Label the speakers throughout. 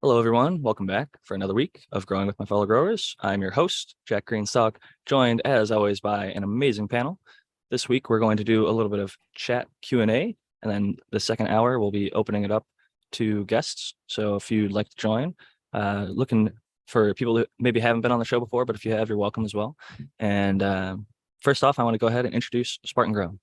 Speaker 1: Hello, everyone. Welcome back for another week of Growing with My Fellow Growers. I'm your host, Jack Greenstock, joined as always by an amazing panel. This week, we're going to do a little bit of chat Q&A, and then the second hour, we'll be opening it up to guests. So if you'd like to join, looking for people who maybe haven't been on the show before, but if you have, you're welcome as well. And first off, I want to go ahead and introduce Spartan Grow.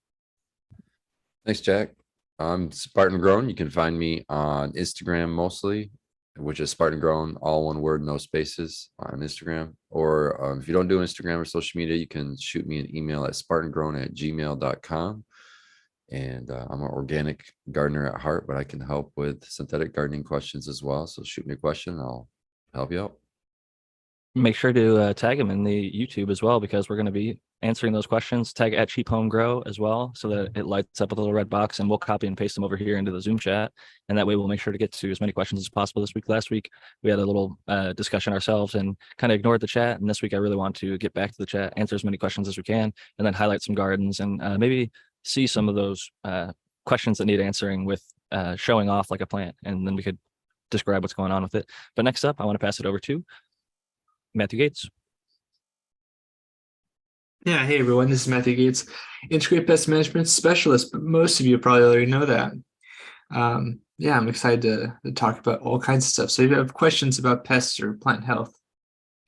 Speaker 2: Thanks, Jack. I'm Spartan Grown. You can find me on Instagram mostly, which is Spartan Grown, all one word, no spaces on Instagram. Or if you don't do Instagram or social media, you can shoot me an email at spartangrown@gmail.com. And I'm an organic gardener at heart, but I can help with synthetic gardening questions as well. So shoot me a question. I'll help you out.
Speaker 1: Make sure to tag them in the YouTube as well, because we're going to be answering those questions. Tag at Cheap Home Grow as well, so that it lights up with a little red box, and we'll copy and paste them over here into the Zoom chat. And that way we'll make sure to get to as many questions as possible this week. Last week, we had a little discussion ourselves and kind of ignored the chat. And this week, I really want to get back to the chat, answer as many questions as we can, and then highlight some gardens and maybe see some of those questions that need answering with showing off like a plant. And then we could describe what's going on with it. But next up, I want to pass it over to Matthew Gates.
Speaker 3: Yeah, hey everyone, this is Matthew Gates, Integrated Pest Management Specialist, but most of you probably already know that. Yeah, I'm excited to talk about all kinds of stuff. So if you have questions about pests or plant health,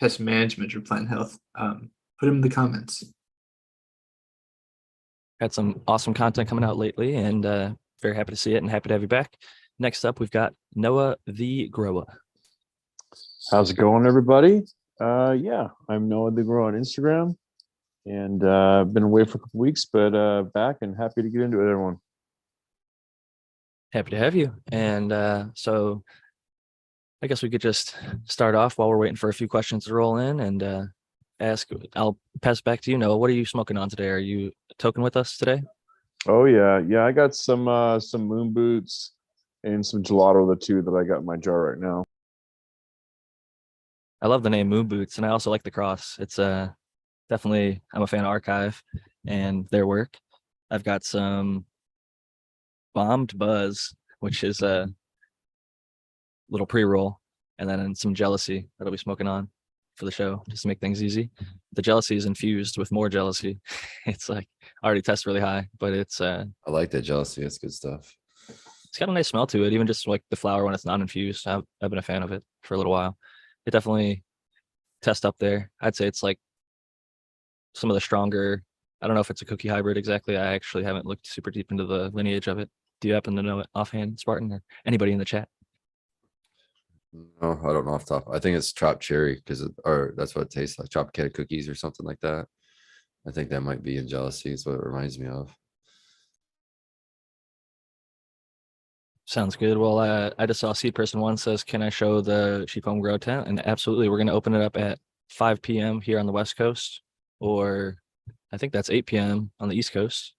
Speaker 3: pest management or plant health, put them in the comments.
Speaker 1: Had some awesome content coming out lately, and very happy to see it and happy to have you back. Next up, we've got Noah the Grower.
Speaker 4: How's it going, everybody? Yeah, I'm Noah the Grower on Instagram, and been away for a couple weeks, but back and happy to get into it, everyone.
Speaker 1: Happy to have you. And so I guess we could just start off while we're waiting for a few questions to roll in and ask. I'll pass it back to you, Noah. What are you smoking on today? Are you token with us today?
Speaker 4: Oh yeah, I got some moon boots and some gelato, the two that I got in my jar right now.
Speaker 1: I love the name Moon Boots, and I also like the cross. It's definitely, I'm a fan of Archive and their work. I've got some Bombed Buzz, which is a little pre-roll, and then some Jealousy that I'll be smoking on for the show, just to make things easy. The Jealousy is infused with more jealousy. It's like already tests really high, but it's
Speaker 2: I like that Jealousy. It's good stuff.
Speaker 1: It's got a nice smell to it, even just like the flower when it's not infused. I've been a fan of it for a little while. It definitely tests up there. I'd say it's like some of the stronger. I don't know if it's a cookie hybrid exactly. I actually haven't looked super deep into the lineage of it. Do you happen to know it offhand, Spartan, or anybody in the chat?
Speaker 2: No, I don't know off the top. I think it's chopped cherry or that's what it tastes like. Chocolate cookies or something like that. I think that might be in Jealousy. Is what it reminds me of.
Speaker 1: Sounds good. Well, I just saw Seed Person 1 says, can I show the Cheap Home Grow tent? And absolutely, we're going to open it up at 5 p.m. here on the West Coast, or I think that's 8 p.m. on the East Coast.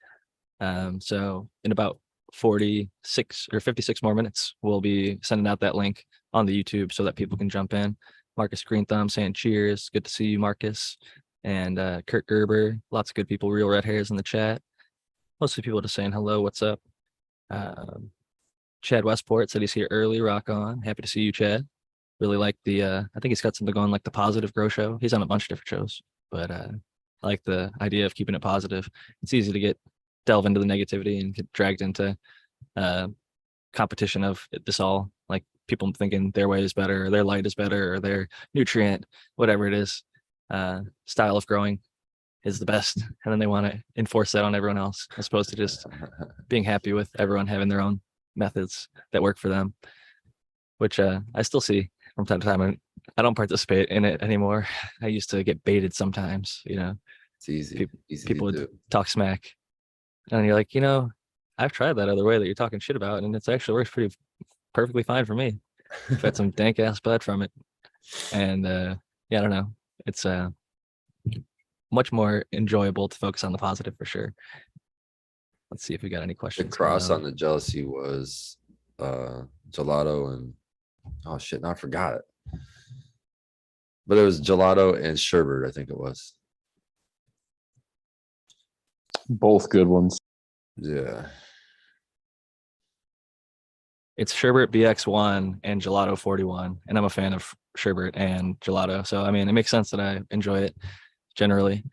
Speaker 1: So in about 46 or 56 more minutes, we'll be sending out that link on the YouTube so that people can jump in. Marcus Green Thumb saying cheers. Good to see you, Marcus. And Kurt Gerber, lots of good people, Real Red Hairs in the chat. Mostly people just saying hello, what's up? Chad Westport said he's here early. Rock on. Happy to see you, Chad. Really like the I think he's got something going like the Positive Grow Show. He's on a bunch of different shows, but I like the idea of keeping it positive. It's easy to delve into the negativity and get dragged into competition of this all, like people thinking their way is better, or their light is better, or their nutrient, whatever it is, style of growing is the best. And then they want to enforce that on everyone else, as opposed to just being happy with everyone having their own methods that work for them, which I still see from time to time. And I don't participate in it anymore. I used to get baited sometimes,
Speaker 2: It's easy.
Speaker 1: People would talk smack, and you're like, I've tried that other way that you're talking shit about, and it's actually works perfectly fine for me. I've had some dank ass bud from it, and yeah, I don't know. It's much more enjoyable to focus on the positive for sure. Let's see if we got any
Speaker 2: The
Speaker 1: questions.
Speaker 2: cross on the Jealousy was gelato and oh shit, now I forgot it. But it was gelato and sherbet, I think it was.
Speaker 4: Both good ones.
Speaker 2: Yeah.
Speaker 1: It's Sherbet BX1 and Gelato 41, and I'm a fan of Sherbet and Gelato. So I mean, it makes sense that I enjoy it generally.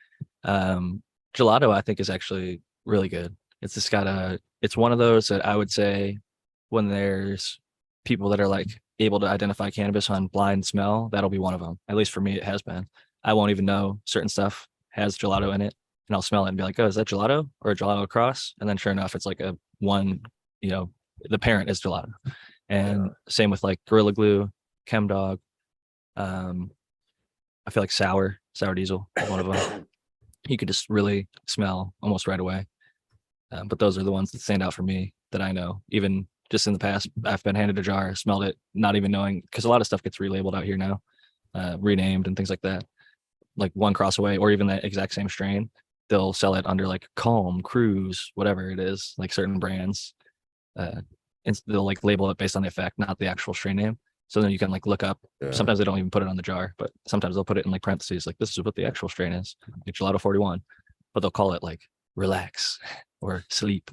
Speaker 1: Gelato, I think, is actually really good. It's just got it's one of those that I would say when there's people that are like able to identify cannabis on blind smell, that'll be one of them. At least for me, it has been. I won't even know certain stuff has gelato in it, and I'll smell it and be like, oh, is that gelato or a gelato cross? And then sure enough, it's like a one, the parent is gelato. And same with like Gorilla Glue, Chem Dog. I feel like Sour Diesel is one of them. You could just really smell almost right away. But those are the ones that stand out for me that I know. Even just in the past, I've been handed a jar, smelled it, not even knowing, because a lot of stuff gets relabeled out here now, renamed and things like that. Like one cross away, or even that exact same strain, they'll sell it under like Calm, Cruise, whatever it is, like certain brands. And they'll like label it based on the effect, not the actual strain name. So then you can like look up.
Speaker 2: Yeah.
Speaker 1: Sometimes they don't even put it on the jar, but sometimes they'll put it in like parentheses, like this is what the actual strain is, like Gelato 41, but they'll call it like relax or sleep,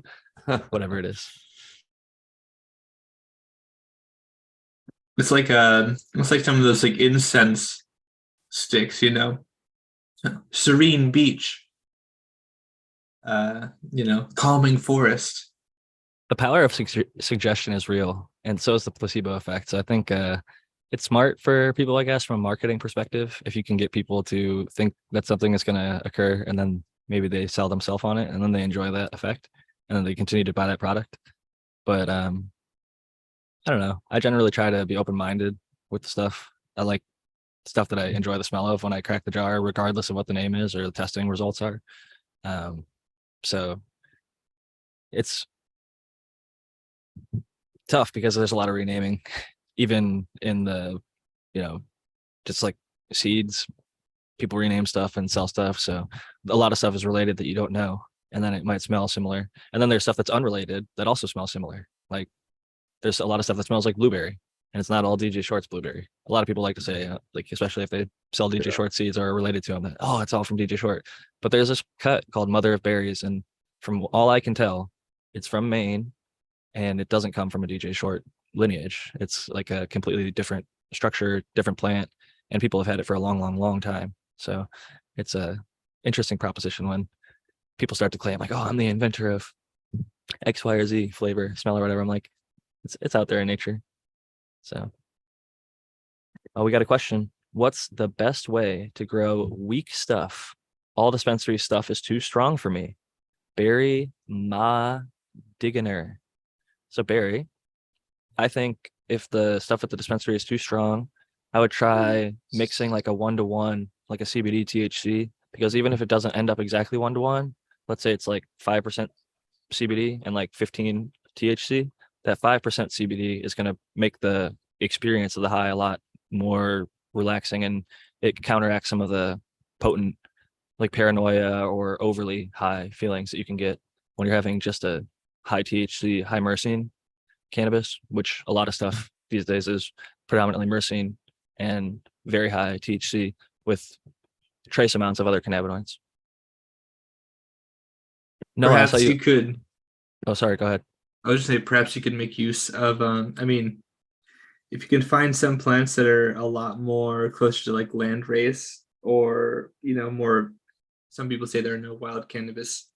Speaker 1: whatever it is.
Speaker 3: It's like some of those like incense sticks, serene beach, calming forest.
Speaker 1: The power of suggestion is real, and so is the placebo effect. So I think it's smart for people, I guess, from a marketing perspective, if you can get people to think that something is going to occur, and then maybe they sell themselves on it, and then they enjoy that effect, and then they continue to buy that product. But I don't know. I generally try to be open-minded with the stuff. I like stuff that I enjoy the smell of when I crack the jar, regardless of what the name is or the testing results are. So it's tough because there's a lot of renaming, even in the, just like seeds, people rename stuff and sell stuff. So a lot of stuff is related that you don't know, and then it might smell similar. And then there's stuff that's unrelated that also smells similar. Like there's a lot of stuff that smells like blueberry, and it's not all DJ Short's blueberry. A lot of people like to say, like, especially if they sell DJ Short seeds or are related to them, that, oh, it's all from DJ Short. But there's this cut called Mother of Berries, and from all I can tell, it's from Maine, and it doesn't come from a DJ Short lineage. It's like a completely different structure, different plant, and people have had it for a long, long, long time. So it's a interesting proposition when people start to claim like, oh, I'm the inventor of X, Y, or Z flavor, smell, or whatever. I'm like, it's out there in nature. So we got a question. What's the best way to grow weak stuff? All dispensary stuff is too strong for me. Barry Ma Digginer. So Barry, I think if the stuff at the dispensary is too strong, I would try mixing like a 1-to-1, like a CBD THC, because even if it doesn't end up exactly 1-to-1, let's say it's like 5% CBD and like 15 THC, that 5% CBD is going to make the experience of the high a lot more relaxing, and it counteracts some of the potent like paranoia or overly high feelings that you can get when you're having just a high THC, high myrcene cannabis, which a lot of stuff these days is predominantly myrcene and very high THC with trace amounts of other cannabinoids. No,
Speaker 3: Perhaps you could.
Speaker 1: Oh, sorry. Go ahead.
Speaker 3: I was just saying, perhaps you could make use of. If you can find some plants that are a lot more closer to like land race, or more. Some people say there are no wild cannabis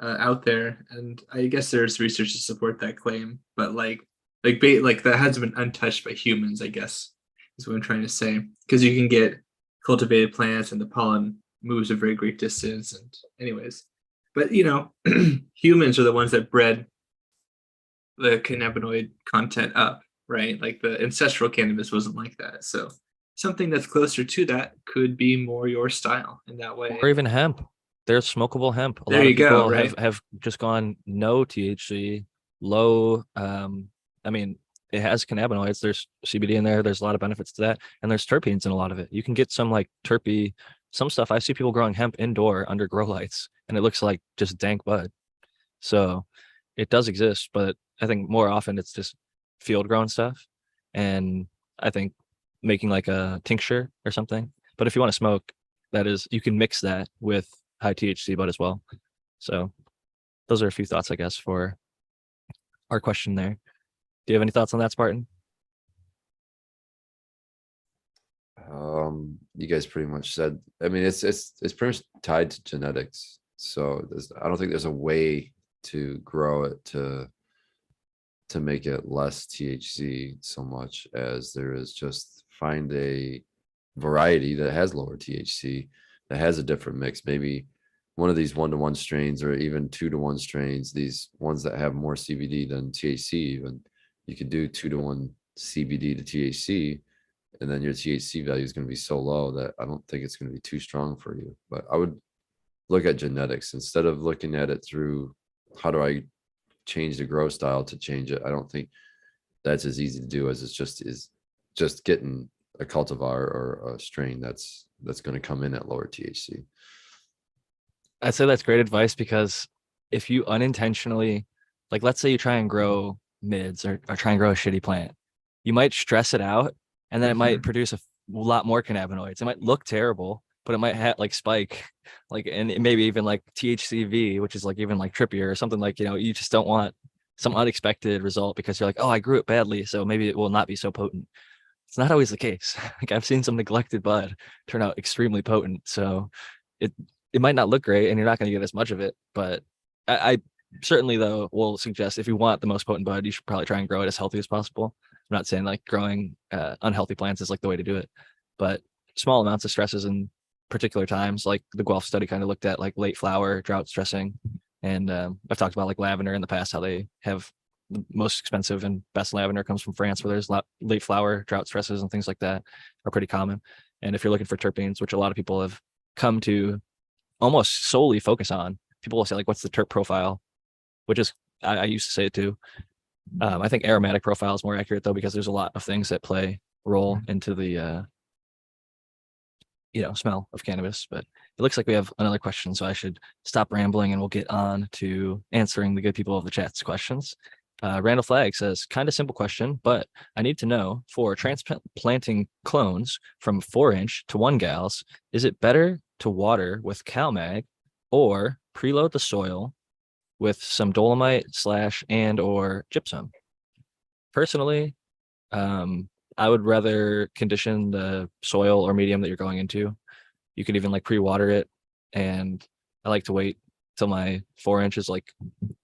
Speaker 3: out there, and I guess there's research to support that claim. But like that hasn't been untouched by humans, I guess, is what I'm trying to say. Because you can get cultivated plants, and the pollen moves a very great distance. And anyways, but humans are the ones that bred the cannabinoid content up, right? Like the ancestral cannabis wasn't like that. So something that's closer to that could be more your style in that way.
Speaker 1: Or even hemp. There's smokable hemp. A
Speaker 3: There
Speaker 1: lot of
Speaker 3: you go,
Speaker 1: people
Speaker 3: right?
Speaker 1: have just gone no THC, low. It has cannabinoids. There's CBD in there. There's a lot of benefits to that. And there's terpenes in a lot of it. You can get some like some stuff. I see people growing hemp indoor under grow lights, and it looks like just dank bud. So it does exist, but I think more often it's just field grown stuff. And I think making like a tincture or something. But if you want to smoke, you can mix that with high THC bud as well. So those are a few thoughts, I guess, for our question there. Do you have any thoughts on that, Spartan?
Speaker 2: You guys pretty much said, I mean, it's pretty much tied to genetics. So I don't think there's a way to grow it to make it less THC so much as there is just find a variety that has lower THC, that has a different mix. Maybe one of these 1-to-1 strains or even 2-to-1 strains, these ones that have more CBD than THC, even you could do 2-to-1 CBD to THC, and then your THC value is going to be so low that I don't think it's going to be too strong for you. But I would look at genetics instead of looking at it through how do I change the grow style to change it. I don't think that's as easy to do as it's just getting a cultivar or a strain that's going to come in at lower THC.
Speaker 1: I'd say that's great advice, because if you unintentionally, like, let's say you try and grow mids or try and grow a shitty plant, you might stress it out, and then it might produce a lot more cannabinoids. It might look terrible, but it might have like spike, like, and maybe even like THCV, which is like even like trippier or something. Like, you just don't want some unexpected result because you're like, oh, I grew it badly, so maybe it will not be so potent. It's not always the case. Like, I've seen some neglected bud turn out extremely potent. So it might not look great and you're not going to get as much of it, but I certainly, though, will suggest if you want the most potent bud, you should probably try and grow it as healthy as possible. I'm not saying like growing unhealthy plants is like the way to do it, but small amounts of stresses in particular times, like the Guelph study kind of looked at like late flower drought stressing. And I've talked about like lavender in the past, how they have the most expensive and best lavender comes from France, where there's late flower drought stresses and things like that are pretty common. And if you're looking for terpenes, which a lot of people have come to almost solely focus on, people will say like, what's the terp profile? Which is, I used to say it too. I think aromatic profile is more accurate though, because there's a lot of things that play role into the smell of cannabis. But it looks like we have another question, so I should stop rambling and we'll get on to answering the good people of the chat's questions. Randall Flag says, kind of simple question, but I need to know, for transplanting clones from 4-inch to 1 gals, is it better to water with CalMag or preload the soil with some dolomite / and or gypsum? Personally, I would rather condition the soil or medium that you're going into. You could even like pre-water it, and I like to wait till my 4-inch is like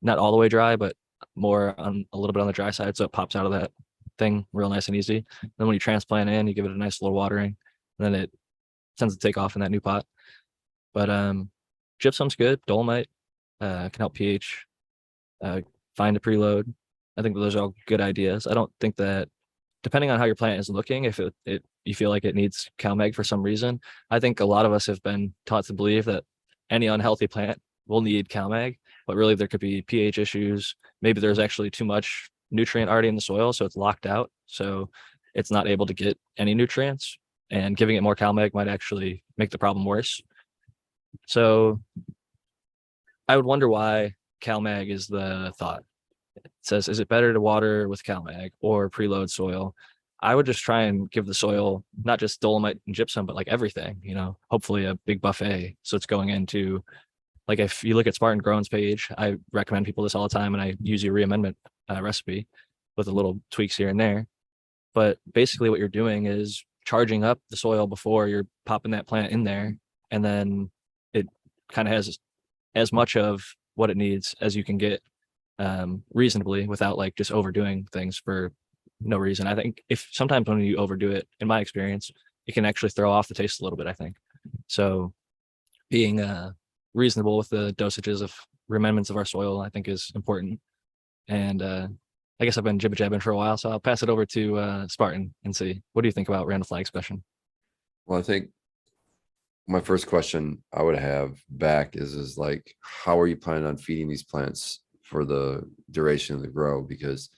Speaker 1: not all the way dry, but more on a little bit on the dry side, so it pops out of that thing real nice and easy. Then when you transplant in, you give it a nice little watering, and then it tends to take off in that new pot. But gypsum's good. Dolomite can help pH. Find a preload. I think those are all good ideas. I don't think that, depending on how your plant is looking, if you feel like it needs CalMag for some reason, I think a lot of us have been taught to believe that any unhealthy plant will need CalMag, but really there could be pH issues. Maybe there's actually too much nutrient already in the soil, so it's locked out, so it's not able to get any nutrients, and giving it more CalMag might actually make the problem worse. So I would wonder why CalMag is the thought. It says, is it better to water with CalMag or preload soil? I would just try and give the soil not just dolomite and gypsum, but like everything, hopefully a big buffet. So it's going into, like, if you look at Spartan Grown's page, I recommend people this all the time, and I use your reamendment recipe with a little tweaks here and there. But basically what you're doing is charging up the soil before you're popping that plant in there, and then it kind of has as much of what it needs as you can get reasonably, without like just overdoing things for no reason. I think if sometimes when you overdo it, in my experience, it can actually throw off the taste a little bit, I think. So being reasonable with the dosages of remnants of our soil, I think, is important. And I guess I've been jibber jabbing for a while, so I'll pass it over to Spartan and see, what do you think about Randall Flag's question?
Speaker 2: Well, I think my first question I would have back is like, how are you planning on feeding these plants for the duration of the grow? Because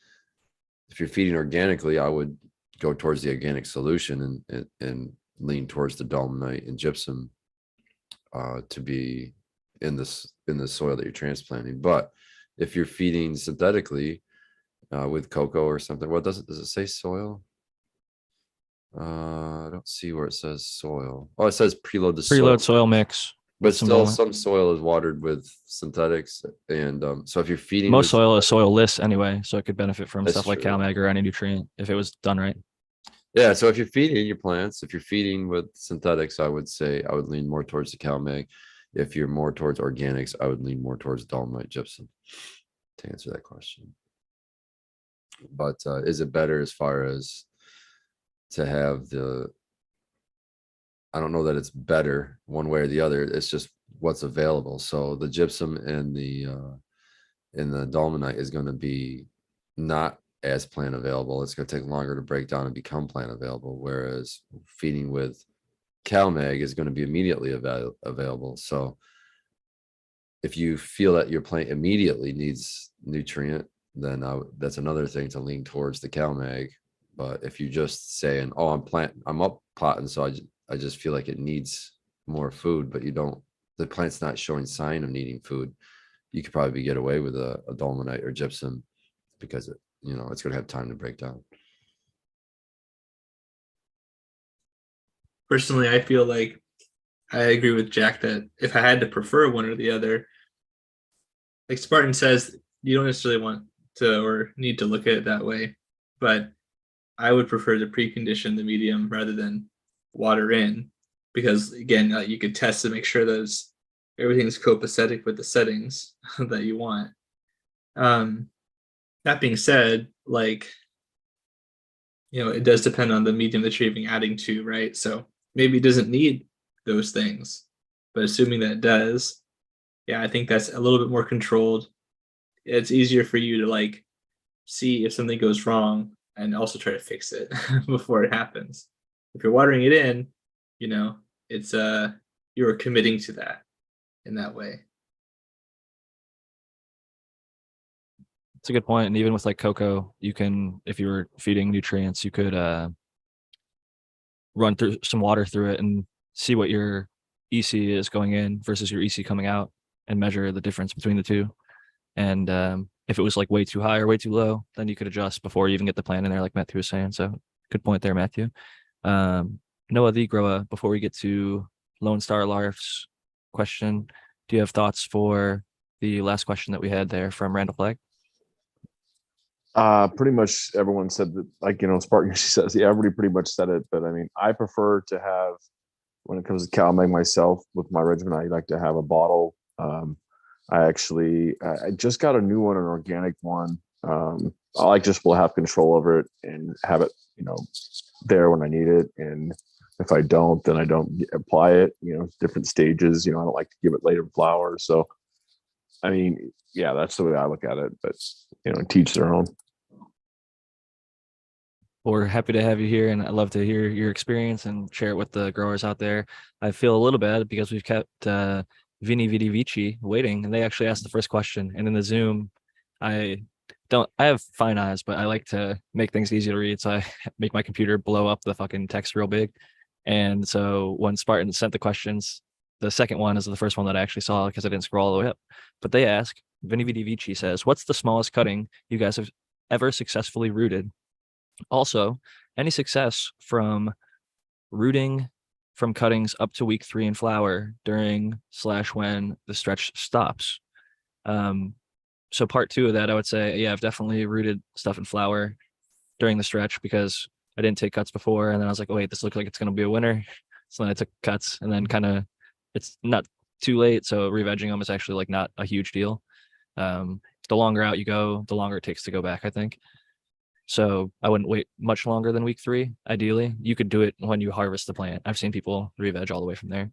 Speaker 2: if you're feeding organically, I would go towards the organic solution and lean towards the dolomite and gypsum to be in the soil that you're transplanting. But if you're feeding synthetically with cocoa or something, well, does it say soil? I don't see where it says soil. Oh, it says preload the soil.
Speaker 1: Preload soil mix.
Speaker 2: But
Speaker 1: with some
Speaker 2: still,
Speaker 1: dolomite.
Speaker 2: some soil is watered with synthetics, and so if you're feeding
Speaker 1: Most
Speaker 2: with
Speaker 1: soil is
Speaker 2: synthetic-
Speaker 1: soil-less anyway, so it could benefit from
Speaker 2: That's
Speaker 1: stuff like
Speaker 2: true.
Speaker 1: CalMag or any nutrient if it was done right.
Speaker 2: Yeah, so if you're feeding your plants, if you're feeding with synthetics, I would say I would lean more towards the CalMag. If you're more towards organics, I would lean more towards dolomite gypsum to answer that question. But is it better as far as to have the, I don't know that it's better one way or the other. It's just what's available. So the gypsum and the dolomite is going to be not as plant available. It's going to take longer to break down and become plant available. Whereas feeding with CalMag is going to be immediately available. So if you feel that your plant immediately needs nutrient, then that's another thing to lean towards the CalMag. But if you just saying, "Oh, I'm up potting, so I just feel like it needs more food," but you don't, the plant's not showing sign of needing food, you could probably get away with a dolomite or gypsum because it's going to have time to break down.
Speaker 3: Personally, I feel like I agree with Jack that if I had to prefer one or the other, like Spartan says, you don't necessarily want to or need to look at it that way, but I would prefer to precondition the medium rather than water in, because again, you could test to make sure that everything's copacetic with the settings that you want. That being said, like, it does depend on the medium that you're even adding to, right? So maybe it doesn't need those things, but assuming that it does, yeah, I think that's a little bit more controlled. It's easier for you to like see if something goes wrong and also try to fix it before it happens. If you're watering it in, it's you're committing to that in that way.
Speaker 1: It's a good point. And even with like cocoa, you can, if you were feeding nutrients, you could run through some water through it and see what your EC is going in versus your EC coming out and measure the difference between the two. And if it was like way too high or way too low, then you could adjust before you even get the plant in there, like Matthew was saying. So good point there, Matthew. Noah the Grower, before we get to Lone Star Larf's question, do you have thoughts for the last question that we had there from Randall Flagg?
Speaker 4: Pretty much everyone said that, like, Spartan, she says, yeah, everybody pretty much said it. But I mean, I prefer to have, when it comes to CalMag myself with my regimen, I like to have a bottle. I just got a new one, an organic one. I like just will have control over it and have it, there when I need it. And if I don't, then I don't apply it, different stages, I don't like to give it later flower. So, I mean, yeah, that's the way I look at it, but, teach their own.
Speaker 1: We're happy to have you here, and I'd love to hear your experience and share it with the growers out there. I feel a little bad because we've kept Vini Vidi Vici waiting, and they actually asked the first question. And in the Zoom, I have fine eyes, but I like to make things easy to read. So I make my computer blow up the fucking text real big. And so when Spartan sent the questions, the second one is the first one that I actually saw because I didn't scroll all the way up. But they ask, Vini Vidi Vici says, "What's the smallest cutting you guys have ever successfully rooted? Also, any success from rooting from cuttings up to week 3 in flower during/when the stretch stops?" So part 2 of that, I would say, yeah, I've definitely rooted stuff in flower during the stretch because I didn't take cuts before. And then I was like, oh, wait, this looks like it's going to be a winner. So then I took cuts, and then kind of, it's not too late. So re-vegging them is actually like not a huge deal. The longer out you go, the longer it takes to go back, I think. So I wouldn't wait much longer than week 3. Ideally, you could do it when you harvest the plant. I've seen people re-veg all the way from there.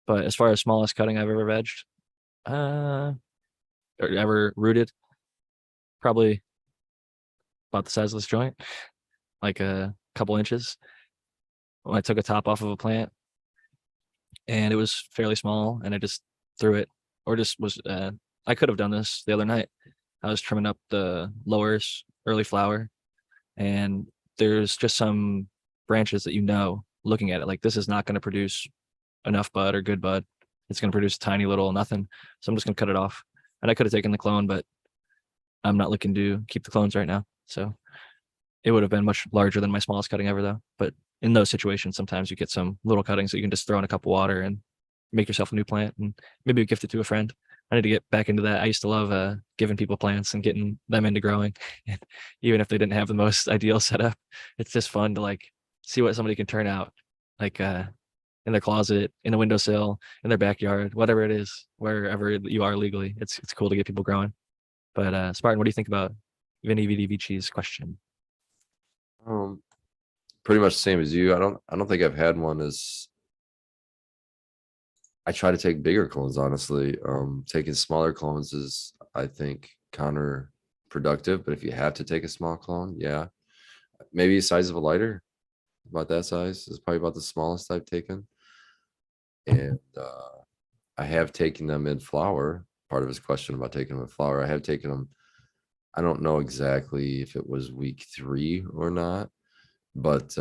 Speaker 1: But as far as smallest cutting I've ever vegged, or ever rooted, probably about the size of this joint, like a couple inches. When I took a top off of a plant, and it was fairly small, and I just threw it, or just was. I could have done this the other night. I was trimming up the lowers, early flower, and there's just some branches that looking at it, like this is not going to produce enough bud or good bud. It's going to produce tiny little nothing. So I'm just going to cut it off. And I could have taken the clone, but I'm not looking to keep the clones right now. So it would have been much larger than my smallest cutting ever, though. But in those situations, sometimes you get some little cuttings that you can just throw in a cup of water and make yourself a new plant and maybe gift it to a friend. I need to get back into that. I used to love giving people plants and getting them into growing. And even if they didn't have the most ideal setup, it's just fun to like see what somebody can turn out, like in their closet, in a windowsill, in their backyard, whatever it is, wherever you are legally. It's cool to get people growing. But Spartan, what do you think about Vinny Vidi Vici's question?
Speaker 2: Pretty much the same as you. I don't think I've had one as I try to take bigger clones, honestly. Taking smaller clones is, I think, counterproductive. But if you have to take a small clone, yeah, maybe the size of a lighter, about that size is probably about the smallest I've taken. And I have taken them in flower. Part of his question about taking them in flower, I have taken them. I don't know exactly if it was week 3 or not, but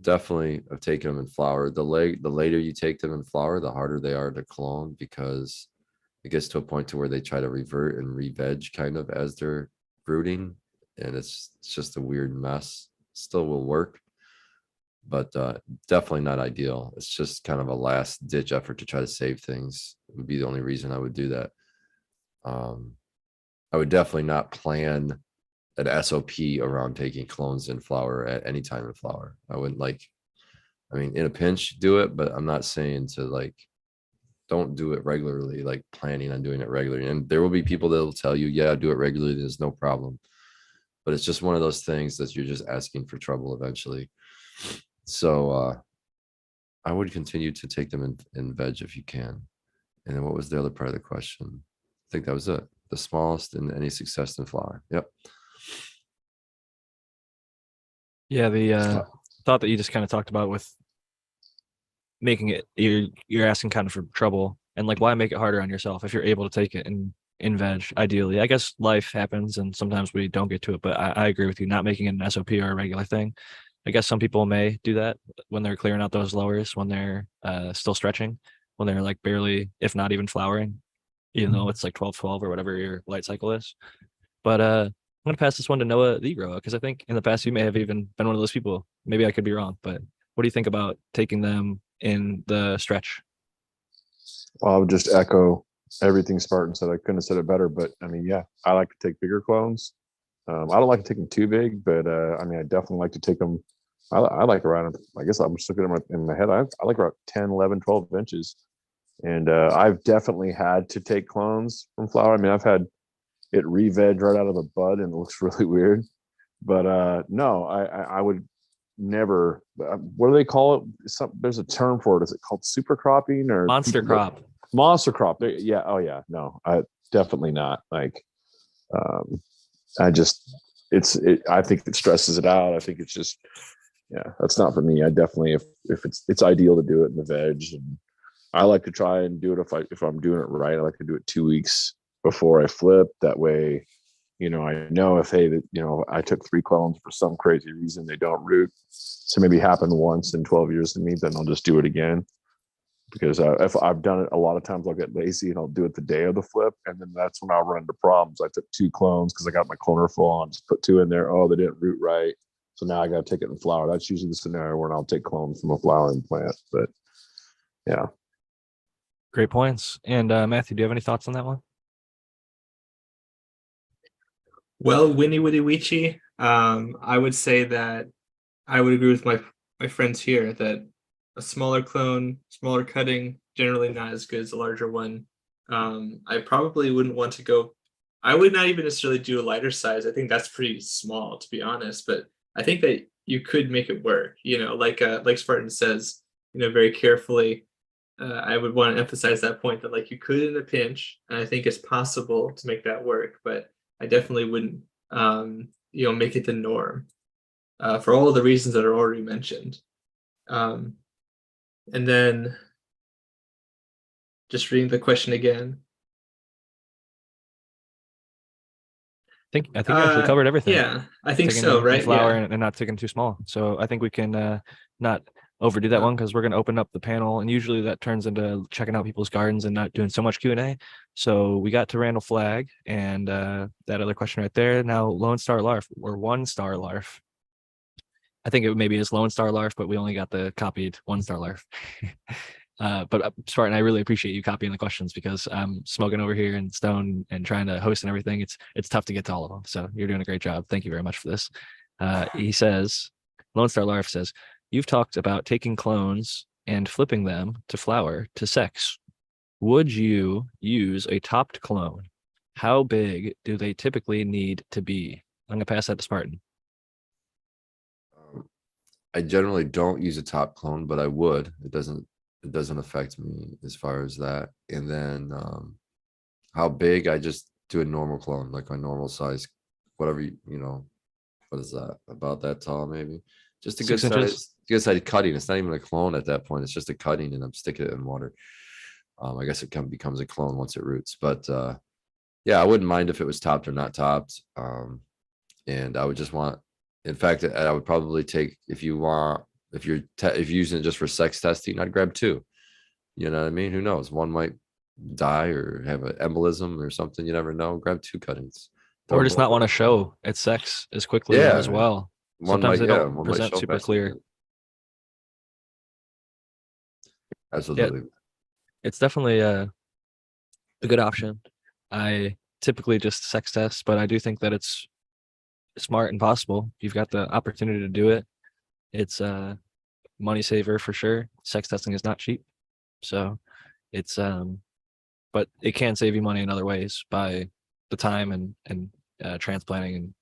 Speaker 2: definitely I've taken them in flower. The later you take them in flower, the harder they are to clone, because it gets to a point to where they try to revert and re-veg kind of as they're brooding, and it's just a weird mess. Still will work, but definitely not ideal. It's just kind of a last ditch effort to try to save things. It would be the only reason I would do that. I would definitely not plan an SOP around taking clones in flower at any time in flower. I wouldn't I mean, in a pinch, do it, but I'm not saying to like, don't do it regularly, like planning on doing it regularly. And there will be people that will tell you, yeah, do it regularly. There's no problem. But it's just one of those things that you're just asking for trouble eventually. So I would continue to take them in veg if you can. And then what was the other part of the question? I think that was it. The smallest in any success in flower. Yep.
Speaker 1: Yeah, the thought that you just kind of talked about with making it, you're asking kind of for trouble, and like, why make it harder on yourself if you're able to take it in veg? Ideally, I guess life happens and sometimes we don't get to it, but I agree with you, not making it an SOP or a regular thing. I guess some people may do that when they're clearing out those lowers, when they're still stretching, when they're like barely, if not even flowering, even though it's like 12/12 or whatever your light cycle is. But I'm gonna pass this one to Noah the grower, because I think in the past you may have even been one of those people. Maybe I could be wrong, but what do you think about taking them in the stretch?
Speaker 4: Well, I would just echo everything Spartan said. I couldn't have said it better, but I mean, yeah, I like to take bigger clones. I don't like to take them too big, but I mean, I definitely like to take them. I like around, I guess I'm just looking at them in my head. I like around 10, 11, 12 inches. And I've definitely had to take clones from flower. I mean, I've had it re-veg right out of the bud and it looks really weird. But no, I would never. What do they call it? There's a term for it. Is it called super cropping or
Speaker 1: Monster crop?
Speaker 4: Monster crop. Yeah. Oh yeah. No, I definitely not. Like, I just I think it stresses it out. I think it's just, yeah, that's not for me. I definitely, if it's ideal to do it in the veg, and I like to try and do it if I'm doing it right. I like to do it 2 weeks before I flip. That way, I know if, hey, that, I took 3 clones for some crazy reason, they don't root. So maybe happen once in 12 years to me, then I'll just do it again. Because if I've done it a lot of times, I'll get lazy and I'll do it the day of the flip. And then that's when I'll run into problems. I took 2 clones because I got my cloner full and just put 2 in there. Oh, they didn't root right. So now I got to take it in flower. That's usually the scenario where I'll take clones from a flowering plant. But yeah.
Speaker 1: Great points. And Matthew, do you have any thoughts on that one?
Speaker 3: Well, Winnie Witty Weechi, I would say that I would agree with my friends here that a smaller clone, smaller cutting, generally not as good as a larger one. I probably wouldn't want to go. I would not even necessarily do a lighter size. I think that's pretty small, to be honest. But I think that you could make it work. Like Spartan says, very carefully. I would want to emphasize that point that like you could in a pinch, and I think it's possible to make that work. But I definitely wouldn't, make it the norm for all of the reasons that are already mentioned. And then just reading the question again.
Speaker 1: I think we actually covered everything.
Speaker 3: Yeah, I think
Speaker 1: taking
Speaker 3: so,
Speaker 1: in
Speaker 3: right?
Speaker 1: flower
Speaker 3: Yeah.
Speaker 1: and not taking too small. So I think we can not overdo that one, because we're going to open up the panel, and usually that turns into checking out people's gardens and not doing so much Q&A. So we got to Randall Flag and that other question right there. Now Lone Star Larf, or One Star Larf. I think it maybe is Lone Star Larf, but we only got the copied One Star Larf. But Spartan, I really appreciate you copying the questions because I'm smoking over here and Stone and trying to host and everything. It's tough to get to all of them. So you're doing a great job. Thank you very much for this. He says, Lone Star Larf says, you've talked about taking clones and flipping them to flower to sex. Would you use a topped clone? How big do they typically need to be? I'm gonna pass that to Spartan.
Speaker 2: I generally don't use a top clone, but I would. It doesn't affect me as far as that. And then how big, I just do a normal clone, like my normal size, whatever you know, what is that? About that tall, maybe. Just a good
Speaker 1: 6 inches.
Speaker 2: size, good size cutting. It's not even a clone at that point. It's just a cutting and I'm sticking it in water. I guess it becomes a clone once it roots, but yeah, I wouldn't mind if it was topped or not topped. And I would just want, in fact, I would probably take, if you're using it just for sex testing, I'd grab 2. You know what I mean? Who knows? One might die or have an embolism or something. You never know. Grab 2 cuttings.
Speaker 1: Or just not want to show its sex as quickly
Speaker 2: Yeah.
Speaker 1: as well.
Speaker 2: One
Speaker 1: Sometimes
Speaker 2: might,
Speaker 1: they
Speaker 2: yeah,
Speaker 1: don't
Speaker 2: one might
Speaker 1: present
Speaker 2: show
Speaker 1: super
Speaker 2: faster.
Speaker 1: clear.
Speaker 2: Absolutely.
Speaker 1: It's definitely a good option. I typically just sex test, but I do think that it's smart and possible. You've got the opportunity to do it. It's a money saver for sure. Sex testing is not cheap. So it's but it can save you money in other ways by the time and transplanting and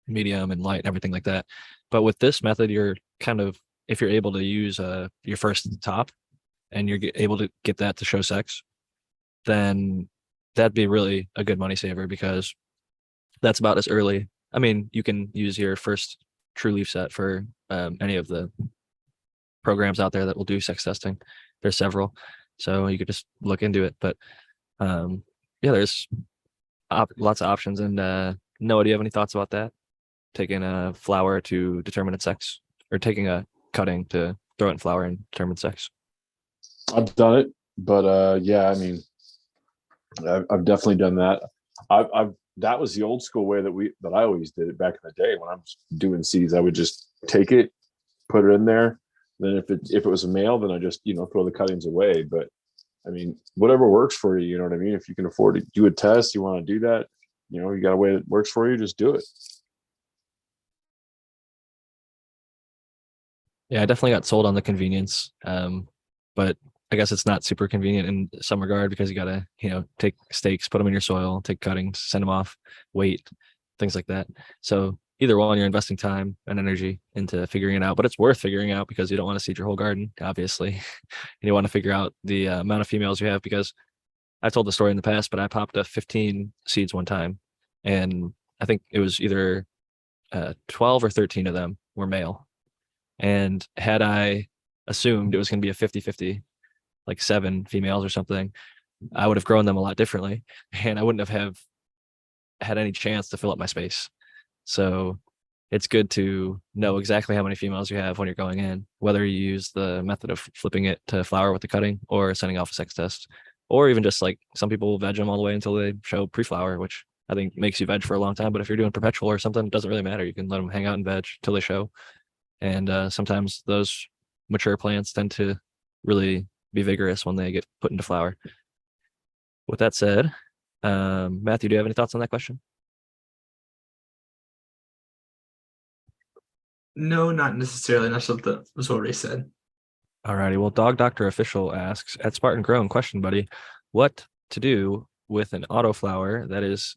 Speaker 1: medium and light and everything like that. But with this method, you're kind of, if you're able to use your first top and you're able to get that to show sex, then that'd be really a good money saver because that's about as early. I mean, you can use your first true leaf set for any of the programs out there that will do sex testing. There's several, so you could just look into it. But yeah, there's lots of options. And Noah, do you have any thoughts about that? Taking a flower to determine its sex, or taking a cutting to throw it in flower and determine sex?
Speaker 4: I've done it, but yeah, I mean, I've definitely done that. I've that was the old school way that I always did it back in the day when I was doing seeds. I would just take it, put it in there. Then if it was a male, then I just throw the cuttings away. But I mean, whatever works for you, you know what I mean. If you can afford to do a test, you want to do that. You got a way that works for you, just do it.
Speaker 1: Yeah, I definitely got sold on the convenience. But I guess it's not super convenient in some regard because you gotta, take stakes, put them in your soil, take cuttings, send them off, wait, things like that. So either one, you're investing time and energy into figuring it out, but it's worth figuring out because you don't want to seed your whole garden, obviously. And you want to figure out the amount of females you have, because I've told the story in the past, but I popped 15 seeds one time, and I think it was either 12 or 13 of them were male. And had I assumed it was going to be a 50-50, like 7 females or something, I would have grown them a lot differently, and I wouldn't have had any chance to fill up my space. So it's good to know exactly how many females you have when you're going in, whether you use the method of flipping it to flower with the cutting or sending off a sex test, or even just like some people will veg them all the way until they show pre-flower, which I think makes you veg for a long time. But if you're doing perpetual or something, it doesn't really matter. You can let them hang out and veg till they show. And sometimes those mature plants tend to really be vigorous when they get put into flower. With that said, Matthew, do you have any thoughts on that question?
Speaker 3: No, not necessarily. That's what was already said.
Speaker 1: Alrighty. Well, Dog Doctor Official asks, at Spartan Grown, question, buddy, what to do with an autoflower that is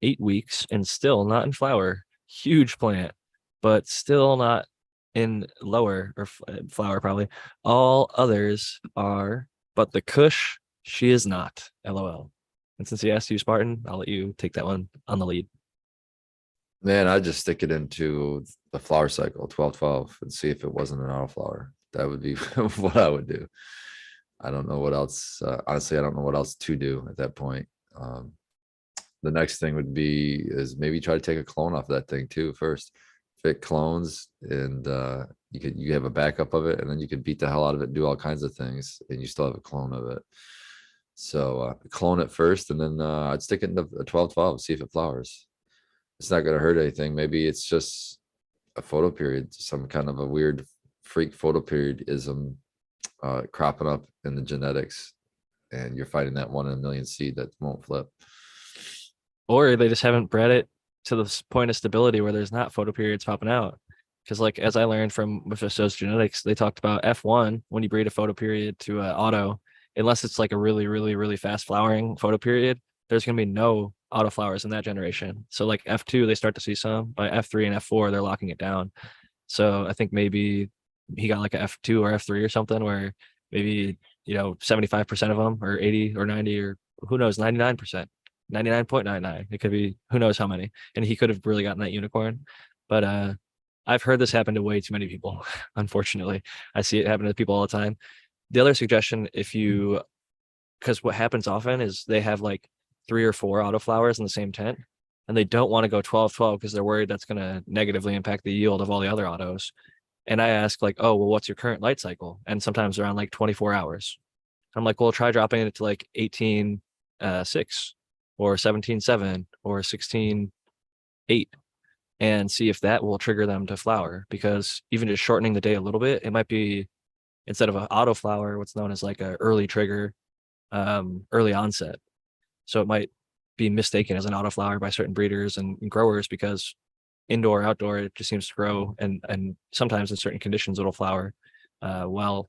Speaker 1: 8 weeks and still not in flower? Huge plant, but still not in lower or flower probably. All others are, but the Kush, she is not. LOL. And since he asked you, Spartan, I'll let you take that one on the lead.
Speaker 2: Man, I just stick it into the flower cycle 12-12 and see if it wasn't an autoflower. That would be what I would do. I don't know what else. Honestly, I don't know what else to do at that point. The next thing would be is maybe try to take a clone off of that thing too first. If it clones and you have a backup of it, and then you could beat the hell out of it, do all kinds of things, and you still have a clone of it. So clone it first, and then I'd stick it into a 12-12, see if it flowers. It's not going to hurt anything. Maybe it's just a photo period, some kind of a weird freak photo periodism cropping up in the genetics, and you're fighting that 1 in a million seed that won't flip.
Speaker 1: Or they just haven't bred it to the point of stability where there's not photoperiods popping out. Because like as I learned from with those genetics, they talked about F1 when you breed a photoperiod to auto, unless it's like a really, really, really fast flowering photoperiod, there's gonna be no autoflowers in that generation. So like F2, they start to see some. By F3 and F4, they're locking it down. So I think maybe he got like a F2 or F3 or something where maybe 75% of them or 80 or 90 or who knows 99%. 99.99. It could be who knows how many. And he could have really gotten that unicorn. But I've heard this happen to way too many people. Unfortunately, I see it happen to people all the time. The other suggestion, because what happens often is they have like 3 or 4 autoflowers in the same tent, and they don't want to go 12-12 because they're worried that's going to negatively impact the yield of all the other autos. And I ask like, oh, well, what's your current light cycle? And sometimes around like 24 hours. I'm like, well, try dropping it to like 18.6 or 17.7 or 16.8 and see if that will trigger them to flower. Because even just shortening the day a little bit, it might be, instead of an auto flower, what's known as like a early trigger, early onset. So it might be mistaken as an auto flower by certain breeders and growers because indoor, outdoor, it just seems to grow, and sometimes in certain conditions it'll flower while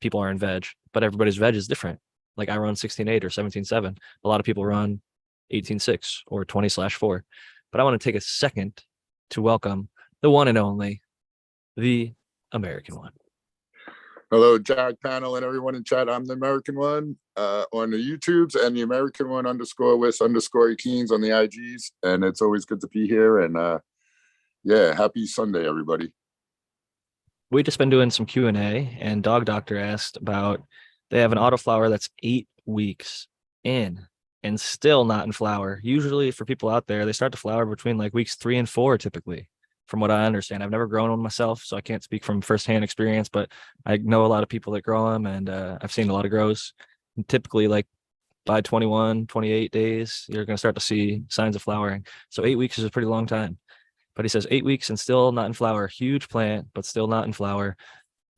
Speaker 1: people are in veg. But everybody's veg is different. Like I run 16.8 or 17.7. A lot of people run 18.6 or 20/4. But I want to take a second to welcome the one and only, the American one.
Speaker 5: Hello, Jack panel and everyone in chat. I'm the American one on the YouTubes and the American one _with_Keens on the IGs. And it's always good to be here. And yeah, happy Sunday, everybody.
Speaker 1: We just been doing some Q&A, and Dog Doctor asked about, they have an autoflower that's 8 weeks in and still not in flower. Usually for people out there, they start to flower between like weeks 3 and 4 typically, from what I understand. I've never grown one myself, so I can't speak from firsthand experience, but I know a lot of people that grow them, and I've seen a lot of grows. And typically like by 21, 28 days, you're going to start to see signs of flowering. So 8 weeks is a pretty long time. But he says 8 weeks and still not in flower. Huge plant, but still not in flower.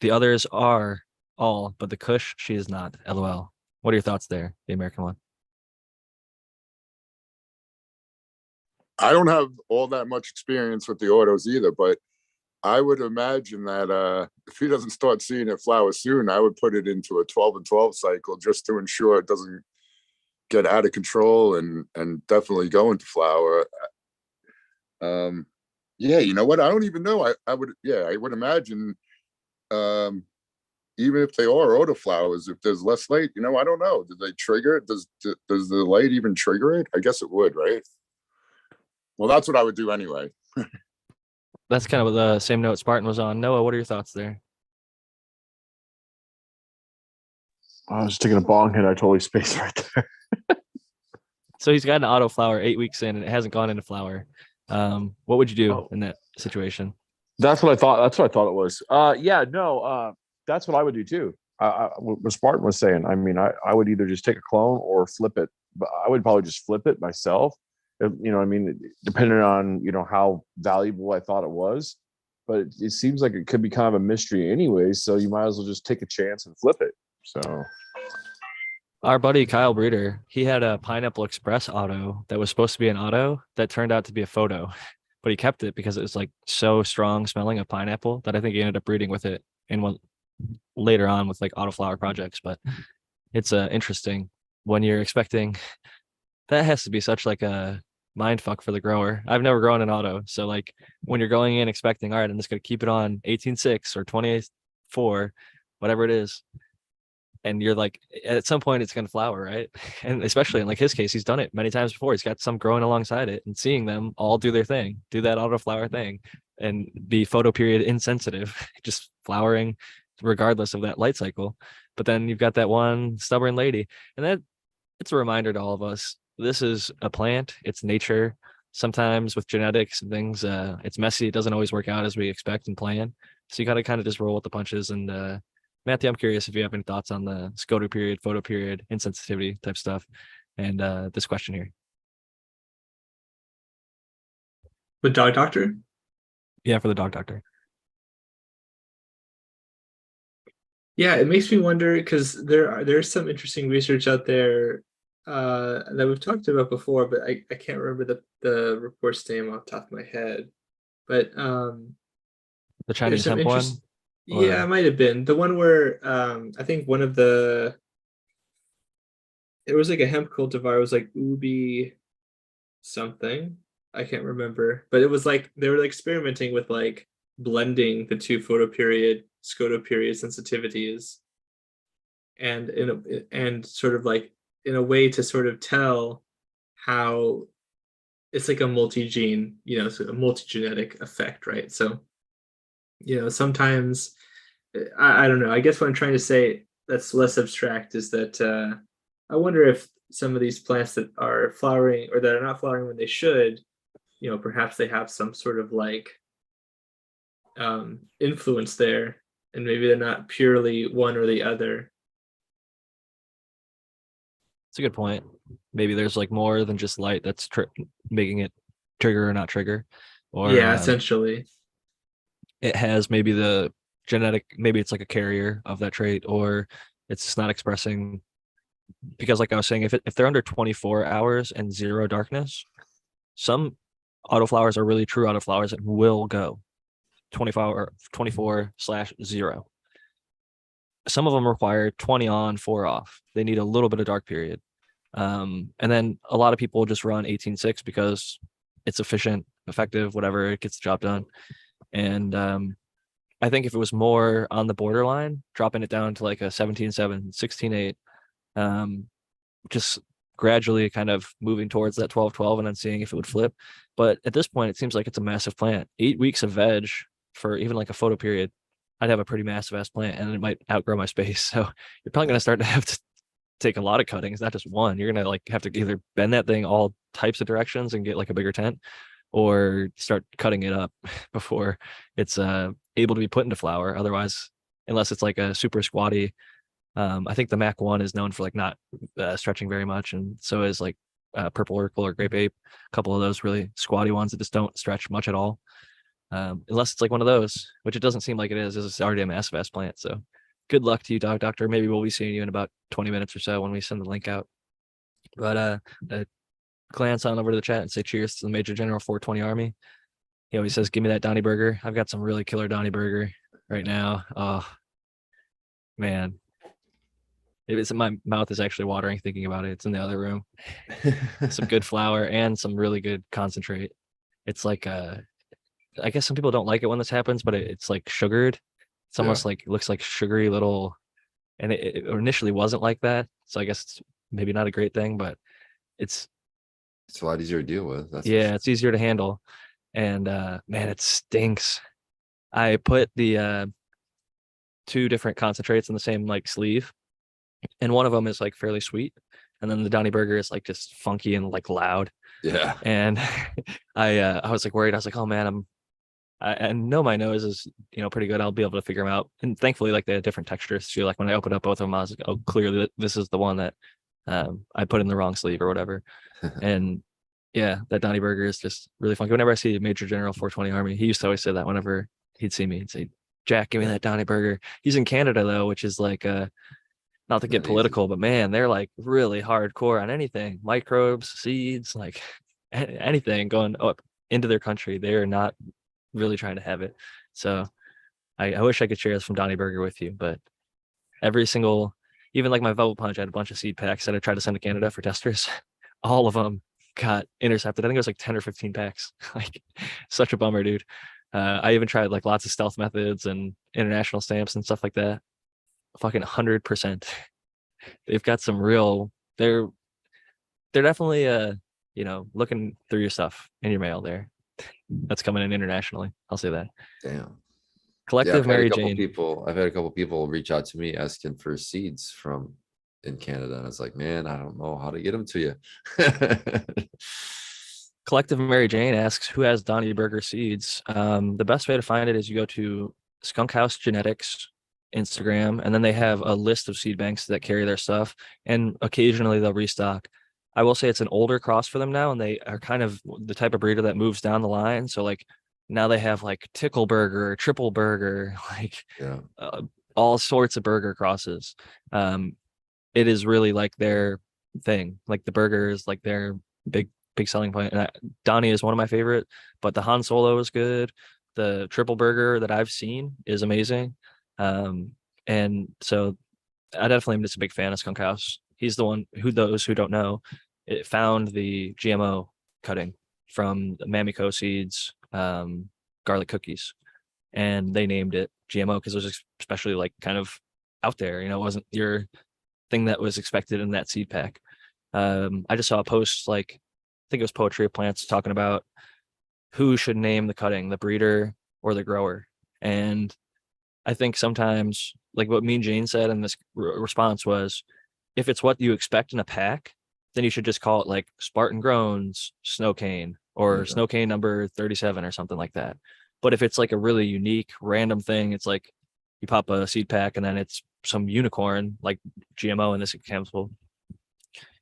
Speaker 1: The others are all, but the Kush, she is not. LOL. What are your thoughts there, the American one?
Speaker 5: I don't have all that much experience with the autos either, but I would imagine that if he doesn't start seeing it flower soon, I would put it into a 12 and 12 cycle just to ensure it doesn't get out of control and definitely go into flower. Yeah, you know what? I don't even know. I would imagine even if they are autoflowers, if there's less light, I don't know. Did they trigger it? Does the light even trigger it? I guess it would, right? Well, that's what I would do anyway.
Speaker 1: That's kind of the same note Spartan was on. Noah, what are your thoughts there?
Speaker 4: I was taking a bong hit. I totally spaced right there.
Speaker 1: So he's got an auto flower 8 weeks in and it hasn't gone into flower. What would you do in that situation?
Speaker 4: That's what I thought. That's what I thought it was. That's what I would do too. What Spartan was saying. I mean, I would either just take a clone or flip it, but I would probably just flip it myself. Depending on how valuable I thought it was. But it seems like it could be kind of a mystery anyway. So you might as well just take a chance and flip it. So.
Speaker 1: Our buddy Kyle Breeder, he had a Pineapple Express auto that was supposed to be an auto that turned out to be a photo, but he kept it because it was like so strong smelling of pineapple that I think he ended up breeding with it in one later on with like autoflower projects. But it's interesting when you're expecting. That has to be such like a mind fuck for the grower. I've never grown an auto, so like when you're going in expecting, all right, I'm just gonna keep it on 18.6 or 28.4, whatever it is, and you're like, at some point it's gonna flower, right? And especially in like his case, he's done it many times before. He's got some growing alongside it and seeing them all do their thing, do that auto flower thing, and be photo period insensitive, just flowering regardless of that light cycle. But then you've got that one stubborn lady, and that it's a reminder to all of us. This is a plant. It's nature. Sometimes with genetics and things, it's messy. It doesn't always work out as we expect and plan. So you got to kind of just roll with the punches. And Matthew, I'm curious if you have any thoughts on the scoto period, photo period, insensitivity type stuff, and this question here.
Speaker 3: With Dog Doctor?
Speaker 1: Yeah, for the Dog Doctor.
Speaker 3: Yeah, it makes me wonder because there's some interesting research out there that we've talked about before, but I can't remember the report's name off the top of my head. But
Speaker 1: The
Speaker 3: there's
Speaker 1: Chinese
Speaker 3: some
Speaker 1: hemp
Speaker 3: interest.
Speaker 1: one,
Speaker 3: Yeah, it
Speaker 1: or
Speaker 3: might have been the one where I think one of it was like a hemp cultivar. It was like Ubi something. I can't remember, but it was like they were like experimenting with like blending the two photoperiod, scotoperiod sensitivities, and and sort of like in a way to sort of tell how it's like a multi-gene, so a multi-genetic effect, right? So, sometimes I don't know. I guess what I'm trying to say that's less abstract is that I wonder if some of these plants that are flowering or that are not flowering when they should, perhaps they have some sort of like influence there, and maybe they're not purely one or the other.
Speaker 1: it's a good point. Maybe there's like more than just light that's making it trigger or not trigger, or
Speaker 3: Yeah, essentially.
Speaker 1: it has maybe the genetic, maybe it's like a carrier of that trait, or it's just not expressing. Because like I was saying, if they're under 24 hours and zero darkness, some autoflowers are really true autoflowers and will go 24/0. Some of them require 20 on, 4 off. They need a little bit of dark period. And then a lot of people just run 18/6 because it's efficient, effective, whatever, it gets the job done. And I think if it was more on the borderline, dropping it down to like a 17/7, 16/8, just gradually kind of moving towards that 12/12 and then seeing if it would flip. But at this point, it seems like it's a massive plant. 8 weeks of veg for even like a photo period, I'd have a pretty massive ass plant and it might outgrow my space. So you're probably going to start to have to take a lot of cuttings, not just one. You're going to like have to either bend that thing all types of directions and get like a bigger tent, or start cutting it up before it's able to be put into flower. Otherwise, unless it's like a super squatty, I think the Mac 1 is known for like not stretching very much, and so is like Purple Urkel or Grape Ape. A couple of those really squatty ones that just don't stretch much at all, unless it's like one of those, which it doesn't seem like it is. It's already a massive ass plant. So good luck to you, Dog Doctor. Maybe we'll be seeing you in about 20 minutes or so when we send the link out. But glance on over to the chat and say cheers to the Major General 420 Army. He always says, "Give me that Donnie Burger." I've got some really killer Donnie Burger right now. Oh man, my mouth is actually watering thinking about it. It's in the other room. Some good flour and some really good concentrate. It's like I guess some people don't like it when this happens, but it's like sugared. It's almost like looks like sugary little, and it initially wasn't like that. So I guess it's maybe not a great thing, but it's
Speaker 2: It's a lot easier to deal with. That's for
Speaker 1: yeah,
Speaker 2: sure.
Speaker 1: it's easier to handle. And man, it stinks. I put the two different concentrates in the same like sleeve, and one of them is like fairly sweet, and then the Donny Burger is like just funky and like loud.
Speaker 2: Yeah.
Speaker 1: And I was like worried. I was like, oh man, I know my nose is pretty good. I'll be able to figure them out. And thankfully, like they had different textures too. Like when I opened up both of them, I was like, oh, clearly this is the one that I put in the wrong sleeve or whatever. And yeah, that Donny Burger is just really funky. Whenever I see Major General 420 Army, he used to always say that whenever he'd see me, he'd say, "Jack, give me that Donny Burger." He's in Canada though, which is like not to get
Speaker 2: Not easy.
Speaker 1: political, but man, they're like really hardcore on anything, microbes, seeds, like anything going up into their country. They are not really trying to have it. So I wish I could share this from Donny Burger with you, but every single, even like my Velvet Punch, I had a bunch of seed packs that I tried to send to Canada for testers. All of them got intercepted. I think it was like 10 or 15 packs. Like such a bummer, dude. I even tried like lots of stealth methods and international stamps and stuff like that. Fucking 100%. They've got some real, they're definitely looking through your stuff in your mail there. That's coming in internationally. I'll say that.
Speaker 2: Damn. Yeah,
Speaker 1: Collective
Speaker 2: I've had
Speaker 1: Mary
Speaker 2: a couple
Speaker 1: Jane.
Speaker 2: people. I've had a couple people reach out to me asking for seeds from in Canada, and I was like, man, I don't know how to get them to you.
Speaker 1: Collective Mary Jane asks, who has Donny Burger seeds? The best way to find it is you go to Skunk House Genetics Instagram, and then they have a list of seed banks that carry their stuff, and occasionally they'll restock. I will say it's an older cross for them now, and they are kind of the type of breeder that moves down the line. So like now they have like Tickle Burger, Triple Burger, like
Speaker 2: Yeah.
Speaker 1: all sorts of burger crosses. It is really like their thing. Like the burger is like their big selling point. And Donnie is one of my favorite, but the Han Solo is good. The triple burger that I've seen is amazing. And so I definitely am just a big fan of Skunk House. He's the one who, those who don't know, it found the GMO cutting from the Mamiko seeds, garlic cookies, and they named it GMO because it was especially like kind of out there. You know, it wasn't your thing that was expected in that seed pack. I just saw a post, like I think it was Poetry of Plants, talking about who should name the cutting, the breeder or the grower. And I think sometimes, like what me and Jane said in this response was, if it's what you expect in a pack, then you should just call it like Spartan Grown's Snow Cane or
Speaker 2: Yeah.
Speaker 1: Snow Cane number 37 or something like that. But if it's like a really unique, random thing, it's like you pop a seed pack and then it's some unicorn, like GMO in this example,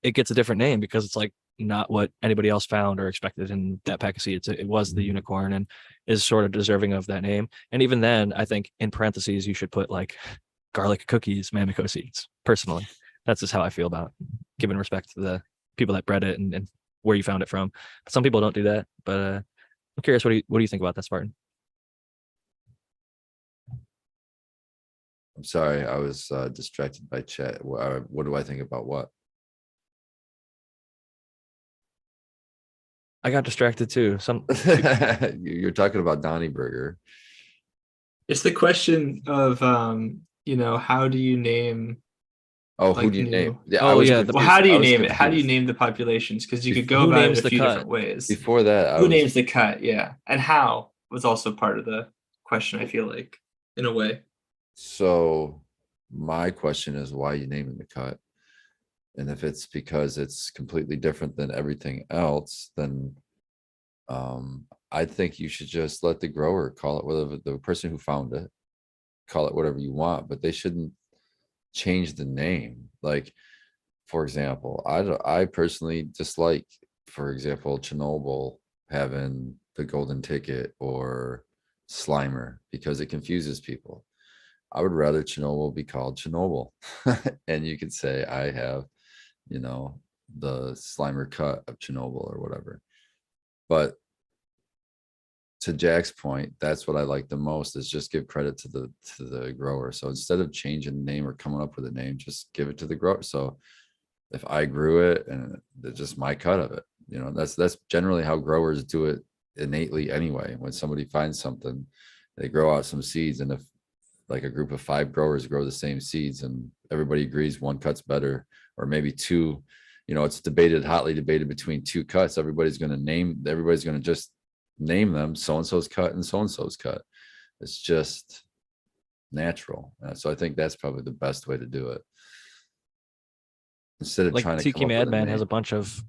Speaker 1: it gets a different name because it's like not what anybody else found or expected in that pack of seeds. It was the unicorn and is sort of deserving of that name. And even then, I think in parentheses, you should put like garlic cookies, Mamiko seeds. Personally, that's just how I feel about giving respect to the people that bred it and where you found it from. But some people don't do that. But I'm curious, what do you think about that, Spartan?
Speaker 2: I'm sorry, I was distracted by chat. What do I think about what?
Speaker 1: I got distracted too.
Speaker 2: You're talking about Donnie Burger.
Speaker 3: It's the question of how do you name
Speaker 2: Oh,
Speaker 3: like
Speaker 2: who do you name?
Speaker 3: new?
Speaker 2: Yeah,
Speaker 1: Oh,
Speaker 2: I was
Speaker 1: yeah,
Speaker 3: Well, how do you
Speaker 2: I was
Speaker 3: name it? How do you
Speaker 2: confused.
Speaker 3: name the populations? Because you could go
Speaker 1: Who
Speaker 3: about
Speaker 1: names
Speaker 3: it a
Speaker 1: the
Speaker 3: few
Speaker 1: cut?
Speaker 3: different ways.
Speaker 2: Before that,
Speaker 3: Who names the cut? Yeah, and how was also part of the question. I feel like, in a way.
Speaker 2: So my question is, why are you naming the cut? And if it's because it's completely different than everything else, then I think you should just let the grower call it whatever, the person who found it, call it whatever you want, but they shouldn't change the name. Like, for example, I personally dislike, for example, Chernobyl having the golden ticket or Slimer because it confuses people. I would rather Chernobyl be called Chernobyl. And you could say, I have, the Slimer cut of Chernobyl or whatever. But to Jack's point, that's what I like the most, is just give credit to the grower. So instead of changing the name or coming up with a name, just give it to the grower. So if I grew it and it's just my cut of it, that's generally how growers do it innately anyway. When somebody finds something, they grow out some seeds, and if like a group of 5 growers grow the same seeds and everybody agrees one cut's better, or maybe 2, it's hotly debated between 2 cuts, everybody's going to just name them so-and-so's cut and so-and-so's cut. It's just natural. So I think that's probably the best way to do it, instead of
Speaker 1: Like
Speaker 2: trying to
Speaker 1: Tiki
Speaker 2: come up with a
Speaker 1: Madman has a
Speaker 2: name.
Speaker 1: bunch of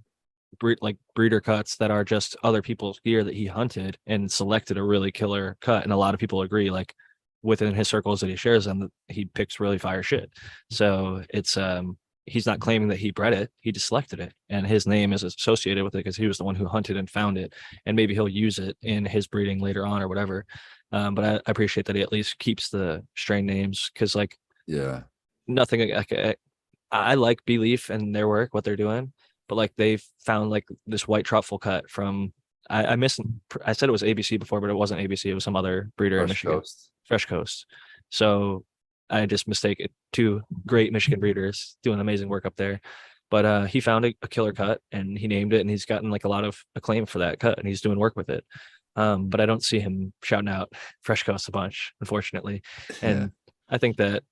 Speaker 1: breeder cuts that are just other people's gear that he hunted and selected a really killer cut. And a lot of people agree, like within his circles that he shares them, that he picks really fire shit. So it's he's not claiming that he bred it, he just selected it, and his name is associated with it because he was the one who hunted and found it, and maybe he'll use it in his breeding later on or whatever. But I appreciate that he at least keeps the strain names, because like
Speaker 2: Yeah.
Speaker 1: nothing like I like Beleaf and their work, what they're doing, but like they've found like this white truffle cut from I said it was ABC before, but it wasn't ABC, it was some other breeder in
Speaker 2: Fresh
Speaker 1: Michigan.
Speaker 2: Coast.
Speaker 1: Fresh Coast. So I just mistake it. 2 great Michigan breeders doing amazing work up there. But he found a killer cut and he named it, and he's gotten like a lot of acclaim for that cut, and he's doing work with it. But I don't see him shouting out Fresh Coast a bunch, unfortunately. And I think that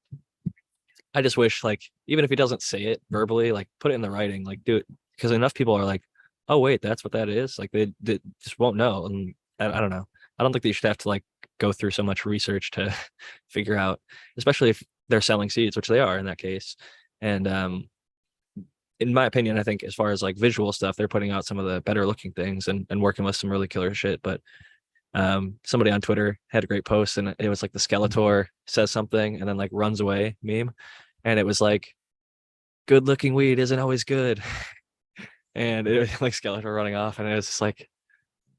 Speaker 1: I just wish, like, even if he doesn't say it verbally, like put it in the writing, like do it, because enough people are like, oh wait, that's what that is. Like they just won't know. And I don't know. I don't think that you should have to like go through so much research to figure out, especially if they're selling seeds, which they are in that case. And in my opinion, I think as far as like visual stuff, they're putting out some of the better looking things and working with some really killer shit. But somebody on Twitter had a great post, and it was like the Skeletor says something and then like runs away meme. And it was like, good looking weed isn't always good. And it was like Skeletor running off, and it was just like,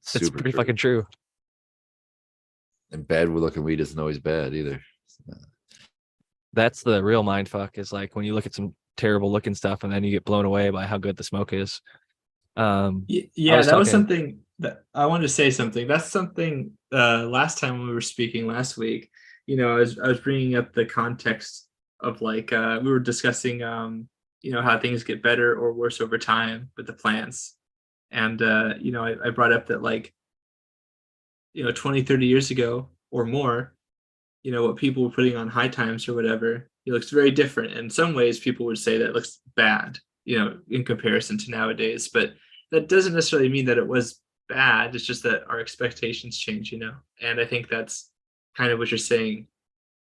Speaker 1: it's
Speaker 2: Super
Speaker 1: pretty
Speaker 2: true.
Speaker 1: fucking true.
Speaker 2: And bad looking weed isn't always bad either.
Speaker 1: That's the real mind fuck, is like when you look at some terrible looking stuff and then you get blown away by how good the smoke is. I
Speaker 3: Yeah,
Speaker 1: was
Speaker 3: that was
Speaker 1: talking,
Speaker 3: something that I wanted to say something. That's something last time when we were speaking last week, I was bringing up the context of like we were discussing how things get better or worse over time with the plants. And I brought up that like 20, 30 years ago or more, what people were putting on high times or whatever, it looks very different. In some ways, people would say that it looks bad, in comparison to nowadays. But that doesn't necessarily mean that it was bad. It's just that our expectations change. And I think that's kind of what you're saying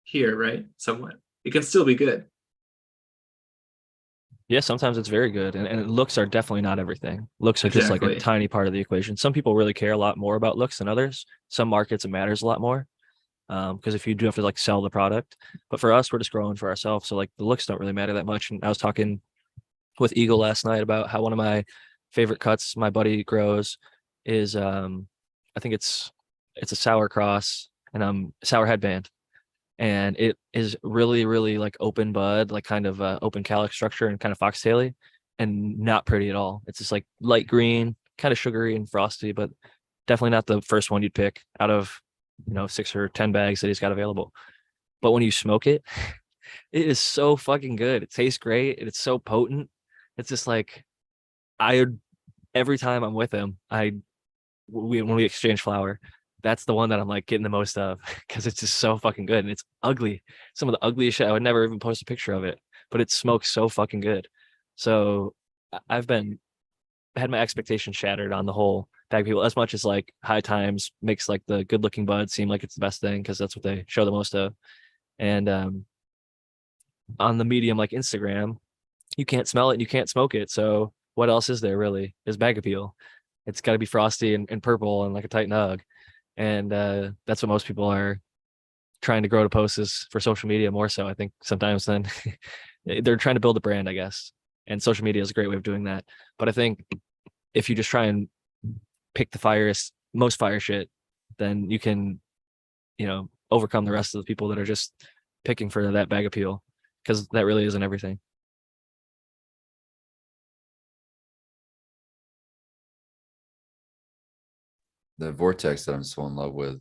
Speaker 3: here, right? Somewhat. It can still be good.
Speaker 1: yeah, sometimes it's very good. And looks are definitely not everything. Looks are just like a
Speaker 3: Exactly.
Speaker 1: tiny part of the equation. Some people really care a lot more about looks than others. Some markets, it matters a lot more. Because if you do have to like sell the product, but for us, we're just growing for ourselves. So like the looks don't really matter that much. And I was talking with Eagle last night about how one of my favorite cuts my buddy grows is I think it's a sour cross and sour headband. And it is really, really like open bud, like kind of open calyx structure and kind of foxtaily and not pretty at all. It's just like light green, kind of sugary and frosty, but definitely not the first one you'd pick out of 6 or 10 bags that he's got available. But when you smoke it, it is so fucking good. It tastes great and it's so potent. It's just like I every time I'm with him, when we exchange flower, that's the one that I'm like getting the most of because it's just so fucking good and it's ugly. Some of the ugliest shit. I would never even post a picture of it, but it smokes so fucking good. So I've had my expectations shattered on the whole bag of people, as much as like high times makes like the good looking bud seem like it's the best thing because that's what they show the most of. And on the medium like Instagram, you can't smell it and you can't smoke it. So what else is there really? Is bag appeal. It's got to be frosty and purple and like a tight nug. And that's what most people are trying to grow to posts for social media more so. I think sometimes then they're trying to build a brand, I guess. And social media is a great way of doing that. But I think if you just try and pick the most fire shit, then you can, overcome the rest of the people that are just picking for that bag appeal because that really isn't everything.
Speaker 2: The vortex that I'm so in love with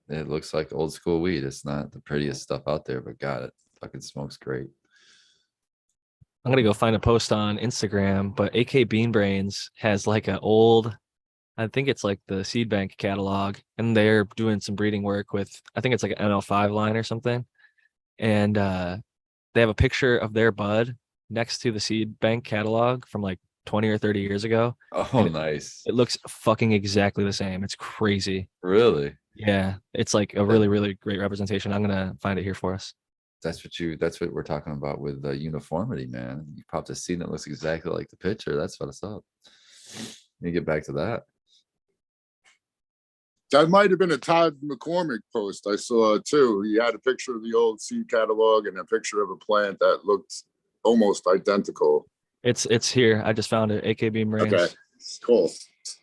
Speaker 2: it looks like old school weed. It's not the prettiest stuff out there, but God, it fucking smokes great.
Speaker 1: I'm gonna go find a post on Instagram, but AK Bean Brains has like I think it's like the seed bank catalog, and they're doing some breeding work with, I think it's like an NL5 line or something. And they have a picture of their bud next to the seed bank catalog from like 20 or 30 years ago.
Speaker 2: Oh,
Speaker 1: And
Speaker 2: nice.
Speaker 1: it looks fucking exactly the same. It's crazy.
Speaker 2: Really?
Speaker 1: Yeah, it's like a really, really great representation. I'm gonna find it here for us.
Speaker 2: That's what we're talking about with uniformity, man. You popped a seed that looks exactly like the picture. That's what's up. You get back to that.
Speaker 5: That might have been a Todd McCormick post I saw too. He had a picture of the old seed catalog and a picture of a plant that looked almost identical.
Speaker 1: It's here. I just found it. AK Bean Brains.
Speaker 5: Okay, cool.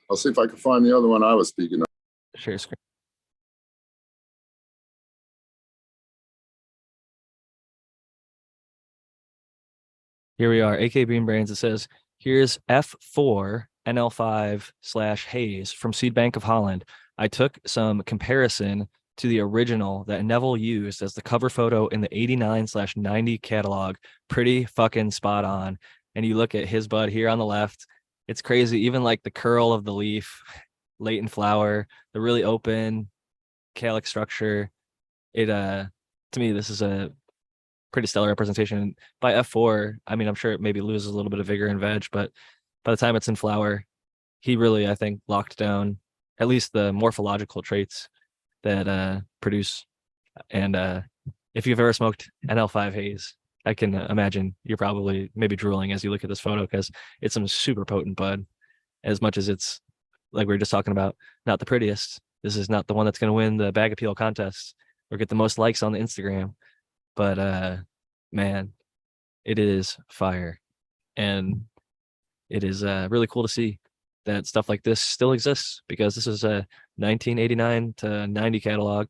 Speaker 5: I'll see if I can find the other one I was speaking of.
Speaker 1: Share screen. Here we are. AK Bean Brains. It says, here's F4 NL5/Haze from Seed Bank of Holland. I took some comparison to the original that Neville used as the cover photo in the 89/90 catalog. Pretty fucking spot on. And you look at his bud here on the left, it's crazy. Even like the curl of the leaf, late in flower, the really open calyx structure. It to me, this is a pretty stellar representation. By F4, I mean, I'm sure it maybe loses a little bit of vigor and veg, but by the time it's in flower, he really, I think, locked down at least the morphological traits that produce. And if you've ever smoked NL5 haze, I can imagine you're probably maybe drooling as you look at this photo because it's some super potent bud. As much as it's like we were just talking about, not the prettiest. This is not the one that's going to win the bag appeal contest or get the most likes on the Instagram. But man, it is fire. And it is really cool to see that stuff like this still exists because this is a 1989 to 90 catalog.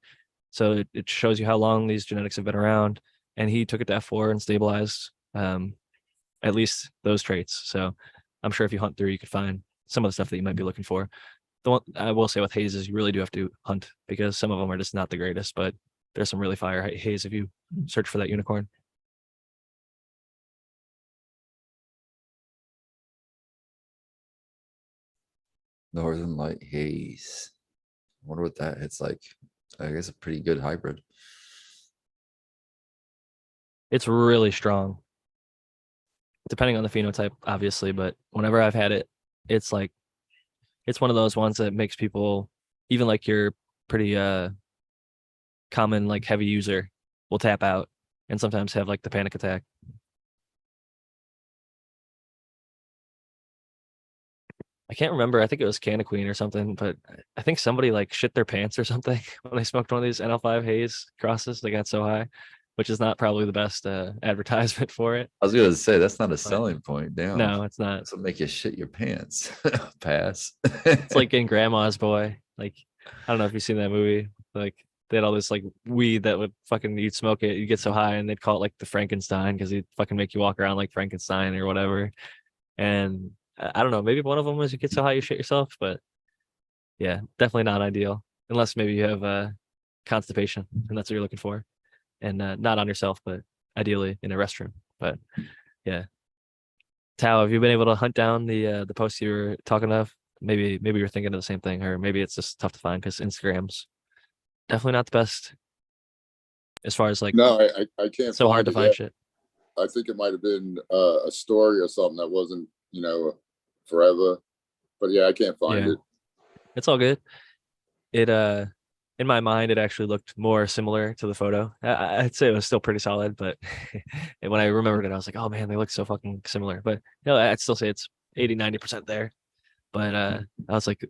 Speaker 1: So it shows you how long these genetics have been around and he took it to F4 and stabilized at least those traits. So I'm sure if you hunt through, you could find some of the stuff that you might be looking for. The one I will say with haze is you really do have to hunt because some of them are just not the greatest, but there's some really fire haze if you search for that unicorn.
Speaker 2: Northern Light Haze. I wonder what that hits like. I guess a pretty good hybrid.
Speaker 1: It's really strong, depending on the phenotype, obviously, but whenever I've had it, it's like, it's one of those ones that makes people, even like your pretty common like heavy user, will tap out and sometimes have like the panic attack. I can't remember. I think it was Canna Queen or something, but I think somebody like shit their pants or something when they smoked one of these NL5 haze crosses. They got so high, which is not probably the best advertisement for it.
Speaker 2: I was gonna say that's not a selling point. Damn.
Speaker 1: No, it's not.
Speaker 2: This will make you shit your pants. Pass.
Speaker 1: It's like in Grandma's Boy. Like, I don't know if you've seen that movie. Like, they had all this like weed that would fucking, you'd smoke it, you get so high, and they'd call it like the Frankenstein because he'd fucking make you walk around like Frankenstein or whatever. And I don't know, maybe one of them was you get so high you shit yourself, but yeah, definitely not ideal unless maybe you have constipation and that's what you're looking for, and not on yourself, but ideally in a restroom. But yeah, Tao, have you been able to hunt down the post you were talking of? Maybe you're thinking of the same thing, or maybe it's just tough to find because Instagram's definitely not the best as far as like,
Speaker 5: No, I can't.
Speaker 1: so hard to
Speaker 5: it
Speaker 1: find
Speaker 5: yet.
Speaker 1: shit.
Speaker 5: I think it might have been a story or something that wasn't, forever. But yeah, I can't find
Speaker 1: Yeah.
Speaker 5: it.
Speaker 1: It's all good. It in my mind it actually looked more similar to the photo. I'd say it was still pretty solid, but when I remembered it, I was like, oh man, they look so fucking similar. But I'd still say it's 80-90% there. But I was like,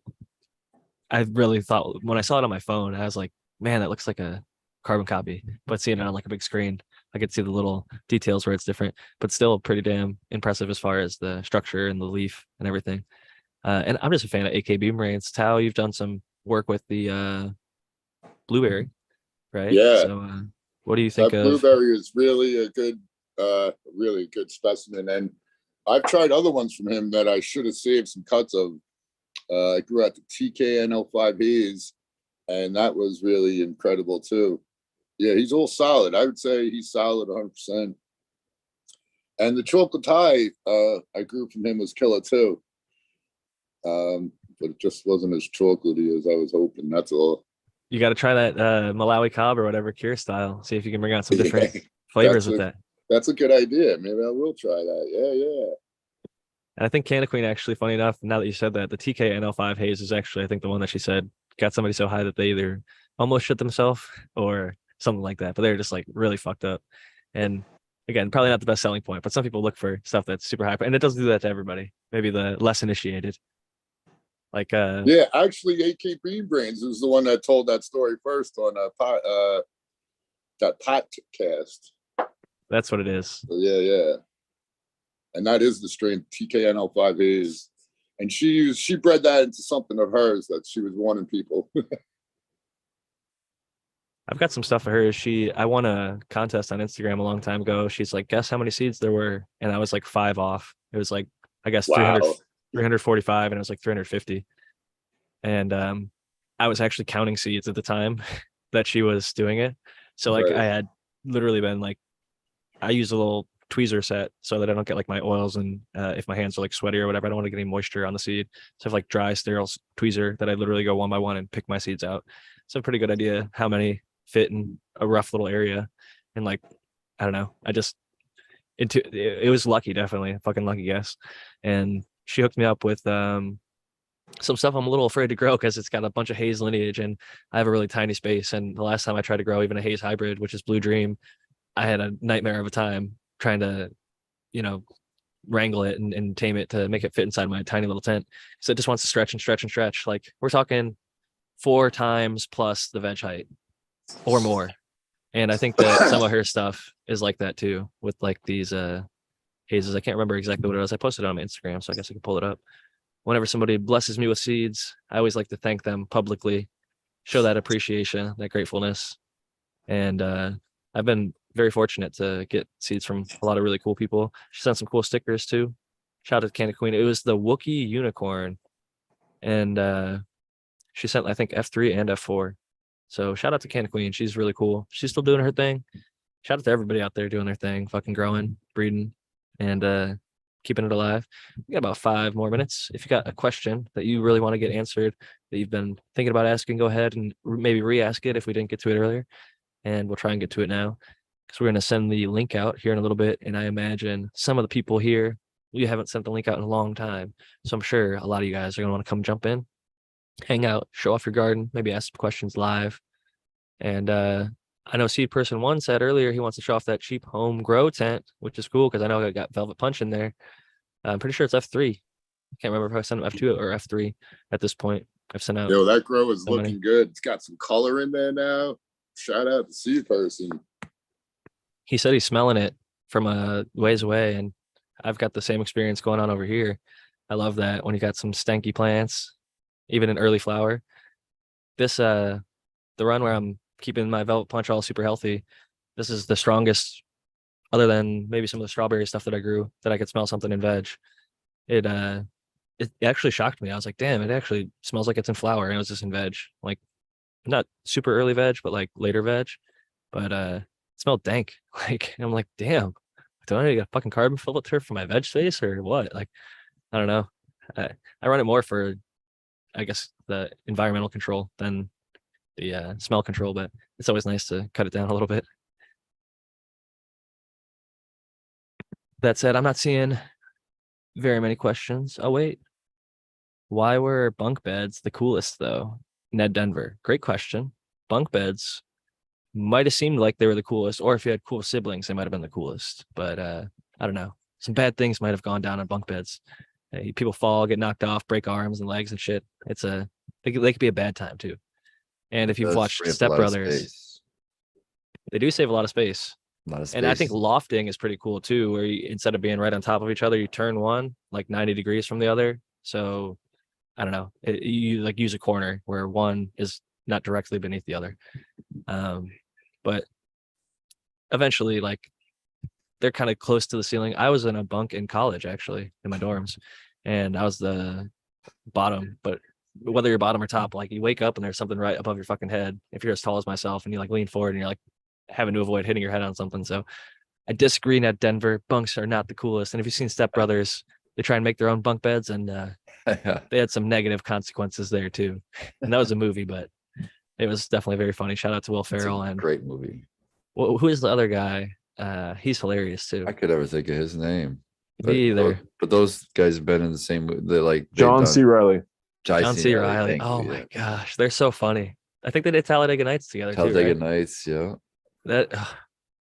Speaker 1: I really thought when I saw it on my phone, I was like, man, that looks like a carbon copy. But seeing it on like a big screen, I could see the little details where it's different, but still pretty damn impressive as far as the structure and the leaf and everything. And I'm just a fan of AK boomerangs. Tao, you've done some work with the blueberry, right?
Speaker 5: Yeah.
Speaker 1: So what do you think
Speaker 5: That
Speaker 1: of?
Speaker 5: blueberry is really a really good specimen. And I've tried other ones from him that I should have saved some cuts of. I grew out the TKNL5 haze, and that was really incredible too. Yeah, he's all solid. I would say he's solid 100%. And the chocolate tie I grew from him was killer too. But it just wasn't as chocolatey as I was hoping. That's all.
Speaker 1: You got to try that Malawi cob or whatever cure style. See if you can bring out some different flavors with that.
Speaker 5: That's a good idea. Maybe I will try that. Yeah.
Speaker 1: And I think Canna Queen actually, funny enough, now that you said that, the TKNL5 haze is actually, I think, the one that she said got somebody so high that they either almost shit themselves or something like that. But they're just like really fucked up. And again, probably not the best selling point, but some people look for stuff that's super high. And it doesn't do that to everybody. Maybe the less initiated. Like
Speaker 5: yeah, actually AK Bean Brains was the one that told that story first on that podcast.
Speaker 1: That's what it is.
Speaker 5: So yeah. And that is the strain TKNL5 is. And she bred that into something of hers that she was warning people.
Speaker 1: I've got some stuff for her. I won a contest on Instagram a long time ago. She's like, guess how many seeds there were? And I was like 5 off. It was like, I guess 345 and it was like 350. And I was actually counting seeds at the time that she was doing it. So like I had literally been like, I use a little tweezer set so that I don't get like my oils and if my hands are like sweaty or whatever, I don't want to get any moisture on the seed. So I have like dry sterile tweezer that I literally go one by one and pick my seeds out. So a pretty good idea how many fit in a rough little area. And like, I don't know, it was lucky, definitely a fucking lucky guess. And she hooked me up with some stuff I'm a little afraid to grow because it's got a bunch of haze lineage and I have a really tiny space. And the last time I tried to grow even a haze hybrid, which is Blue Dream, I had a nightmare of a time trying to, wrangle it and tame it to make it fit inside my tiny little tent. So it just wants to stretch and stretch and stretch. Like we're talking 4 times plus the veg height or more. And I think that some of her stuff is like that too, with like these hazes. I can't remember exactly what it was. I posted it on my Instagram, so I guess I can pull it up. Whenever somebody blesses me with seeds, I always like to thank them publicly, show that appreciation, that gratefulness. And I've been very fortunate to get seeds from a lot of really cool people. She sent some cool stickers too. Shout out to Candy Queen. It was the Wookiee unicorn, and she sent I think F3 and F4. So shout out to Candy Queen. She's really cool. She's still doing her thing. Shout out to everybody out there doing their thing, fucking growing, breeding, and keeping it alive. We got about 5 more minutes. If you got a question that you really want to get answered, that you've been thinking about asking, go ahead and maybe re-ask it if we didn't get to it earlier. And we'll try and get to it now, because we're going to send the link out here in a little bit. And I imagine some of the people here, we haven't sent the link out in a long time. So I'm sure a lot of you guys are going to want to come jump in, hang out, show off your garden, maybe ask some questions live. And I know Seed Person 1 said earlier he wants to show off that cheap home grow tent, which is cool because I know I got Velvet Punch in there. I'm pretty sure it's F3. I can't remember if I sent him F2 or F3 at this point. I've sent out.
Speaker 5: Yo, that grow is
Speaker 1: so many.
Speaker 5: looking good. It's got some color in there now. Shout out to Seed Person.
Speaker 1: He said he's smelling it from a ways away, and I've got the same experience going on over here. I love that when you got some stanky plants, even in early flower. This the run where I'm keeping my Velvet Punch all super healthy. This is the strongest, other than maybe some of the strawberry stuff that I grew, that I could smell something in veg. It actually shocked me. I was like, damn, it actually smells like it's in flower, and it was just in veg. Like, not super early veg, but like later veg. But it smelled dank. Like, I'm like, damn, do I need to get a fucking carbon filter for my veg space or what? Like, I don't know. I run it more for, I guess, the environmental control than the smell control, but it's always nice to cut it down a little bit. That said, I'm not seeing very many questions. Oh, wait. Why were bunk beds the coolest, though? Ned Denver. Great question. Bunk beds might have seemed like they were the coolest, or if you had cool siblings, they might have been the coolest. But I don't know. Some bad things might have gone down on bunk beds. People fall, get knocked off, break arms and legs and shit. They could be a bad time too. And if you've
Speaker 2: Does
Speaker 1: watched
Speaker 2: free up a
Speaker 1: Step
Speaker 2: lot of
Speaker 1: Brothers,
Speaker 2: space.
Speaker 1: they do save a lot of space.
Speaker 2: A lot of space.
Speaker 1: And I think lofting is pretty cool too, where you, instead of being right on top of each other, you turn one like 90 degrees from the other. So I don't know, you like use a corner where one is not directly beneath the other. But eventually, like, they're kind of close to the ceiling. I was in a bunk in college, actually, in my dorms, and I was the bottom. But whether you're bottom or top, like, you wake up and there's something right above your fucking head. If you're as tall as myself and you like lean forward and you're like having to avoid hitting your head on something. So I disagree, Ned Denver. Bunks are not the coolest. And if you've seen Step Brothers, they try and make their own bunk beds, and they had some negative consequences there too. And that was a movie, but it was definitely very funny. Shout out to Will
Speaker 2: It's
Speaker 1: Ferrell.
Speaker 2: a
Speaker 1: And
Speaker 2: great movie.
Speaker 1: who is the other guy? He's hilarious too.
Speaker 2: I could ever think of his name.
Speaker 1: Me either.
Speaker 2: But those guys have been in the same. They're like they've
Speaker 4: John
Speaker 2: done-
Speaker 4: C. Riley.
Speaker 1: John C. Riley.
Speaker 2: thank
Speaker 1: Oh
Speaker 2: you,
Speaker 1: my
Speaker 2: yeah.
Speaker 1: gosh, they're so funny. I think they did Talladega Nights together
Speaker 2: Talladega
Speaker 1: too. Right?
Speaker 2: Nights, yeah.
Speaker 1: That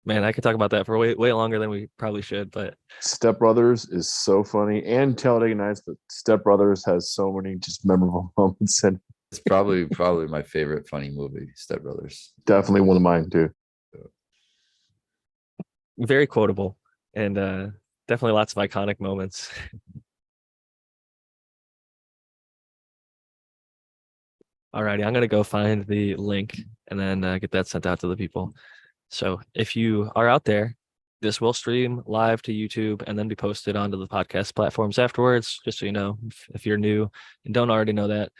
Speaker 1: man, I could talk about that for way longer than we probably should. But
Speaker 4: Step Brothers is so funny, and Talladega Nights, but Step Brothers has so many just memorable moments, and
Speaker 2: It's probably my favorite funny movie, Step Brothers.
Speaker 4: definitely one of mine too.
Speaker 1: very quotable, and definitely lots of iconic moments. Alrighty, I'm gonna go find the link and then get that sent out to the people. So if you are out there, this will stream live to YouTube and then be posted onto the podcast platforms afterwards. Just so you know, if you're new and don't already know that,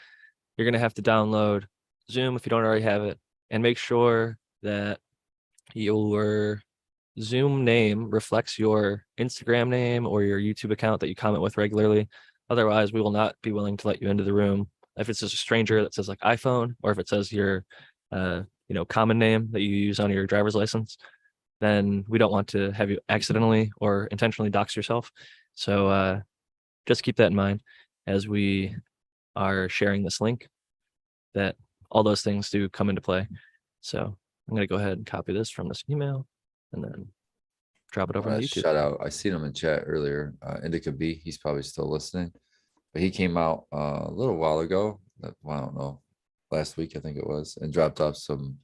Speaker 1: you're gonna have to download Zoom if you don't already have it, and make sure that your Zoom name reflects your Instagram name or your YouTube account that you comment with regularly. Otherwise, we will not be willing to let you into the room. If it's just a stranger that says like iPhone, or if it says your common name that you use on your driver's license, then we don't want to have you accidentally or intentionally dox yourself. So just keep that in mind as we are sharing this link, that all those things do come into play. So I'm going to go ahead and copy this from this email and then drop it over on YouTube.
Speaker 2: Shout out. I seen him in chat earlier. Indica B, he's probably still listening. But he came out a little while ago. I don't know, last week I think it was, and dropped off some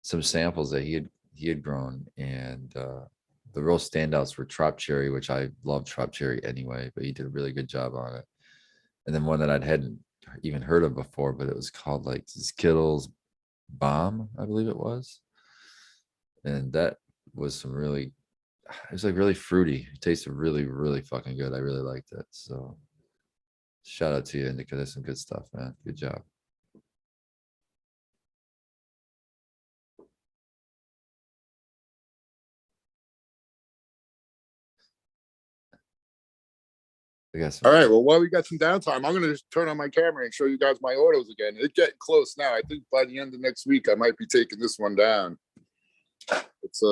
Speaker 2: samples that he had grown, and the real standouts were Trop Cherry, which I love Trop Cherry anyway, but he did a really good job on it. And then one that I hadn't even heard of before, but it was called like Skittles Bomb, I believe it was, and that was some really, it was like really fruity. It tasted really, really fucking good. I really liked it. So shout out to you, Indica. That's some good stuff, man. Good job. I guess.
Speaker 5: All right. Well, while we got some downtime, I'm gonna just turn on my camera and show you guys my autos again. It's getting close now. I think by the end of next week, I might be taking this one down. It's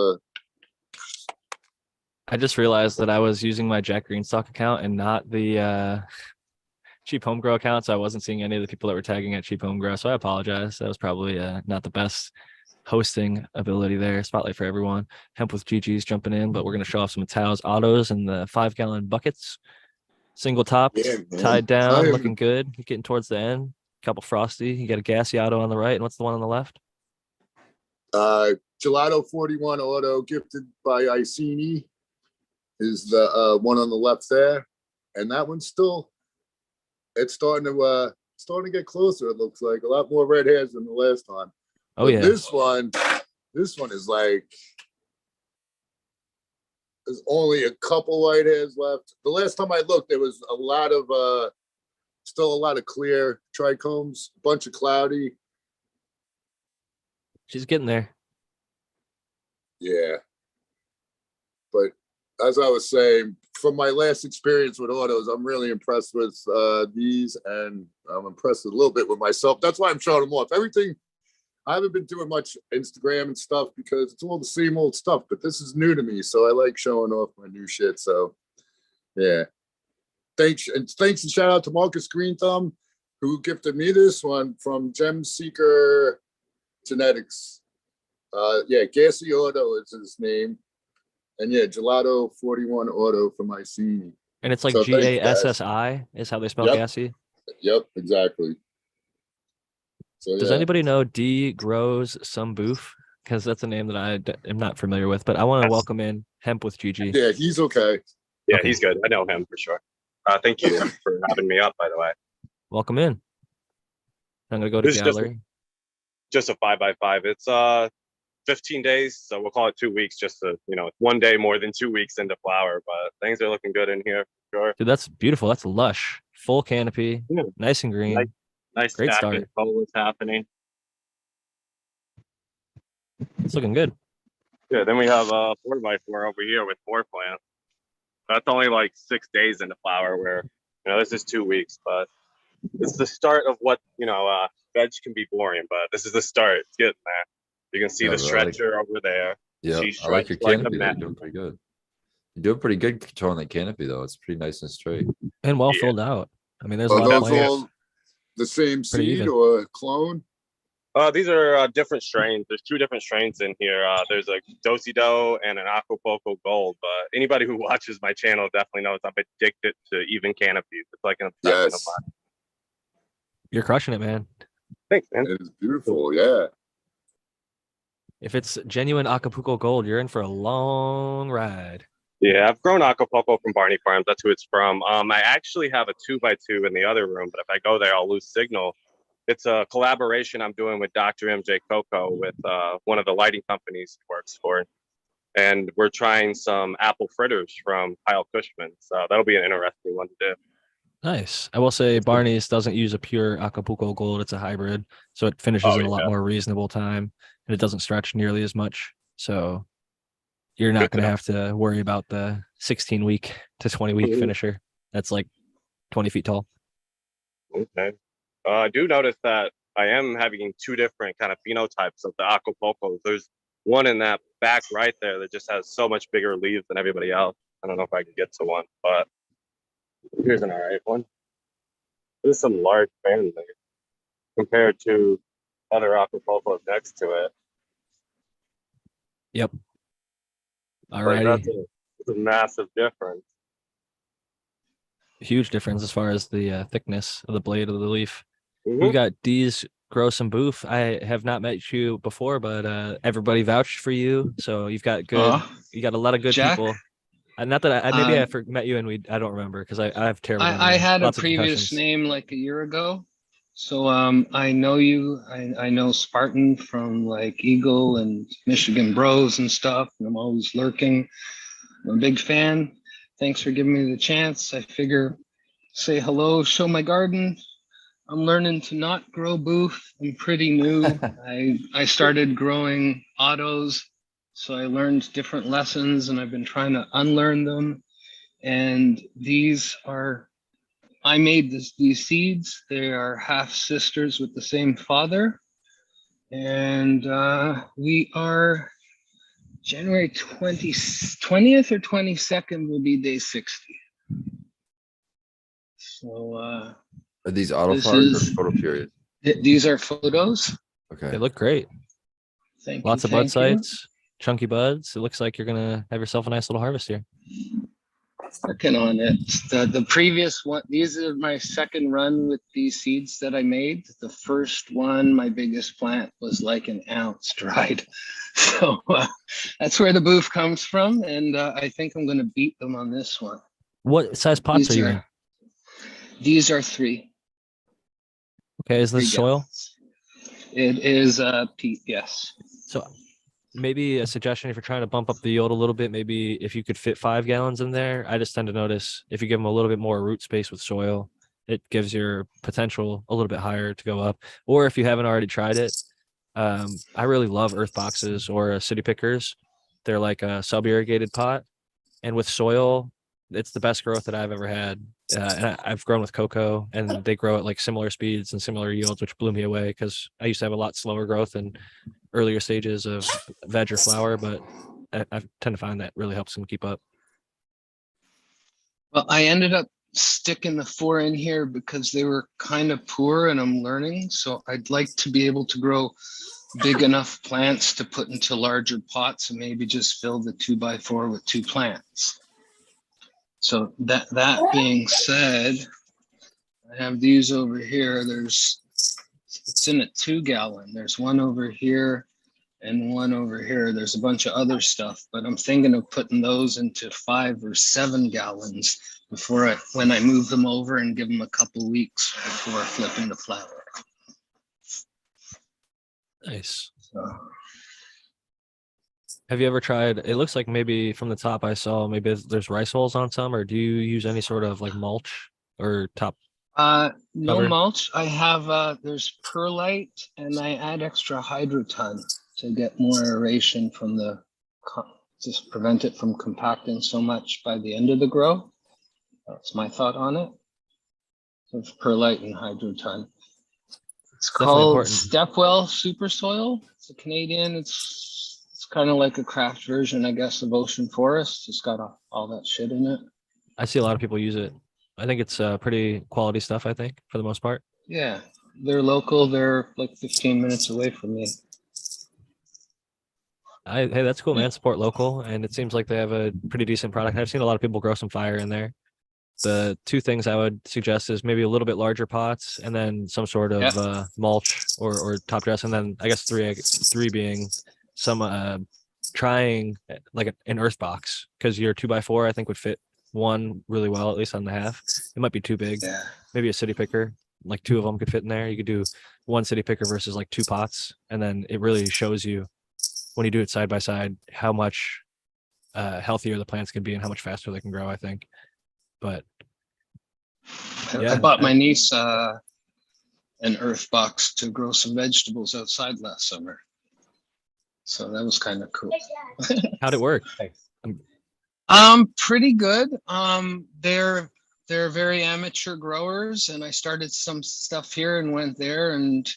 Speaker 1: I just realized that I was using my Jack Greenstock account and not the Cheap Home Grow account, so I wasn't seeing any of the people that were tagging at Cheap Home Grow. So I apologize. That was probably not the best hosting ability there. Spotlight for everyone. Hemp with GG's jumping in, but we're gonna show off some Tao's autos and the 5-gallon buckets. Single topped,
Speaker 5: Yeah, man.
Speaker 1: tied down,
Speaker 5: I'm-
Speaker 1: looking good. You're getting towards the end. Couple frosty. You got a gassy auto on the right, and what's the one on the left?
Speaker 5: Gelato 41 auto gifted by Iceni is the one on the left there, and that one's still. It's starting to get closer. It looks like a lot more red hairs than the last time.
Speaker 1: Oh
Speaker 5: But
Speaker 1: yeah.
Speaker 5: this one is like there's only a couple white hairs left. The last time I looked, there was a lot of still a lot of clear trichomes, a bunch of cloudy.
Speaker 1: She's getting there.
Speaker 5: Yeah. But as I was saying, from my last experience with autos, I'm really impressed with these, and I'm impressed a little bit with myself. That's why I'm showing them off. Everything, I haven't been doing much Instagram and stuff because it's all the same old stuff, but this is new to me, so I like showing off my new shit. So yeah. Thanks and shout out to Marcus Green Thumb, who gifted me this one from Gem Seeker Genetics. Yeah, Gassy Auto is his name. And yeah, Gelato 41 Auto from Iceni.
Speaker 1: And it's like
Speaker 5: So thank you, guys.
Speaker 1: GASSI is how they spell
Speaker 5: Yep.
Speaker 1: gassy.
Speaker 5: Yep, exactly. So
Speaker 1: Does
Speaker 5: yeah.
Speaker 1: anybody know D grows some boof? Because that's a name that I am not familiar with, but I want to
Speaker 6: Yes.
Speaker 1: welcome in Hemp with GG.
Speaker 5: Yeah, he's okay.
Speaker 6: Yeah,
Speaker 1: Okay.
Speaker 6: he's good. I know him for sure. Thank you for having me up, by the way.
Speaker 1: Welcome in. I'm gonna go to
Speaker 6: This is just a-
Speaker 1: gallery.
Speaker 6: Just a 5x5. It's 15 days, so we'll call it 2 weeks, just to, one day more than 2 weeks into flower, but things are looking good in here for sure.
Speaker 1: Dude, that's beautiful. That's lush. Full canopy.
Speaker 6: Yeah.
Speaker 1: Nice and green.
Speaker 6: Nice
Speaker 1: Great
Speaker 6: stacking
Speaker 1: start.
Speaker 6: foliage happening.
Speaker 1: It's looking good.
Speaker 6: Yeah, then we have a 4x4 over here with 4 plants. That's only like 6 days into flower, where this is 2 weeks, but it's the start of what veg can be boring, but this is the start. It's getting there. You can see
Speaker 2: Yeah,
Speaker 6: the
Speaker 2: bro, I like-
Speaker 6: stretcher over there.
Speaker 2: Yeah,
Speaker 6: She's
Speaker 2: I like your
Speaker 6: stretched like a
Speaker 2: canopy. Though. You're
Speaker 6: map.
Speaker 2: doing pretty good. You're doing pretty good controlling that canopy though. It's pretty nice and straight.
Speaker 1: And well
Speaker 6: Yeah.
Speaker 1: filled out. I mean, there's a
Speaker 5: Are
Speaker 1: lot of
Speaker 5: those
Speaker 1: plants.
Speaker 5: all the same
Speaker 1: Pretty
Speaker 5: seed
Speaker 1: even.
Speaker 5: or a clone?
Speaker 6: These are different strains. There's 2 different strains in here. There's a Dosido and an Acapulco Gold. But anybody who watches my channel definitely knows I'm addicted to even canopies. It's like an obsession of
Speaker 5: Yes.
Speaker 6: mine.
Speaker 1: You're crushing it, man.
Speaker 6: Thanks, man.
Speaker 5: It is beautiful, yeah.
Speaker 1: If it's genuine Acapulco Gold, you're in for a long ride.
Speaker 6: Yeah, I've grown Acapulco from Barney Farms. That's who it's from. I actually have a 2x2 in the other room, but if I go there, I'll lose signal. It's a collaboration I'm doing with Dr. MJ Coco with one of the lighting companies he works for. And we're trying some apple fritters from Kyle Cushman. So that'll be an interesting one to do.
Speaker 1: Nice. I will say Barney's doesn't use a pure Acapulco Gold. It's a hybrid. So it finishes
Speaker 6: Oh,
Speaker 1: in a lot
Speaker 6: yeah.
Speaker 1: more reasonable time and it doesn't stretch nearly as much. So you're not
Speaker 6: Good to
Speaker 1: going to
Speaker 6: know.
Speaker 1: have to worry about the 16-week to 20-week
Speaker 6: Mhm.
Speaker 1: finisher. That's like 20 feet tall.
Speaker 6: Okay. I do notice that I am having 2 different kind of phenotypes of the Acapulcos. There's one in that back right there that just has so much bigger leaves than everybody else. I don't know if I can get to one, but here's an all right one. There's some large fans there compared to other Acapulcos next to it.
Speaker 1: Yep.
Speaker 6: Like,
Speaker 1: Alrighty.
Speaker 6: that's a massive difference.
Speaker 1: Huge difference as far as the thickness of the blade of the leaf.
Speaker 6: Mhm.
Speaker 1: We've got D's Grow Some Boof. I have not met you before, but everybody vouched for you. So you've got good, you got a lot of good
Speaker 7: Jack?
Speaker 1: people. Not that maybe I met you and I don't remember because I have terrible memory.
Speaker 7: I had a
Speaker 1: Lots of
Speaker 7: previous
Speaker 1: concussions.
Speaker 7: name like a year ago. So I know you. I know Spartan from like Eagle and Michigan Bros and stuff, and I'm always lurking. I'm a big fan. Thanks for giving me the chance. I figure say hello, show my garden. I'm learning to not grow booth. I'm pretty new. I started growing autos, so I learned different lessons, and I've been trying to unlearn them. And these are I made these seeds. They are half sisters with the same father. And we are January 20th or 22nd will be day 60. So
Speaker 2: Are these
Speaker 7: this
Speaker 2: autoflowers or
Speaker 7: is,
Speaker 2: photo period?
Speaker 7: these are photos.
Speaker 2: Okay.
Speaker 1: They look great.
Speaker 7: Thank
Speaker 1: Lots
Speaker 7: you.
Speaker 1: of bud
Speaker 7: Thank you.
Speaker 1: sites, chunky buds. It looks like you're gonna have yourself a nice little harvest here.
Speaker 7: Working on it. The previous one, these are my second run with these seeds that I made. The first one, my biggest plant was like an ounce dried. So that's where the booth comes from. And I think I'm going to beat them on this one.
Speaker 1: What size pots are you in?
Speaker 7: These are 3.
Speaker 1: Okay, is this
Speaker 7: 3
Speaker 1: soil?
Speaker 7: gallons. It is peat, yes.
Speaker 1: So maybe a suggestion if you're trying to bump up the yield a little bit, maybe if you could fit 5 gallons in there. I just tend to notice if you give them a little bit more root space with soil, it gives your potential a little bit higher to go up. Or if you haven't already tried it, I really love earth boxes or city pickers. They're like a sub-irrigated pot, and with soil, it's the best growth that I've ever had. And I've grown with cocoa, and they grow at like similar speeds and similar yields, which blew me away because I used to have a lot slower growth in earlier stages of veg or flower, but I tend to find that really helps them keep up.
Speaker 7: Well, I ended up sticking the 4 in here because they were kind of poor and I'm learning. So I'd like to be able to grow big enough plants to put into larger pots and maybe just fill the 2x4 with 2 plants. So that being said, I have these over here. It's in a 2 gallon. There's one over here and one over here. There's a bunch of other stuff, but I'm thinking of putting those into 5 or 7 gallons when I move them over and give them a couple weeks before flipping the flower.
Speaker 1: Nice.
Speaker 7: So,
Speaker 1: Have you ever tried, it looks like maybe from the top I saw maybe there's rice hulls on some, or do you use any sort of like mulch or top?
Speaker 7: no
Speaker 1: Cover?
Speaker 7: mulch. I have there's perlite and I add extra hydroton to get more aeration from just prevent it from compacting so much by the end of the grow. That's my thought on it. So it's perlite and hydroton. It's
Speaker 1: Definitely
Speaker 7: called
Speaker 1: important.
Speaker 7: Stepwell Super Soil. It's a Canadian. It's kind of like a craft version, I guess, of Ocean Forest. It's got all that shit in it.
Speaker 1: I see a lot of people use it. I think it's pretty quality stuff, I think, for the most part.
Speaker 7: Yeah, they're local. They're like 15 minutes away from me.
Speaker 1: Hey, that's cool, man. Support local, and it seems like they have a pretty decent product. I've seen a lot of people grow some fire in there. The 2 things I would suggest is maybe a little bit larger pots, and then some sort of mulch or top dress, and then I guess 3 being some trying like an earth box, because your 2x4 I think would fit one really well, at least on the half. It might be too big.
Speaker 7: Yeah.
Speaker 1: Maybe a city picker, like 2 of them could fit in there. You could do 1 city picker versus like 2 pots, and then it really shows you when you do it side by side how much healthier the plants can be and how much faster they can grow, I think. But yeah,
Speaker 7: I bought my niece an earth box to grow some vegetables outside last summer. So that was kind of cool.
Speaker 1: how'd it work?
Speaker 7: Pretty good. They're very amateur growers, and I started some stuff here and went there, and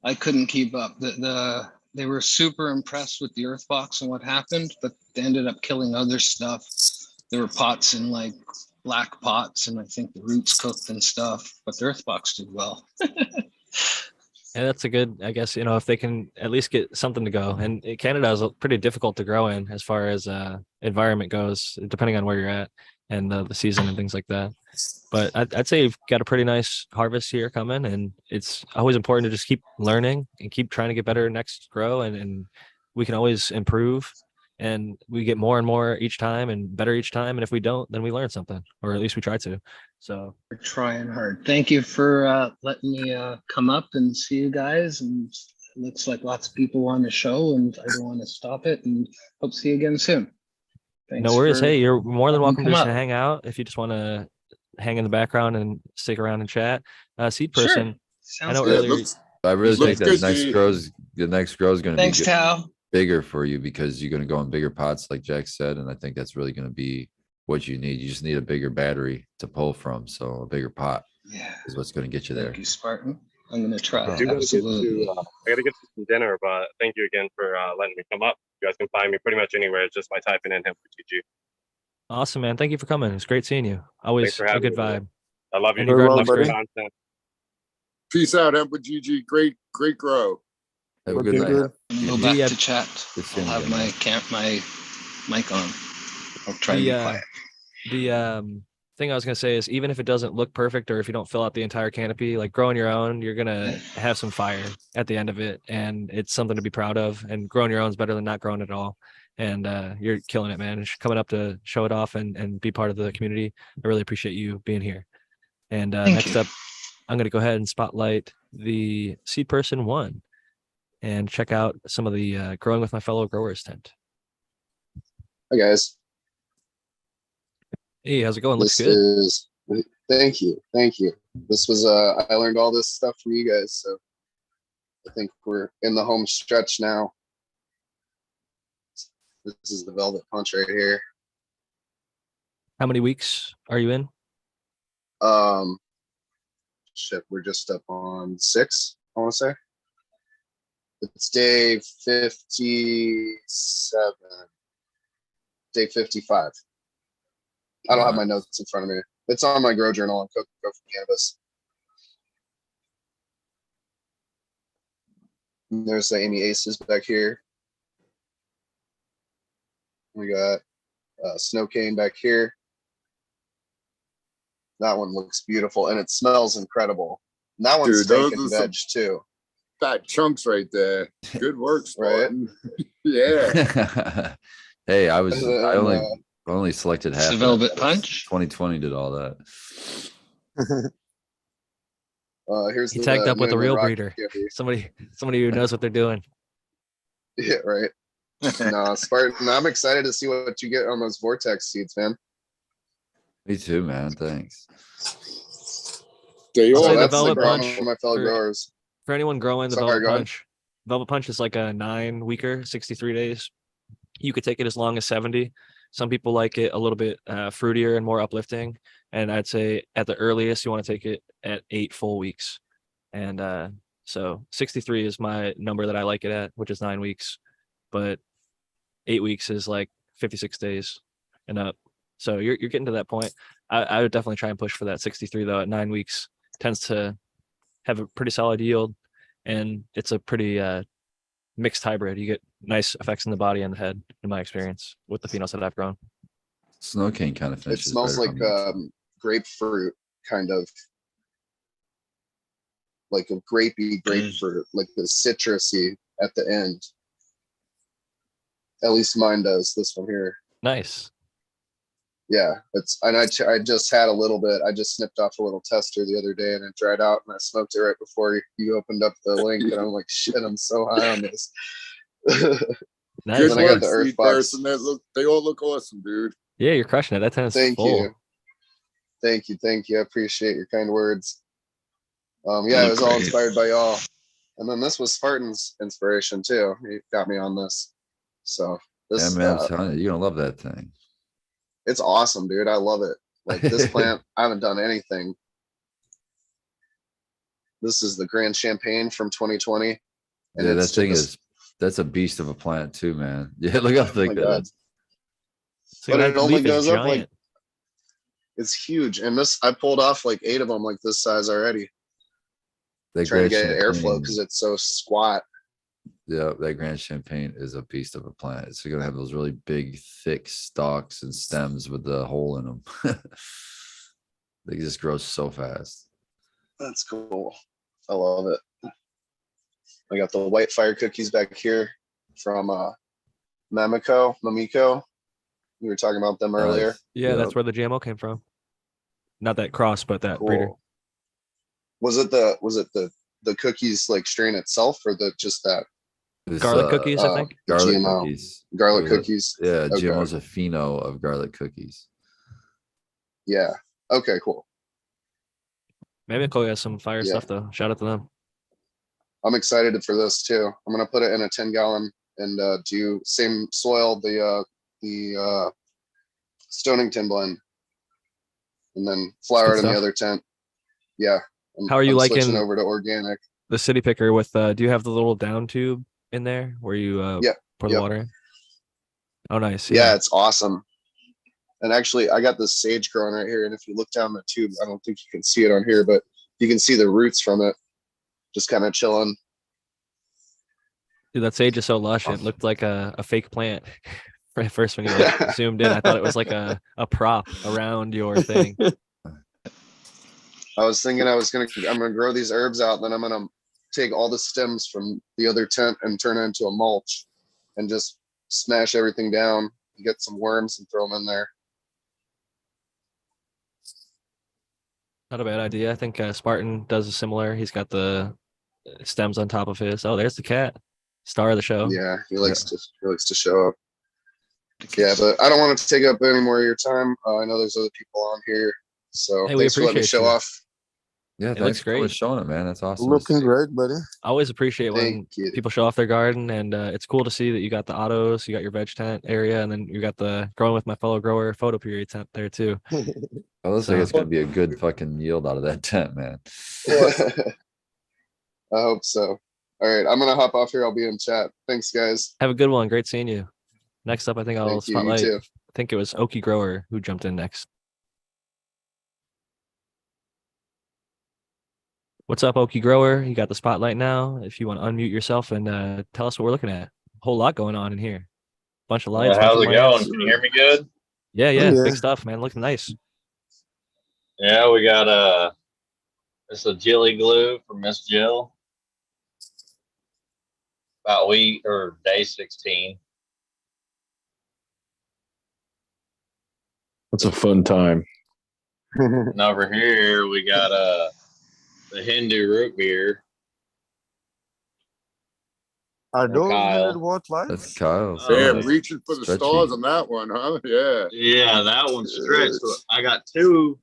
Speaker 7: I couldn't keep up. They were super impressed with the earth box and what happened, but they ended up killing other stuff. There were pots in like black pots, and I think the roots cooked and stuff, but the earth box did well.
Speaker 1: And that's a good, I guess, if they can at least get something to go. And Canada is pretty difficult to grow in as far as environment goes, depending on where you're at and the season and things like that. But I'd say you've got a pretty nice harvest here coming, and it's always important to just keep learning and keep trying to get better next grow, and we can always improve. and we get more and more each time and better each time. And if we don't, then we learn something, or at least we try to. So
Speaker 7: We're trying hard. Thank you for letting me come up and see you guys. And it looks like lots of people on the show, and I don't want to stop it. And hope to see you again soon. Thanks
Speaker 1: no worries.
Speaker 7: for
Speaker 1: Hey, you're more than
Speaker 7: letting me
Speaker 1: welcome to
Speaker 7: come
Speaker 1: just
Speaker 7: up.
Speaker 1: hang out if you just want to hang in the background and stick around and chat. Seed
Speaker 7: Sure.
Speaker 1: person, I
Speaker 7: Sounds
Speaker 1: know
Speaker 5: Yeah,
Speaker 7: good.
Speaker 5: it
Speaker 1: earlier.
Speaker 5: looks
Speaker 2: I really
Speaker 5: looks
Speaker 2: think that
Speaker 5: good,
Speaker 2: next
Speaker 5: G.
Speaker 2: grows, the next grow is gonna be
Speaker 7: Thanks,
Speaker 2: good,
Speaker 7: Tal.
Speaker 2: bigger for you because you're gonna go in bigger pots, like Jack said, and I think that's really gonna be what you need. You just need a bigger battery to pull from, so a bigger pot
Speaker 7: Yeah.
Speaker 2: is what's gonna get you there.
Speaker 7: Thank you, Spartan. I'm gonna try.
Speaker 1: I
Speaker 6: I do gotta get
Speaker 7: Absolutely.
Speaker 6: to, I gotta get to some dinner, but thank you again for letting me come up. You guys can find me pretty much anywhere just by typing in him for GG.
Speaker 1: Awesome, man. Thank you for coming. It's great seeing you. Always
Speaker 6: for
Speaker 1: a
Speaker 6: having
Speaker 1: good
Speaker 6: me.
Speaker 1: vibe.
Speaker 6: I love you.
Speaker 1: And your garden looks
Speaker 6: Love your
Speaker 1: great.
Speaker 6: content.
Speaker 5: Peace out, Hemp with GG. Great grow.
Speaker 2: Have a
Speaker 4: Okay,
Speaker 2: good night.
Speaker 4: good.
Speaker 7: I'm gonna go
Speaker 1: The,
Speaker 7: back
Speaker 1: uh,
Speaker 7: to chat.
Speaker 2: Good
Speaker 7: I'll
Speaker 2: seeing you
Speaker 7: have
Speaker 2: again,
Speaker 7: my mic on. I'll try to
Speaker 1: The
Speaker 7: be quiet.
Speaker 1: the thing I was gonna say is, even if it doesn't look perfect or if you don't fill out the entire canopy, like growing your own, you're gonna have some fire at the end of it, and it's something to be proud of. And growing your own is better than not growing at all. And you're killing it, man. And coming up to show it off and be part of the community. I really appreciate you being here. And
Speaker 7: Thank
Speaker 1: next
Speaker 7: you.
Speaker 1: up, I'm gonna go ahead and spotlight the Seed Person 1 and check out some of the Growing with My Fellow Growers tent.
Speaker 8: Hi guys,
Speaker 1: Hey, how's it going? Looks
Speaker 8: this
Speaker 1: good.
Speaker 8: is, thank you. This was, I learned all this stuff from you guys, so I think we're in the home stretch now. This is the Velvet Punch right here.
Speaker 1: How many weeks are you in?
Speaker 8: Shit, we're just up on 6, I wanna say. It's day 57, day 55. I don't have my notes in front of me. It's on my grow journal on Go for Cannabis. And there's the Amy Aces back here. We got Snow Cane back here. That one looks beautiful and it smells incredible. And that one's
Speaker 5: Dude, those
Speaker 8: steak and
Speaker 5: are some
Speaker 8: veg too.
Speaker 5: fat chunks right there. Good work,
Speaker 8: Right?
Speaker 5: Spartan. Yeah.
Speaker 2: Hey, I
Speaker 8: And,
Speaker 2: only selected
Speaker 7: It's
Speaker 2: half.
Speaker 7: the
Speaker 2: of
Speaker 7: Velvet
Speaker 2: that.
Speaker 7: Punch.
Speaker 2: 2020 did all that.
Speaker 8: here's
Speaker 1: He
Speaker 8: the
Speaker 1: tagged up
Speaker 8: New
Speaker 1: with a
Speaker 8: England
Speaker 1: real
Speaker 8: Rock
Speaker 1: breeder.
Speaker 8: Candy.
Speaker 1: Somebody who knows what they're doing.
Speaker 8: Yeah, right. No, Spartan, I'm excited to see what you get on those vortex seeds, man.
Speaker 2: Me too, man. Thanks.
Speaker 5: They
Speaker 1: I'll
Speaker 5: all
Speaker 1: say the
Speaker 8: That's the
Speaker 1: Velvet
Speaker 8: ground
Speaker 1: Punch
Speaker 8: of my fellow
Speaker 1: for-
Speaker 8: growers.
Speaker 1: For anyone growing the
Speaker 8: Sorry,
Speaker 1: Velvet
Speaker 8: go ahead.
Speaker 1: Punch, Velvet Punch is like a 9-weeker, 63 days. You could take it as long as 70. Some people like it a little bit fruitier and more uplifting. And I'd say at the earliest, you want to take it at 8 full weeks. And so 63 is my number that I like it at, which is 9 weeks. But 8 weeks is like 56 days and up. So you're getting to that point. I would definitely try and push for that 63 though. At 9 weeks tends to have a pretty solid yield, and it's a pretty mixed hybrid. You get nice effects in the body and the head, in my experience, with the phenols that I've grown.
Speaker 2: Snow Cane kind of
Speaker 8: It
Speaker 2: finishes.
Speaker 8: smells
Speaker 2: right
Speaker 8: like
Speaker 2: around
Speaker 8: grapefruit, kind of. Like a grapey grapefruit, like the citrusy at the end. At least mine does, this one here.
Speaker 1: Nice.
Speaker 8: Yeah, and I just had a little bit. I just snipped off a little tester the other day and it dried out and I smoked it right before you opened up the link and I'm like, shit, I'm so high on this.
Speaker 1: Nice.
Speaker 5: good
Speaker 8: Then I got
Speaker 5: work,
Speaker 8: the Earth
Speaker 5: Seed
Speaker 8: Box.
Speaker 5: Person. They all look awesome, dude.
Speaker 1: Yeah, you're crushing it. That tent's
Speaker 8: Thank
Speaker 1: full.
Speaker 8: you. Thank you. I appreciate your kind words. Yeah, it was all inspired by y'all. And then this was Spartan's inspiration too. He got me on this. So
Speaker 2: Yeah,
Speaker 8: this
Speaker 2: man, I'm telling you, you're gonna love that thing.
Speaker 8: it's awesome, dude. I love it. Like this plant, I haven't done anything. This is the Grand Champagne from 2020. And
Speaker 2: Yeah, that
Speaker 8: it's
Speaker 2: thing
Speaker 8: just,
Speaker 2: that's a beast of a plant too, man. Yeah, look how
Speaker 8: oh
Speaker 2: thick
Speaker 8: my
Speaker 2: that
Speaker 8: God.
Speaker 2: is.
Speaker 1: So
Speaker 8: But
Speaker 1: that
Speaker 8: it only
Speaker 1: leaf is
Speaker 8: goes up like,
Speaker 1: giant.
Speaker 8: it's huge. And this, I pulled off like 8 of them like this size already.
Speaker 2: That
Speaker 8: Trying to
Speaker 2: Grand
Speaker 8: get airflow
Speaker 2: Champagne,
Speaker 8: because it's so squat.
Speaker 2: yeah, that Grand Champagne is a beast of a plant. It's gonna have those really big, thick stalks and stems with the hole in them. They just grow so fast.
Speaker 8: That's cool. I love it. I got the white fire cookies back here from Mamiko. We were talking about them earlier.
Speaker 2: Nice.
Speaker 1: Yeah, that's
Speaker 2: Yep.
Speaker 1: where the GMO came from. Not that cross, but that breeder.
Speaker 8: Cool. Was it the cookies like strain itself, or just that
Speaker 2: It was,
Speaker 1: Garlic cookies, I
Speaker 8: uh,
Speaker 1: think.
Speaker 2: garlic
Speaker 8: GMO.
Speaker 2: cookies.
Speaker 8: Garlic
Speaker 2: It was
Speaker 8: cookies?
Speaker 2: Yeah,
Speaker 8: Okay.
Speaker 2: GMO's a pheno of garlic cookies.
Speaker 8: Yeah. Okay, cool.
Speaker 1: Mamiko has some fire
Speaker 8: Yeah.
Speaker 1: stuff though. Shout out to them.
Speaker 8: I'm excited for this too. I'm gonna put it in a 10-gallon and do same soil, the Stonington blend, and then flower
Speaker 1: good
Speaker 8: it in the
Speaker 1: stuff.
Speaker 8: other tent. Yeah.
Speaker 1: How are you
Speaker 8: I'm switching
Speaker 1: liking
Speaker 8: over to organic?
Speaker 1: the city picker with do you have the little down tube in there where you
Speaker 8: Yep,
Speaker 1: pour the
Speaker 8: yep.
Speaker 1: water in? Oh nice.
Speaker 8: Yeah, it's awesome. And actually, I got this sage growing right here. And if you look down the tube, I don't think you can see it on here, but you can see the roots from it just kind of chilling.
Speaker 1: Dude, that sage is so lush. It looked like a fake plant. At first when you like zoomed in, I thought it was like a prop around your thing.
Speaker 8: I was thinking I'm gonna grow these herbs out, then I'm gonna take all the stems from the other tent and turn it into a mulch and just smash everything down, get some worms and throw them in there.
Speaker 1: Not a bad idea. I think Spartan does a similar. He's got the stems on top of his. Oh, there's the cat. Star of the show.
Speaker 8: Yeah, he likes to show up. Yeah, but I don't want to take up any more of your time. I know there's other people on here, so
Speaker 1: Hey, we
Speaker 8: thanks for letting me
Speaker 1: appreciate
Speaker 8: show
Speaker 1: you.
Speaker 8: off.
Speaker 2: Yeah,
Speaker 1: looks
Speaker 2: thanks for coming
Speaker 1: great.
Speaker 2: showing it, man. That's awesome.
Speaker 5: Looking great, buddy.
Speaker 1: I always appreciate when
Speaker 8: Thank you.
Speaker 1: people show off their garden, and it's cool to see that you got the autos, you got your veg tent area, and then you got the growing with my fellow grower photo period tent there too.
Speaker 2: It looks like it's gonna be a good fucking yield out of that tent, man.
Speaker 8: I hope so. All right, I'm gonna hop off here. I'll be in chat. Thanks, guys.
Speaker 1: Have a good one. Great seeing you. Next up, I think I'll
Speaker 8: Thank you. You
Speaker 1: spotlight.
Speaker 8: too.
Speaker 1: I think it was Okie Grower who jumped in next. What's up, Okie Grower? You got the spotlight now. If you want to unmute yourself and tell us what we're looking at. A whole lot going on in here. Bunch of lights.
Speaker 9: How's
Speaker 1: bunch
Speaker 9: it
Speaker 1: of
Speaker 9: going?
Speaker 1: lamps.
Speaker 9: Can you hear me good?
Speaker 1: Yeah,
Speaker 5: Oh,
Speaker 1: yeah,
Speaker 5: yeah.
Speaker 1: big stuff, man. Looking nice.
Speaker 9: Yeah, we got it's a jelly glue from Miss Jill. About week or day 16.
Speaker 4: That's a fun time.
Speaker 9: And over here we got the Hindu root beer.
Speaker 5: Are
Speaker 9: From
Speaker 5: those
Speaker 9: Kyle.
Speaker 5: what
Speaker 2: That's
Speaker 5: lights?
Speaker 2: Kyle's.
Speaker 5: Damn,
Speaker 9: Yeah.
Speaker 5: reaching for the
Speaker 2: Stretchy.
Speaker 5: stars on that one, huh? Yeah.
Speaker 9: Yeah, that one's stretched. So I got two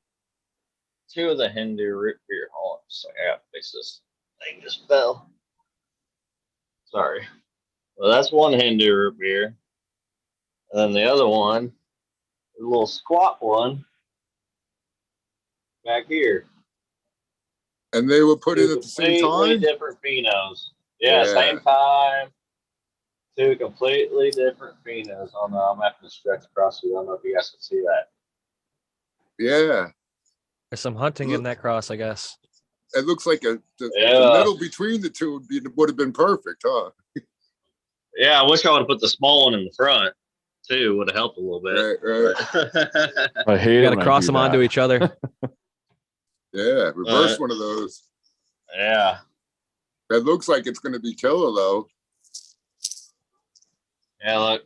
Speaker 9: of the Hindu root beer. Hold on, so I gotta fix this thing just fell. Sorry. Well, that's one Hindu root beer. And then the other one, a little squat one back here.
Speaker 5: And they were put in
Speaker 9: Two
Speaker 5: at the same
Speaker 9: completely
Speaker 5: time?
Speaker 9: different phenos. Yeah,
Speaker 5: Yeah.
Speaker 9: same time. Two completely different phenos. Oh no, I'm gonna have to stretch across here. I don't know if you guys can see that.
Speaker 5: Yeah.
Speaker 1: There's some hunting in that cross, I guess.
Speaker 5: It looks like the
Speaker 9: Yeah.
Speaker 5: middle between the two would have been perfect, huh?
Speaker 9: Yeah, I wish I would have put the small one in the front too. Would have helped a little bit.
Speaker 5: Right.
Speaker 4: I hate
Speaker 1: You
Speaker 4: it
Speaker 1: got to
Speaker 4: when I
Speaker 1: cross
Speaker 4: do
Speaker 1: them onto
Speaker 4: that.
Speaker 1: each other.
Speaker 5: Yeah, reverse one of those.
Speaker 9: Yeah.
Speaker 5: That looks like it's going to be killer, though.
Speaker 9: Yeah, look.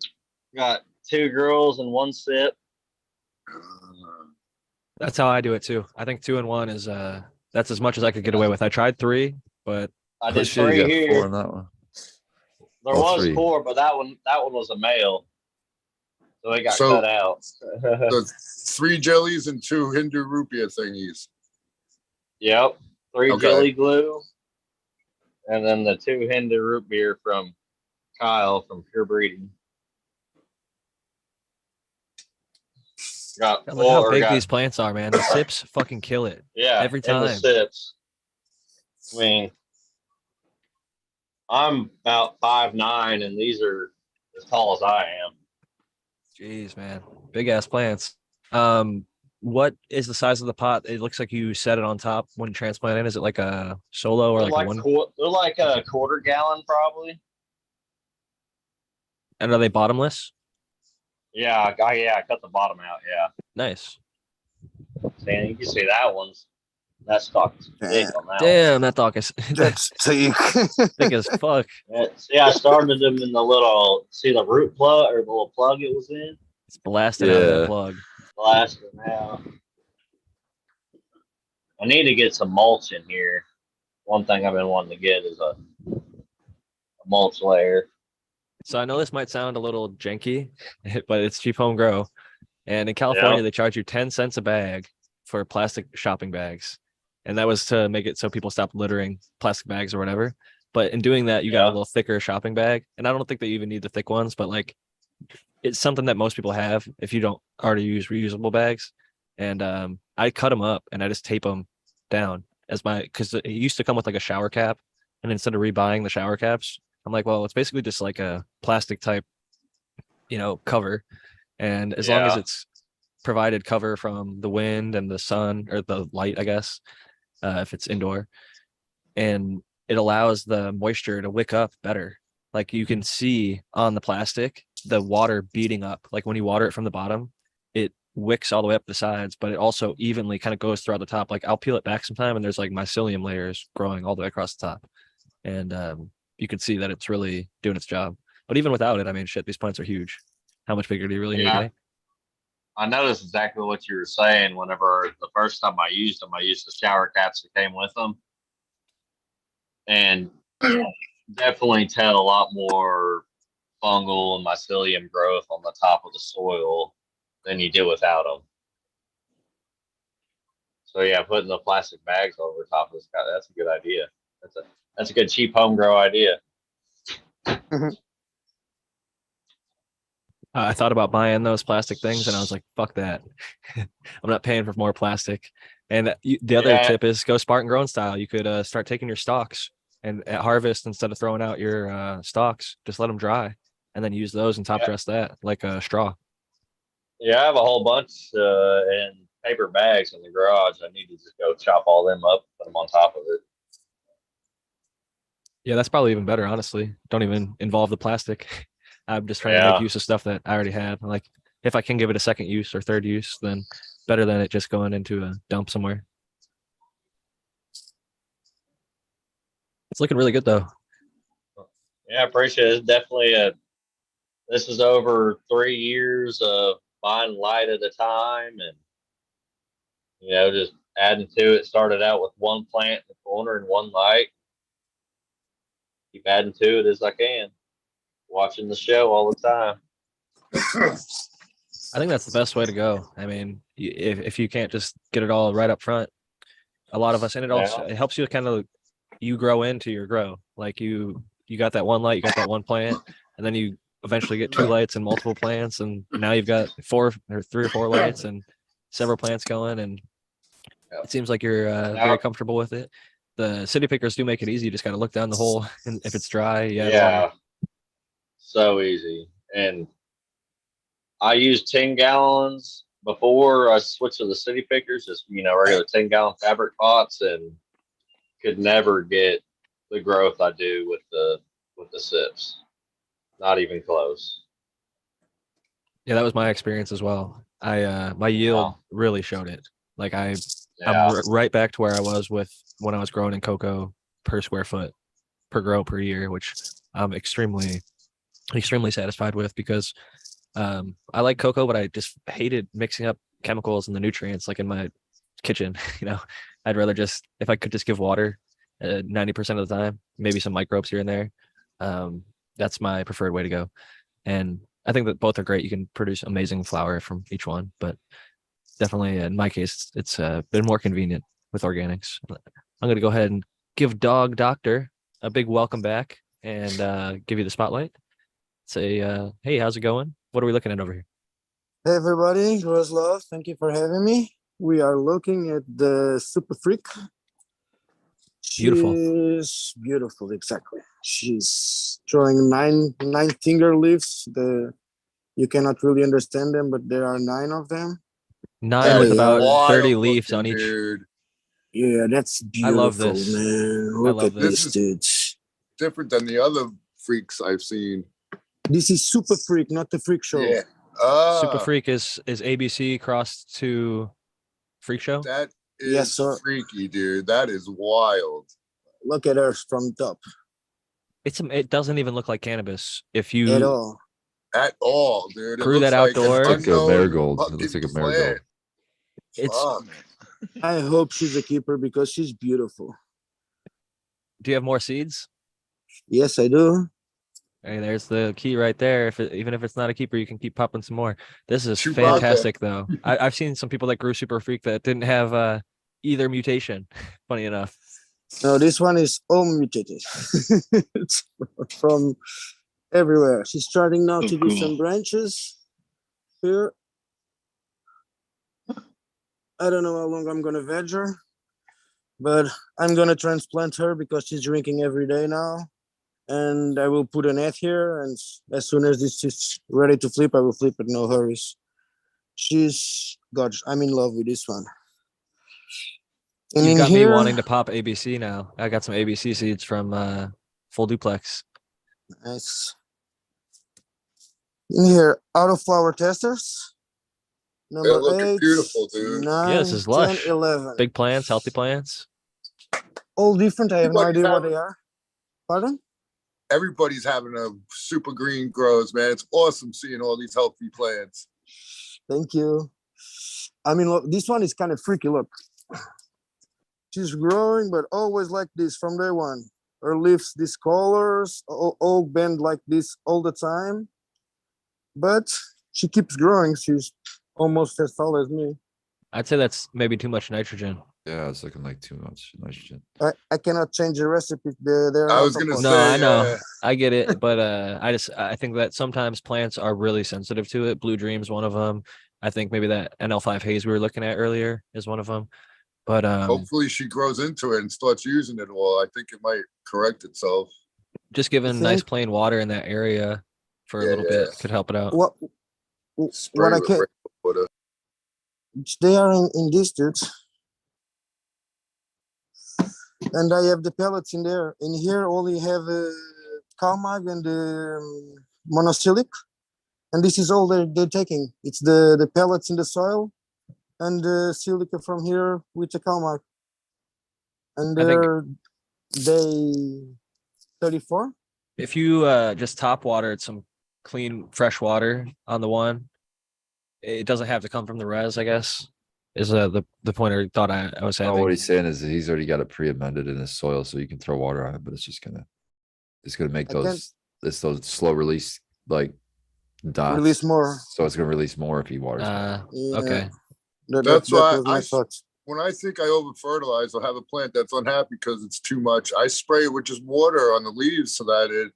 Speaker 9: Got two girls and one sip.
Speaker 1: That's how I do it too. I think 2 and 1 is that's as much as I could get away with. I tried 3, but
Speaker 9: I
Speaker 2: Oh,
Speaker 9: did
Speaker 2: shit, you
Speaker 9: 3
Speaker 2: got 4
Speaker 9: here.
Speaker 2: on that one.
Speaker 9: There
Speaker 2: Oh,
Speaker 9: was
Speaker 2: 3.
Speaker 9: 4, but that one was a male. So it got
Speaker 5: So-
Speaker 9: cut out.
Speaker 5: The 3 jellies and 2 Hindu rupia thingies.
Speaker 9: Yep. 3
Speaker 5: Okay.
Speaker 9: jelly glue. And then the 2 Hindu root beer from Kyle from Pure Breeding. Got
Speaker 1: look how big
Speaker 9: got-
Speaker 1: these plants are, man. The sips fucking kill it.
Speaker 9: Yeah,
Speaker 1: every
Speaker 9: in the
Speaker 1: time.
Speaker 9: sips. I mean, I'm about 5'9", and these are as tall as I am.
Speaker 1: Jeez, man. Big ass plants. What is the size of the pot? It looks like you set it on top when you transplant it. Is it like a solo or
Speaker 9: They're
Speaker 1: like,
Speaker 9: like,
Speaker 1: a one?
Speaker 9: they're like a quarter gallon, probably.
Speaker 1: And are they bottomless?
Speaker 9: Yeah, I cut the bottom out. Yeah,
Speaker 1: Nice.
Speaker 9: and you can see that one's That stalk's big
Speaker 10: Damn.
Speaker 9: on that one.
Speaker 1: Damn, that dog is
Speaker 10: That's thick.
Speaker 1: thick as fuck.
Speaker 9: Yeah, see, I started them in the little, see the root plug or the little plug it was in?
Speaker 1: It's blasting out
Speaker 2: Yeah.
Speaker 1: that plug.
Speaker 9: Blasting out. I need to get some mulch in here. One thing I've been wanting to get is a mulch layer.
Speaker 1: So I know this might sound a little janky, but it's cheap home grow. And in California,
Speaker 9: Yeah.
Speaker 1: they charge you 10 cents a bag for plastic shopping bags. And that was to make it so people stop littering plastic bags or whatever. But in doing that, you got a
Speaker 9: Yeah.
Speaker 1: little thicker shopping bag. And I don't think they even need the thick ones, but like it's something that most people have if you don't already use reusable bags. And I cut them up and I just tape them down as my, because it used to come with like a shower cap. And instead of rebuying the shower caps, I'm like, well, it's basically just like a plastic type, cover. And as long as
Speaker 9: Yeah.
Speaker 1: it's provided cover from the wind and the sun or the light, I guess, if it's indoor, and it allows the moisture to wick up better. Like you can see on the plastic, the water beating up. Like when you water it from the bottom, it wicks all the way up the sides, but it also evenly kind of goes throughout the top. Like I'll peel it back sometime and there's like mycelium layers growing all the way across the top. And you can see that it's really doing its job. But even without it, I mean, shit, these plants are huge. How much bigger do you really need?
Speaker 9: Yeah.
Speaker 1: Eh?
Speaker 9: I noticed exactly what you were saying. Whenever the first time I used them, I used the shower caps that came with them. And definitely tell a lot more fungal and mycelium growth on the top of the soil than you do without them. So yeah, putting the plastic bags over top of this guy, that's a good idea. That's a good cheap home grow idea.
Speaker 1: I thought about buying those plastic things and I was like, fuck that. I'm not paying for more plastic. And the other
Speaker 9: Yeah.
Speaker 1: tip is go Spartan grown style. You could start taking your stalks and at harvest, instead of throwing out your stalks, just let them dry and then use those and top
Speaker 9: Yeah.
Speaker 1: dress that like a straw.
Speaker 9: Yeah, I have a whole bunch in paper bags in the garage. I need to just go chop all them up, put them on top of it.
Speaker 1: Yeah, that's probably even better, honestly. Don't even involve the plastic. I'm just trying to
Speaker 9: Yeah.
Speaker 1: make use of stuff that I already had. Like if I can give it a second use or third use, then better than it just going into a dump somewhere. It's looking really good though.
Speaker 9: Yeah, I appreciate it. It's definitely this is over 3 years of buying light at a time and, just adding to it. Started out with one plant in the corner and one light. Keep adding to it as I can. Watching the show all the time.
Speaker 1: I think that's the best way to go. I mean, if you can't just get it all right up front, a lot of us, and it also it helps you kind of you grow into your grow. Like you got that one light, you got that one plant, and then you eventually get 2 lights and multiple plants, and now you've got 4 or 3 or 4 lights and several plants going, and it seems like you're very comfortable with it. The city pickers do make it easy. You just got to look down the hole, and if it's dry,
Speaker 9: Yeah. So easy. And I used 10 gallons before I switched to the city pickers, just, regular 10-gallon fabric pots, and could never get the growth I do with the sips. Not even close.
Speaker 1: Yeah, that was my experience as well. My yield really showed it. Like I'm right back to where I was with when I was growing in cocoa per square foot per grow per year, which I'm extremely satisfied with because I like cocoa, but I just hated mixing up chemicals and the nutrients like in my kitchen. I'd rather just, if I could just give water 90% of the time, maybe some microbes here and there. That's my preferred way to go. And I think that both are great. You can produce amazing flower from each one, but definitely in my case, it's been more convenient with organics. I'm going to go ahead and give Dog Doctor a big welcome back and give you the spotlight. Say, hey, how's it going? What are we looking at over here?
Speaker 10: Hey everybody, grows love. Thank you for having me. We are looking at the Super Freak.
Speaker 1: Beautiful.
Speaker 10: She's beautiful, exactly. She's drawing nine finger leaves. You cannot really understand them, but there are 9 of them.
Speaker 1: 9 with about 30 leaves on each.
Speaker 5: Dude.
Speaker 10: Yeah, that's beautiful,
Speaker 1: I love this.
Speaker 10: man. Look at
Speaker 5: this.
Speaker 10: these dudes.
Speaker 5: Different than the other freaks I've seen.
Speaker 10: This is Super Freak, not the Freak Show.
Speaker 5: Yeah.
Speaker 1: Super Freak is ABC crossed to Freak Show.
Speaker 5: That
Speaker 10: Yes,
Speaker 5: is
Speaker 10: sir.
Speaker 5: freaky, dude. That is wild.
Speaker 10: Look at her from top
Speaker 1: It doesn't even look like cannabis. If
Speaker 10: at
Speaker 1: you
Speaker 10: all.
Speaker 5: At all, dude. It
Speaker 1: Grew that
Speaker 5: looks like an
Speaker 1: outdoor.
Speaker 2: It's like a
Speaker 5: unknown
Speaker 2: marigold. It
Speaker 5: fucking
Speaker 2: looks like a
Speaker 5: plant.
Speaker 2: marigold.
Speaker 1: it's
Speaker 5: Fuck.
Speaker 10: I hope she's a keeper because she's beautiful.
Speaker 1: do you have more seeds?
Speaker 10: Yes, I do.
Speaker 1: Hey, there's the key right there. Even if it's not a keeper, you can keep popping some more. This is
Speaker 5: Chewbacca.
Speaker 1: fantastic, though. I've seen some people that grew super freak that didn't have either mutation. Funny enough,
Speaker 10: No, this one is all mutated. It's from everywhere. She's starting now
Speaker 7: So
Speaker 10: to do
Speaker 7: cool.
Speaker 10: some branches here. I don't know how long I'm gonna veg her, but I'm gonna transplant her because she's drinking every day now. And I will put a net here, and as soon as this is ready to flip, I will flip it, no hurries. She's gorgeous. I'm in love with this one. And
Speaker 1: you've
Speaker 10: in
Speaker 1: got me
Speaker 10: here,
Speaker 1: wanting to pop ABC now. I got some ABC seeds from Full Duplex.
Speaker 10: nice. In here, Autoflower testers.
Speaker 5: They're
Speaker 10: Number
Speaker 5: looking
Speaker 10: 8,
Speaker 5: beautiful, dude.
Speaker 10: 9,
Speaker 1: Yeah, this is
Speaker 10: 10,
Speaker 1: lush.
Speaker 10: 11.
Speaker 1: Big plants, healthy plants.
Speaker 10: All different. I have no
Speaker 5: Everybody's
Speaker 10: idea what
Speaker 5: having-
Speaker 10: they are. Pardon?
Speaker 5: Everybody's having a super green grows, man. It's awesome seeing all these healthy plants.
Speaker 10: Thank you. I mean, look, this one is kind of freaky. Look, she's growing, but always like this from day one. Her leaves, these colors, all bend like this all the time. But she keeps growing. She's almost as tall as me.
Speaker 1: I'd say that's maybe too much nitrogen.
Speaker 2: Yeah, it's looking like too much nitrogen.
Speaker 10: I cannot change the recipe. They're
Speaker 5: I
Speaker 10: not
Speaker 5: was gonna
Speaker 10: supposed
Speaker 1: No,
Speaker 10: to.
Speaker 5: say,
Speaker 1: I know. I get it, but I think that sometimes plants are really sensitive to it. Blue Dream's one of them. I think maybe that NL5 haze we were looking at earlier is one of them. But
Speaker 5: hopefully she grows into it and starts using it all. I think it might correct itself.
Speaker 1: just giving nice
Speaker 10: think-
Speaker 1: plain water in that area for a
Speaker 5: Yeah,
Speaker 1: little
Speaker 5: yeah.
Speaker 1: bit could help it out.
Speaker 10: What
Speaker 5: Spray
Speaker 10: I
Speaker 5: with
Speaker 10: can,
Speaker 5: rainwater.
Speaker 10: they are in these dudes. And I have the pellets in there. In here, only have CalMag and monocylic. And this is all they're taking. It's the pellets in the soil and the silica from here with the CalMag. And
Speaker 1: I think-
Speaker 10: they're day 34.
Speaker 1: If you just top watered some clean fresh water on the one, it doesn't have to come from the res, I guess. Is the point or thought I was
Speaker 2: Oh,
Speaker 1: having.
Speaker 2: what he's saying is that he's already got it pre-amended in his soil, so you can throw water on it, but it's gonna make
Speaker 10: I can't-
Speaker 2: those slow release like dots.
Speaker 10: Release more.
Speaker 2: So it's gonna release more if he waters. more.
Speaker 10: Yeah,
Speaker 1: Okay.
Speaker 5: That's why
Speaker 10: was my
Speaker 5: I
Speaker 10: thought.
Speaker 5: When I think I over fertilize or have a plant that's unhappy because it's too much, I spray it with just water on the leaves so that it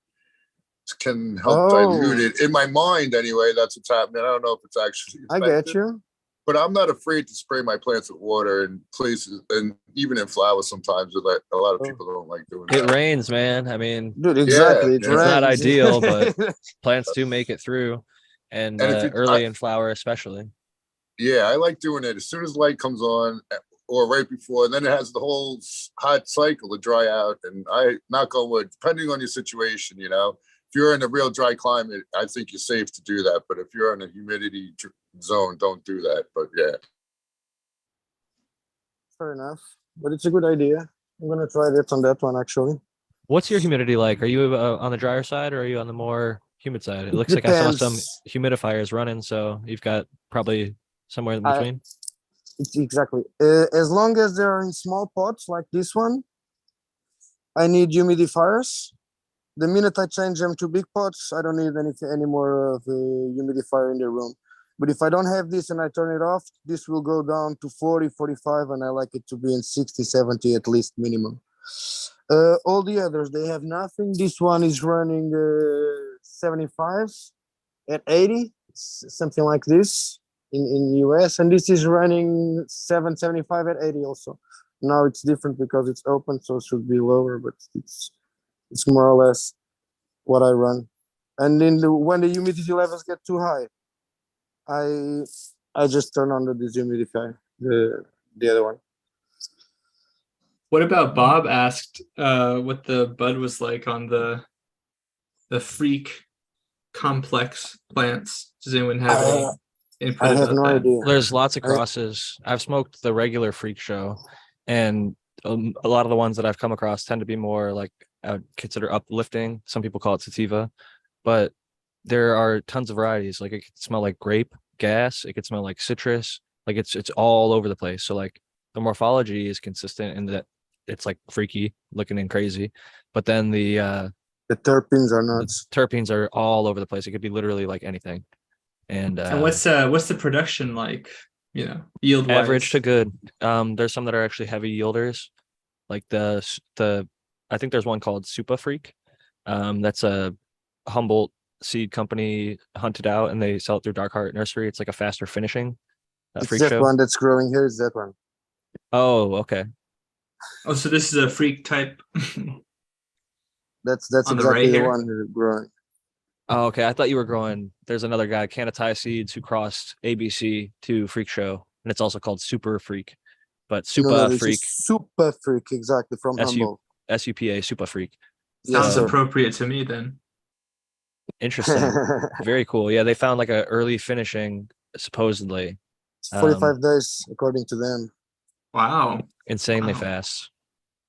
Speaker 5: can help dilute it. In my mind, anyway, that's what's happening. I don't know if it's actually
Speaker 10: I get
Speaker 5: effective,
Speaker 10: you.
Speaker 5: but I'm not afraid to spray my plants with water in places and even in flowers sometimes. That a lot of people don't like doing
Speaker 1: It
Speaker 5: that.
Speaker 1: rains, man. I mean,
Speaker 10: Dude, exactly.
Speaker 5: Yeah,
Speaker 10: It
Speaker 5: yeah.
Speaker 1: It's not
Speaker 10: rains.
Speaker 1: ideal, but plants do make it through, and
Speaker 5: And if you-
Speaker 1: early in flower especially.
Speaker 5: Yeah, I like doing it as soon as light comes on or right before, and then it has the whole hot cycle to dry out. And I knock on wood, depending on your situation, you know, if you're in a real dry climate, I think you're safe to do that. But if you're in a humidity zone, don't do that. But yeah,
Speaker 10: Fair enough. But it's a good idea. I'm gonna try that on that one actually.
Speaker 1: What's your humidity like? Are you on the drier side or are you on the more humid side? It looks like I saw some
Speaker 10: Depends.
Speaker 1: humidifiers running, so you've got probably somewhere in
Speaker 10: I-
Speaker 1: between.
Speaker 10: It's exactly. As long as they're in small pots like this one, I need humidifiers. The minute I change them to big pots, I don't need any more of a humidifier in the room. But if I don't have this and I turn it off, this will go down to 40, 45, and I like it to be in 60, 70 at least minimum. All the others, they have nothing. This one is running 75 at 80, something like this in US, and this is running 775 at 80 also. Now it's different because it's open, so it should be lower, but it's more or less what I run. And when the humidity levels get too high, I just turn on the dehumidifier, the other one.
Speaker 3: What about Bob asked what the bud was like on the freak complex plants? Does anyone have any? input
Speaker 10: I have
Speaker 3: about
Speaker 10: no
Speaker 3: that.
Speaker 10: idea.
Speaker 1: There's lots of
Speaker 10: I-
Speaker 1: crosses. I've smoked the regular freak show, and a lot of the ones that I've come across tend to be more like I would consider uplifting. Some people call it sativa, but there are tons of varieties. Like it could smell like grape gas. It could smell like citrus. Like it's all over the place. So like the morphology is consistent in that it's like freaky looking and crazy, but then
Speaker 10: The terpenes are
Speaker 1: the
Speaker 10: nuts.
Speaker 1: terpenes are all over the place. It could be literally like anything. And
Speaker 3: And what's the production like? You know, yield
Speaker 1: average to
Speaker 3: wise.
Speaker 1: good. There's some that are actually heavy yielders, like the I think there's one called Super Freak. That's a Humboldt seed company hunted out, and they sell it through Dark Heart Nursery. It's like a faster finishing
Speaker 10: It's
Speaker 1: freak
Speaker 10: that
Speaker 1: show.
Speaker 10: one that's growing here. Is that one?
Speaker 1: Oh, okay.
Speaker 3: Oh, so this is a freak type.
Speaker 10: That's
Speaker 3: On the
Speaker 10: exactly
Speaker 3: right
Speaker 10: the
Speaker 3: here?
Speaker 10: one who's growing.
Speaker 1: Oh, okay. I thought you were growing. There's another guy, Canatai Seeds, who crossed ABC to Freak Show, and it's also called Super Freak, but
Speaker 10: No,
Speaker 1: Super
Speaker 10: this
Speaker 1: Freak,
Speaker 10: is super freak, exactly from Humboldt.
Speaker 1: SUPA, Super Freak.
Speaker 3: Sounds
Speaker 10: sir.
Speaker 3: appropriate to me then.
Speaker 1: Interesting. Very cool. Yeah, they found like a early finishing, supposedly.
Speaker 10: 45 days according to them.
Speaker 3: Wow.
Speaker 1: Insanely
Speaker 3: Wow.
Speaker 1: fast.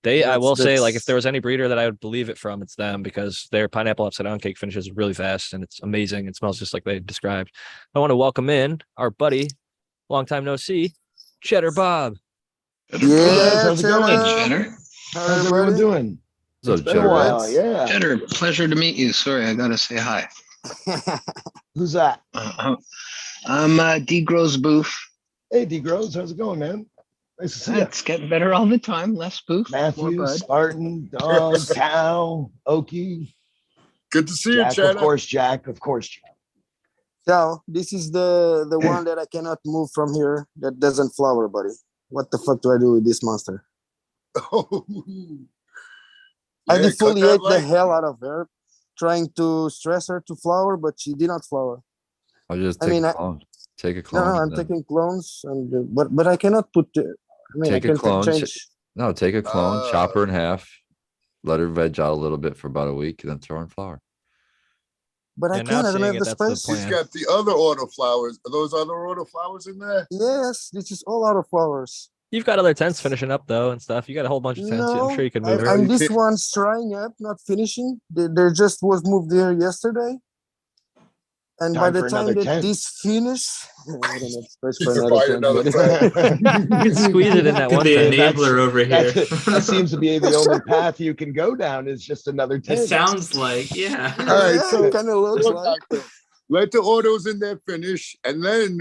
Speaker 1: I
Speaker 10: That's-
Speaker 1: will say, like, if
Speaker 10: that's-
Speaker 1: there was any breeder that I would believe it from, it's them, because their pineapple upside down cake finishes really fast and it's amazing. It smells just like they described. I want to welcome in our buddy, long time no see, Cheddar Bob.
Speaker 10: Yeah,
Speaker 11: how's it going?
Speaker 7: Cheddar.
Speaker 11: How's everyone doing?
Speaker 2: What's
Speaker 11: It's
Speaker 2: up,
Speaker 11: been a
Speaker 2: Cheddar
Speaker 11: while,
Speaker 2: Reds?
Speaker 11: yeah.
Speaker 7: Cheddar, pleasure to meet you. Sorry, I gotta say hi.
Speaker 11: Who's that?
Speaker 7: I'm D Grows Booth.
Speaker 11: Hey, D Grows, how's it going, man? Nice to see you.
Speaker 7: It's getting better all the time. Less Booth, more
Speaker 11: Matthew,
Speaker 7: Bud.
Speaker 11: Spartan, Dog, Cow, Okie,
Speaker 5: Good to see you,
Speaker 11: Jack,
Speaker 5: Cheddar.
Speaker 11: Jack, of course, Jack.
Speaker 10: Ciao. This is the one that I cannot move from here that doesn't flower, buddy. What the fuck do I do with this monster? I
Speaker 5: Yeah, cut that
Speaker 10: defoliate the
Speaker 5: light.
Speaker 10: hell out of her, trying to stress her to flower, but she did not flower.
Speaker 2: I'll just
Speaker 10: I
Speaker 2: take
Speaker 10: mean,
Speaker 2: a
Speaker 10: I-
Speaker 2: clone. Take a
Speaker 10: No,
Speaker 2: clone.
Speaker 10: no, I'm
Speaker 2: and then
Speaker 10: taking clones, and but I cannot put. I mean,
Speaker 2: Take
Speaker 10: I
Speaker 2: a
Speaker 10: can
Speaker 2: clone,
Speaker 10: change.
Speaker 2: No, take a clone, chop
Speaker 5: Uh,
Speaker 2: her in half, let her veg out a little bit for about a week, and then throw in flower.
Speaker 10: But I
Speaker 1: Yeah, now
Speaker 10: can't. I don't
Speaker 1: seeing
Speaker 10: have
Speaker 1: it,
Speaker 10: the
Speaker 1: that's the
Speaker 10: space.
Speaker 5: He's
Speaker 1: plan.
Speaker 5: got the other autoflowers. Are those other autoflowers in there?
Speaker 10: Yes, this is all out of flowers.
Speaker 1: You've got other tents finishing up though and stuff. You got a whole bunch of tents. I'm
Speaker 10: No,
Speaker 1: sure you can move
Speaker 5: I-
Speaker 1: it.
Speaker 10: I'm
Speaker 5: you
Speaker 10: this
Speaker 5: can't-
Speaker 10: one's trying up, not finishing. There just was moved there yesterday. And by
Speaker 11: Time
Speaker 10: the
Speaker 11: for
Speaker 10: time
Speaker 11: another
Speaker 10: that
Speaker 11: 10.
Speaker 10: this finish, I don't have space
Speaker 5: You
Speaker 10: for
Speaker 5: can
Speaker 10: another
Speaker 5: buy
Speaker 10: 10,
Speaker 5: another
Speaker 10: but-
Speaker 1: You can squeeze it in that
Speaker 3: Could
Speaker 1: one
Speaker 3: be
Speaker 1: tent.
Speaker 3: an enabler over here.
Speaker 11: That seems to be the only path you can go down is just another 10.
Speaker 3: It sounds like, yeah.
Speaker 5: All right,
Speaker 10: Yeah,
Speaker 5: so-
Speaker 10: kind of looks
Speaker 5: Look
Speaker 10: like.
Speaker 5: back there. Let the autos in there finish, and then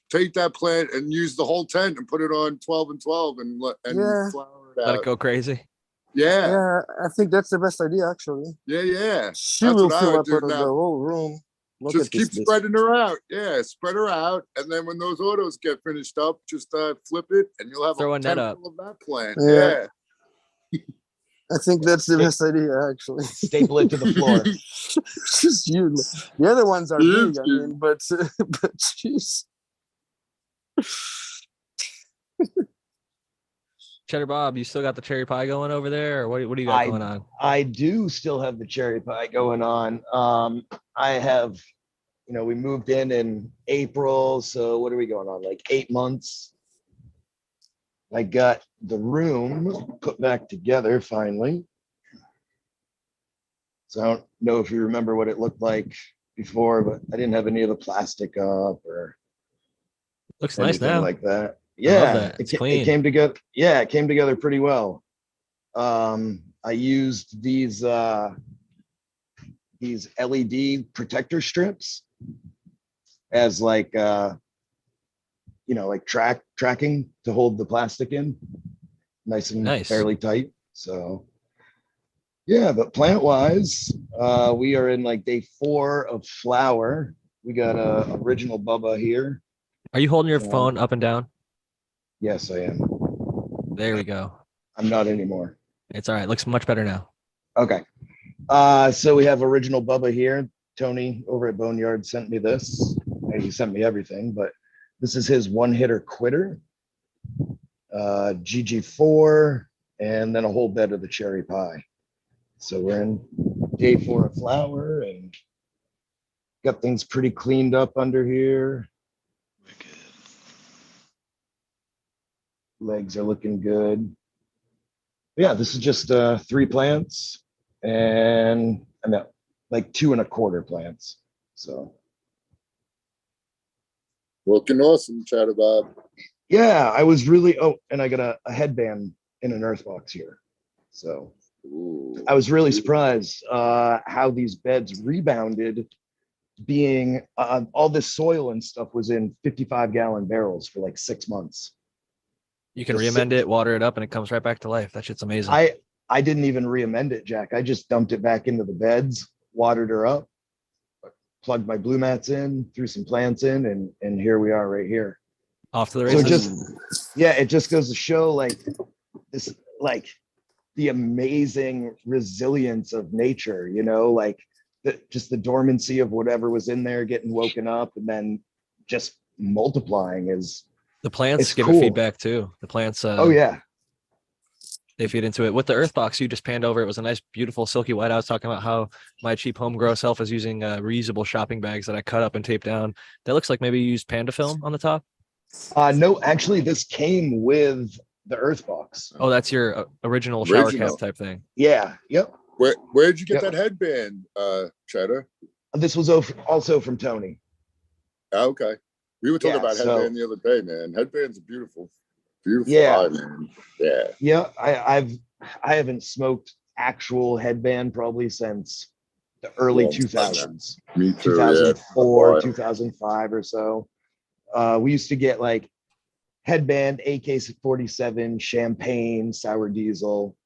Speaker 5: take that plant and use the whole tent and put it on 12 and 12 and
Speaker 10: Yeah.
Speaker 5: flower it
Speaker 1: Let
Speaker 5: out.
Speaker 1: it go crazy.
Speaker 5: Yeah,
Speaker 10: Yeah, I think that's the best idea, actually.
Speaker 5: yeah.
Speaker 10: She
Speaker 5: That's
Speaker 10: will
Speaker 5: what I
Speaker 10: fill
Speaker 5: would
Speaker 10: up
Speaker 5: do
Speaker 10: the
Speaker 5: now.
Speaker 10: whole room. Look
Speaker 5: Just
Speaker 10: at this
Speaker 5: keep
Speaker 10: bitch.
Speaker 5: spreading her out. Yeah, spread her out, and then when those autos get finished up, just flip it, and you'll have
Speaker 1: Throw a net
Speaker 5: tent
Speaker 1: up.
Speaker 5: full of that plant.
Speaker 10: Yeah.
Speaker 5: Yeah.
Speaker 10: I think that's the best idea, actually.
Speaker 11: Staple it to the floor.
Speaker 10: Just you. The other ones are
Speaker 5: Yeah,
Speaker 10: big, I
Speaker 5: dude.
Speaker 10: mean, but but jeez.
Speaker 1: Cheddar Bob, you still got the cherry pie going over there, or what do you got going on?
Speaker 11: I do still have the cherry pie going on. I have, we moved in April. So what are we going on? Like 8 months. I got the room put back together finally. So I don't know if you remember what it looked like before, but I didn't have any of the plastic up or
Speaker 1: Looks nice
Speaker 11: anything
Speaker 1: now.
Speaker 11: like that.
Speaker 1: I love
Speaker 11: Yeah,
Speaker 1: that. It's
Speaker 11: it
Speaker 1: clean.
Speaker 11: came together. Yeah, it came together pretty well. I used these LED protector strips as like like tracking to hold the plastic in, nice and
Speaker 1: Nice.
Speaker 11: fairly tight. So yeah, but plant wise, we are in like day 4 of flower. We got a original Bubba here.
Speaker 1: Are you holding your
Speaker 11: Yeah.
Speaker 1: phone up and down?
Speaker 11: Yes, I am.
Speaker 1: There we go.
Speaker 11: I'm not anymore.
Speaker 1: It's all right. Looks much better now.
Speaker 11: Okay. So we have original Bubba here. Tony over at Boneyard sent me this. And he sent me everything, but this is his one hitter quitter. GG4, and then a whole bed of the cherry pie. So we're in day 4 of flower and got things pretty cleaned up under here. Legs are looking good. Yeah, this is just 3 plants and like 2.25 plants. So
Speaker 5: Looking awesome, Chatter Bob.
Speaker 11: yeah, I was really, oh, and I got a headband in an earth box here. So
Speaker 5: Ooh.
Speaker 11: I was really surprised how these beds rebounded, being all this soil and stuff was in 55-gallon barrels for like 6 months.
Speaker 1: You can
Speaker 11: Just
Speaker 1: re-amend it, water it up, and it comes right back to life. That shit's amazing.
Speaker 11: I didn't even re-amend it, Jack. I just dumped it back into the beds, watered her up, plugged my blue mats in, threw some plants in, and here we are right here.
Speaker 1: Off to the
Speaker 11: So
Speaker 1: races.
Speaker 11: it just goes to show like this, like the amazing resilience of nature, you know, like just the dormancy of whatever was in there getting woken up and then just multiplying is
Speaker 1: The plants
Speaker 11: it's
Speaker 1: give
Speaker 11: cool.
Speaker 1: it feedback too. The plants,
Speaker 11: Oh yeah.
Speaker 1: they feed into it. With the earth box you just panned over, it was a nice, beautiful, silky white. I was talking about how my cheap home grow self is using reusable shopping bags that I cut up and taped down. That looks like maybe you used panda film on the top.
Speaker 11: No, actually, this came with the earth box.
Speaker 1: Oh, that's your original shower cap type thing.
Speaker 11: Yeah. Yep.
Speaker 5: Where'd you get
Speaker 11: Yep.
Speaker 5: that headband, Cheddar?
Speaker 11: This was also from Tony.
Speaker 5: Okay. We were talking
Speaker 11: Yeah,
Speaker 5: about
Speaker 11: so-
Speaker 5: headband the other day, man. Headband's a beautiful
Speaker 11: Yeah.
Speaker 5: eye, man. Yeah.
Speaker 11: Yeah, I haven't smoked actual headband probably since the early
Speaker 5: Long time.
Speaker 11: 2000s.
Speaker 5: Me too.
Speaker 11: 2004,
Speaker 5: Yeah.
Speaker 11: 2005 or so. We used to get like headband, AK-47, champagne, sour diesel.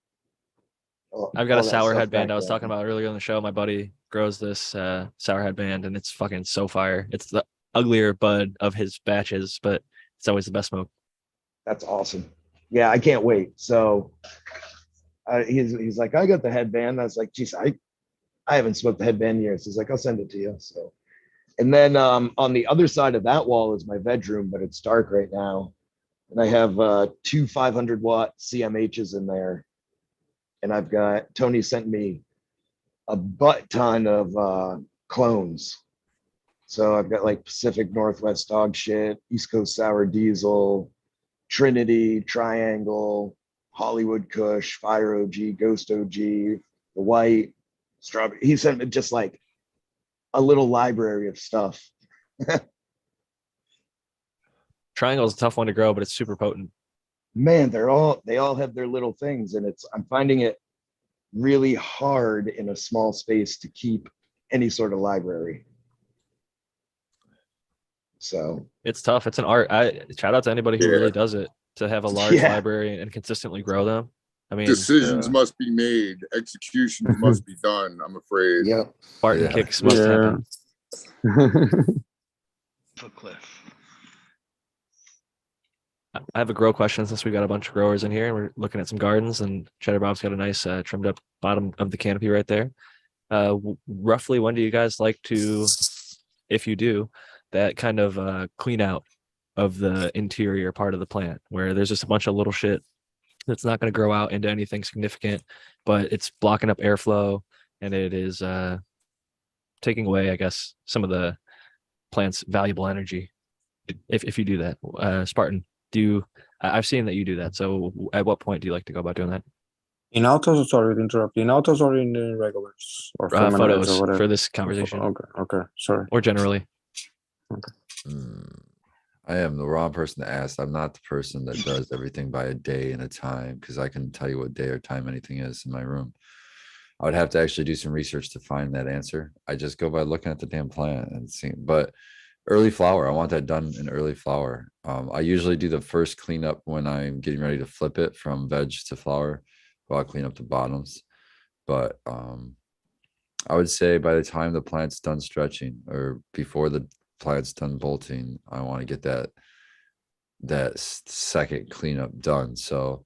Speaker 1: I've got
Speaker 11: all
Speaker 1: a
Speaker 11: that
Speaker 1: sour
Speaker 11: stuff
Speaker 1: headband
Speaker 11: back
Speaker 1: I was
Speaker 11: then.
Speaker 1: talking about earlier in the show. My buddy grows this sour headband and it's fucking so fire. It's the uglier bud of his batches, but it's always the best smoke.
Speaker 11: That's awesome. Yeah, I can't wait. So he's like, I got the headband. I was like, geez, I haven't smoked the headband in years. He's like, I'll send it to you. So, and then on the other side of that wall is my bedroom, but it's dark right now. And I have 2 500-watt CMHs in there. And I've got, Tony sent me a butt ton of clones. So I've got like Pacific Northwest dog shit, East Coast sour diesel, Trinity, Triangle, Hollywood Kush, Fire OG, Ghost OG, the white, strawberry. He sent me just like a little library of stuff.
Speaker 1: Triangle is a tough one to grow, but it's super potent.
Speaker 11: Man, they all have their little things, and I'm finding it really hard in a small space to keep any sort of library. So
Speaker 1: It's tough. It's an art. I shout out to anybody who really does it to have a large library and consistently grow them. I mean,
Speaker 5: decisions must be made, executions must be done. I'm afraid.
Speaker 11: Yeah.
Speaker 1: Spartan kicks must happen.
Speaker 7: Foot cliff.
Speaker 1: I have a grow question since we got a bunch of growers in here and we're looking at some gardens, and Cheddar Bob's got a nice trimmed up bottom of the canopy right there. Roughly when do you guys like to, if you do, that kind of clean out of the interior part of the plant where there's just a bunch of little shit that's not going to grow out into anything significant, but it's blocking up airflow and it is taking away, I guess, some of the plant's valuable energy. If you do that, Spartan, I've seen that you do that. So at what point do you like to go about doing that?
Speaker 10: In autos, sorry to interrupt. In autos or in regulars or
Speaker 1: Photos
Speaker 10: or whatever?
Speaker 1: for this conversation.
Speaker 10: Okay, sorry.
Speaker 1: Or generally.
Speaker 2: I am the wrong person to ask. I'm not the person that does everything by a day and a time, because I can tell you what day or time anything is in my room. I would have to actually do some research to find that answer. I just go by looking at the damn plant and seeing. But early flower, I want that done in early flower. I usually do the first cleanup when I'm getting ready to flip it from veg to flower. Well, I'll clean up the bottoms. But I would say by the time the plant's done stretching or before the plant's done bolting, I want to get that second cleanup done. So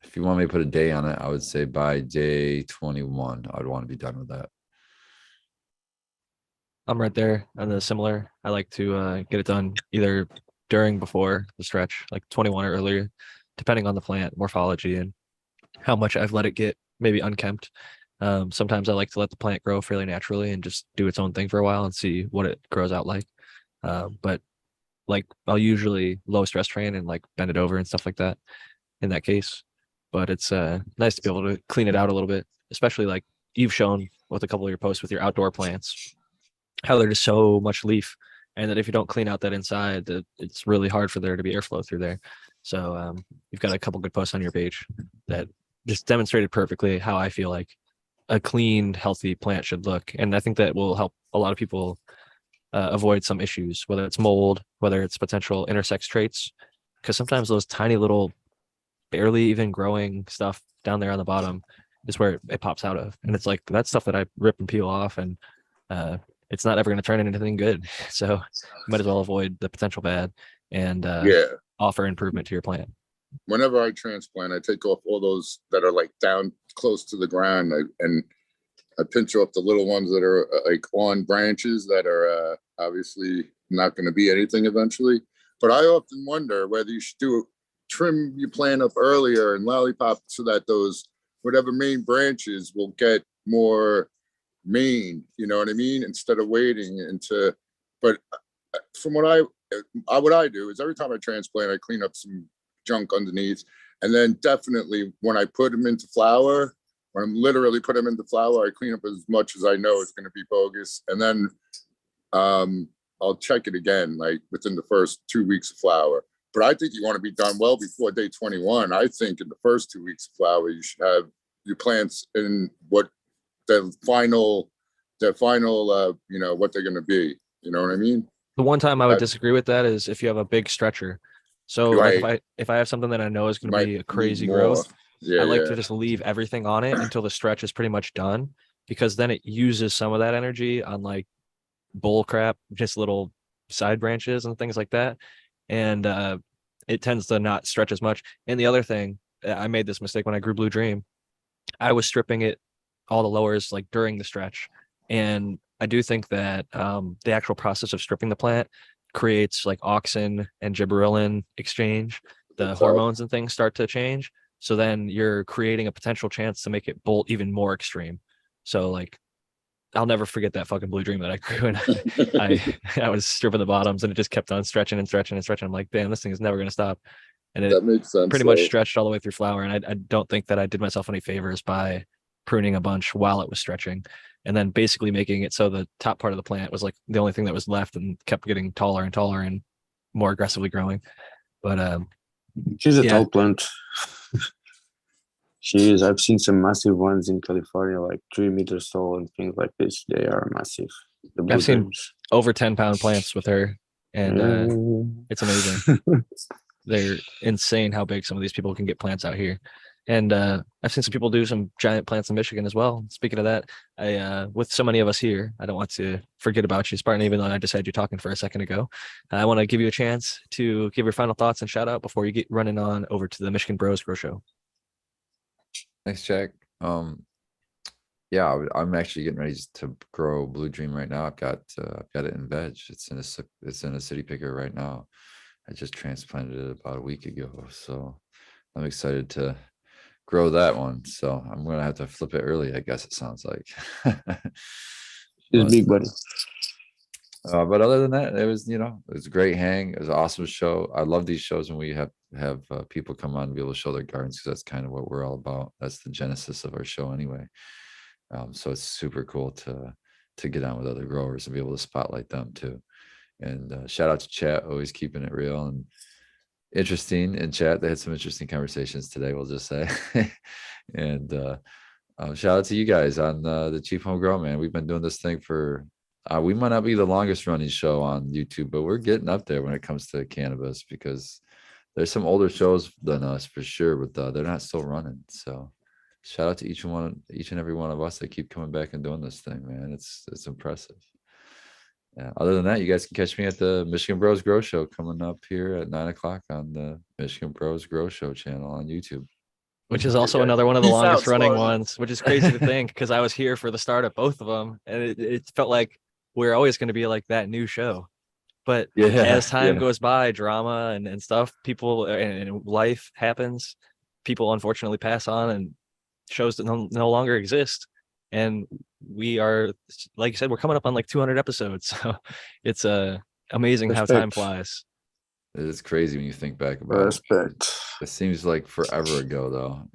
Speaker 2: if you want me to put a day on it, I would say by day 21, I'd want to be done with that.
Speaker 1: I'm right there on the similar. I like to get it done either during, before the stretch, like 21 or earlier, depending on the plant morphology and how much I've let it get maybe unkempt. Sometimes I like to let the plant grow fairly naturally and just do its own thing for a while and see what it grows out like. But like I'll usually low stress train and like bend it over and stuff like that in that case. But it's nice to be able to clean it out a little bit, especially like you've shown with a couple of your posts with your outdoor plants, how there's so much leaf, and that if you don't clean out that inside, that it's really hard for there to be airflow through there. So you've got a couple good posts on your page that just demonstrated perfectly how I feel like a clean, healthy plant should look, and I think that will help a lot of people avoid some issues, whether it's mold, whether it's potential intersex traits, because sometimes those tiny little, barely even growing stuff down there on the bottom is where it pops out of, and it's like that stuff that I rip and peel off, and it's not ever going to turn into anything good. So you might as well avoid the potential bad and
Speaker 5: Yeah.
Speaker 1: offer improvement to your plant.
Speaker 5: Whenever I transplant, I take off all those that are like down close to the ground, and I pinch off the little ones that are like on branches that are obviously not going to be anything eventually. But I often wonder whether you should trim your plant up earlier and lollipop so that those whatever main branches will get more main, you know what I mean? Instead of waiting into, but from what I do is every time I transplant, I clean up some junk underneath. And then definitely when I put them into flower, when I'm literally put them into flower, I clean up as much as I know is going to be bogus. And then I'll check it again, like within the first 2 weeks of flower. But I think you want to be done well before day 21. I think in the first 2 weeks of flower, you should have your plants in what the final, you know, what they're going to be. You know what I mean?
Speaker 1: The one time I would disagree with that is if you have a big stretcher. So like
Speaker 5: Right.
Speaker 1: if I have something that I know is going to
Speaker 5: Might
Speaker 1: be a
Speaker 5: need
Speaker 1: crazy
Speaker 5: more.
Speaker 1: growth,
Speaker 5: Yeah,
Speaker 1: I like
Speaker 5: yeah.
Speaker 1: to just leave everything on it until the stretch is pretty much done, because then it uses some of that energy on like bull crap, just little side branches and things like that. And it tends to not stretch as much. And the other thing, I made this mistake when I grew Blue Dream. I was stripping it all the lowers like during the stretch. And I do think that the actual process of stripping the plant creates like auxin and gibberellin exchange. The hormones and things start to change. So then you're creating a potential chance to make it bolt even more extreme. So like I'll never forget that fucking Blue Dream that I grew, and I was stripping the bottoms and it just kept on stretching and stretching and stretching. I'm like, damn, this thing is never gonna stop. And it
Speaker 5: That makes sense.
Speaker 1: pretty much stretched all the way through flower. And I don't think that I did myself any favors by pruning a bunch while it was stretching, and then basically making it so the top part of the plant was like the only thing that was left and kept getting taller and taller and more aggressively growing. But
Speaker 10: She's a
Speaker 1: yeah.
Speaker 10: tall plant. She is. I've seen some massive ones in California, like 3 meters tall and things like this. They are massive.
Speaker 1: I've seen over 10-pound plants with her, and it's amazing. They're insane how big some of these people can get plants out here. And I've seen some people do some giant plants in Michigan as well. Speaking of that, I with so many of us here, I don't want to forget about you, Spartan, even though I just had you talking for a second ago. I want to give you a chance to give your final thoughts and shout out before you get running on over to the Michigan Bros Grow Show.
Speaker 2: Thanks, Jack. Yeah, I'm actually getting ready to grow Blue Dream right now. I've got it in veg. It's in a city picker right now. I just transplanted it about a week ago, so I'm excited to grow that one. So I'm gonna have to flip it early, I guess it sounds like.
Speaker 10: It's big, buddy.
Speaker 2: But other than that, it was a great hang. It was an awesome show. I love these shows when we have people come on and be able to show their gardens, because that's kind of what we're all about. That's the genesis of our show anyway. So it's super cool to get on with other growers and be able to spotlight them too. And shout out to chat, always keeping it real and interesting in chat. They had some interesting conversations today, we'll just say. And shout out to you guys on the Cheap Home Grow, man. We've been doing this thing for we might not be the longest running show on YouTube, but we're getting up there when it comes to cannabis, because there's some older shows than us for sure, but they're not still running. So shout out to each and every one of us that keep coming back and doing this thing, man. It's impressive. Yeah. Other than that, you guys can catch me at the Michigan Bros Grow Show coming up here at 9 o'clock on the Michigan Bros Grow Show channel on YouTube.
Speaker 1: Which is also another one of the
Speaker 8: Peace out,
Speaker 1: longest running
Speaker 8: Spartan.
Speaker 1: ones, which is crazy to think, because I was here for the start of both of them, and it felt like we're always going to be like that new show. But as time goes by, drama and stuff, people and life happens. People unfortunately pass on, and shows that no longer exist. And we are, like you said, we're coming up on like 200 episodes. So it's amazing how time flies.
Speaker 2: It's crazy when you think back about it.
Speaker 10: Respect.
Speaker 2: It seems like forever ago, though.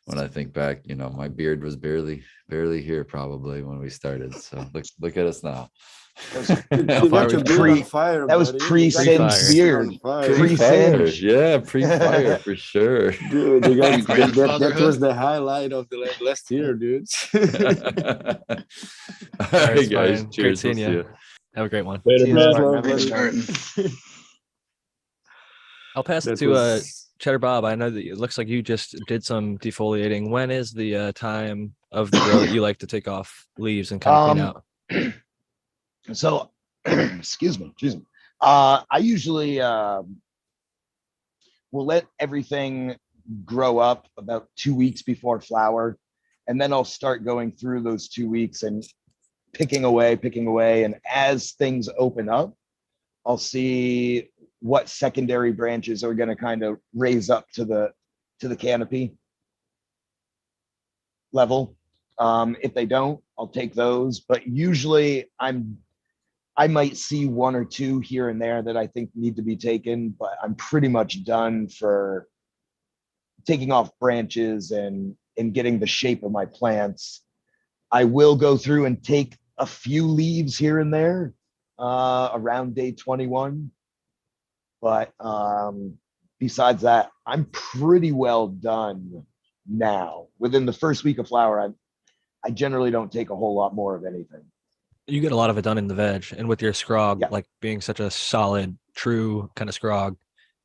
Speaker 2: When I think back, my beard was barely here probably when we started. So look at us now.
Speaker 10: You got your beard on fire,
Speaker 11: That was
Speaker 10: buddy.
Speaker 11: pre-Sin's beard.
Speaker 2: Pre-fire,
Speaker 11: Pre-Singe.
Speaker 2: yeah, pre-fire for sure.
Speaker 10: Dude, you got that
Speaker 3: Grandfatherhood.
Speaker 10: was the highlight of the last year, dude.
Speaker 2: All
Speaker 1: All right,
Speaker 2: right, guys.
Speaker 1: Great
Speaker 2: Cheers.
Speaker 1: seeing
Speaker 2: We'll see
Speaker 1: you.
Speaker 2: you.
Speaker 1: Have a great one.
Speaker 11: See you, Spartan.
Speaker 10: Love,
Speaker 11: Have a good
Speaker 10: buddy.
Speaker 11: night.
Speaker 1: I'll pass it
Speaker 10: That
Speaker 1: to
Speaker 10: was-
Speaker 1: Cheddar Bob. I know that it looks like you just did some defoliating. When is the time of the grow that you like to take off leaves and kind of clean out?
Speaker 11: So, excuse me. I usually will let everything grow up about 2 weeks before flower, and then I'll start going through those 2 weeks and picking away. And as things open up, I'll see what secondary branches are going to kind of raise up to the canopy level. If they don't, I'll take those. But usually I might see one or two here and there that I think need to be taken, but I'm pretty much done for taking off branches and getting the shape of my plants. I will go through and take a few leaves here and there around day 21. But besides that, I'm pretty well done now. Within the first week of flower, I generally don't take a whole lot more of anything.
Speaker 1: You get a lot of it done in the veg, and with your scrog,
Speaker 11: Yeah.
Speaker 1: like being such a solid, true kind of scrog,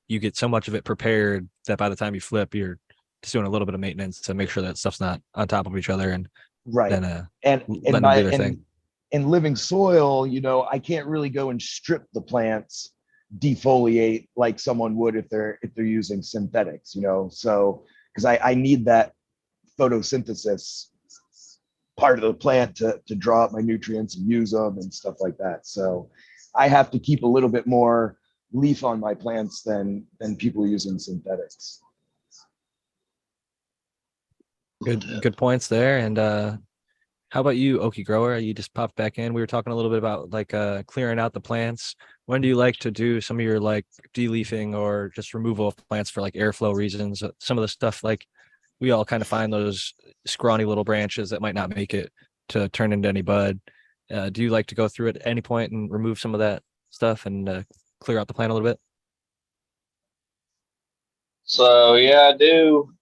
Speaker 1: you get so much of it prepared that by the time you flip, you're just doing a little bit of maintenance to make sure that stuff's not on top of each other, and
Speaker 11: Right.
Speaker 1: then
Speaker 11: And
Speaker 1: let them do their thing.
Speaker 11: in living soil, I can't really go and strip the plants, defoliate like someone would if they're using synthetics, so because I need that photosynthesis part of the plant to draw up my nutrients and use them and stuff like that. So I have to keep a little bit more leaf on my plants than people using synthetics.
Speaker 1: Good points there. And how about you, Okie Grower? You just popped back in. We were talking a little bit about like clearing out the plants. When do you like to do some of your like de-leafing or just removal of plants for like airflow reasons? Some of the stuff, like we all kind of find those scrawny little branches that might not make it to turn into any bud. Do you like to go through at any point and remove some of that stuff and clear out the plant a little bit?
Speaker 9: So yeah, I do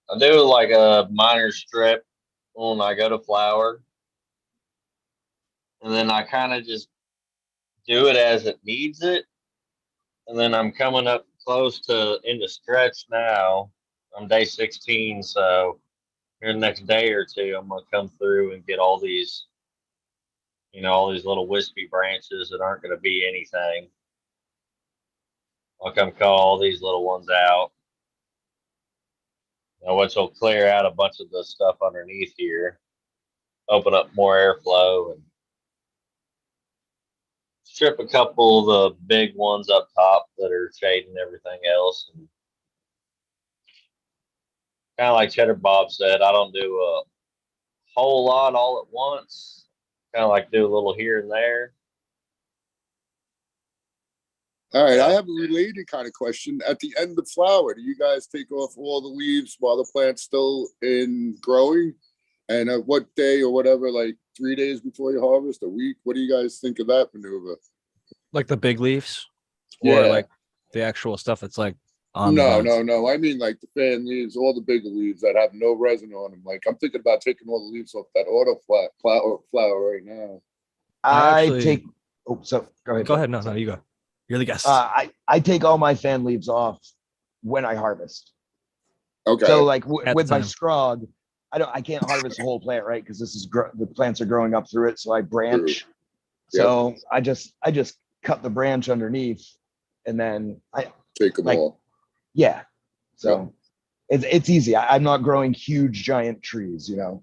Speaker 9: like a minor strip when I go to flower, and then I kind of just do it as it needs it. And then I'm coming up close to into stretch now. I'm day 16, so here the next day or two, I'm gonna come through and get all these, all these little wispy branches that aren't gonna be anything. I'll come call all these little ones out, which will clear out a bunch of the stuff underneath here, open up more airflow, and strip a couple of the big ones up top that are shading everything else. And kind of like Cheddar Bob said, I don't do a whole lot all at once. Kind of like do a little here and there.
Speaker 5: All right, I have a related kind of question. At the end of flower, do you guys take off all the leaves while the plant's still in growing? And at what day or whatever, like 3 days before you harvest, a week? What do you guys think of that maneuver?
Speaker 1: Like the big leaves,
Speaker 5: Yeah.
Speaker 1: or like the actual stuff that's like on the
Speaker 5: No,
Speaker 1: buds?
Speaker 5: no. I mean like the fan leaves, all the bigger leaves that have no resin on them. Like I'm thinking about taking all the leaves off that flower right now.
Speaker 11: I
Speaker 1: actually-
Speaker 11: take. Oh, so go ahead.
Speaker 1: Go ahead. No, you go. You're the guest.
Speaker 11: I take all my fan leaves off when I harvest.
Speaker 5: Okay.
Speaker 11: So like
Speaker 1: At
Speaker 11: with
Speaker 1: the
Speaker 11: my
Speaker 1: time.
Speaker 11: scrog, I can't harvest the whole plant, right? Because this is the plants are growing up through it. So I branch. So I just cut the branch underneath, and then I
Speaker 5: take them all.
Speaker 11: Yeah. So it's easy. I'm not growing huge giant trees,
Speaker 5: Yeah.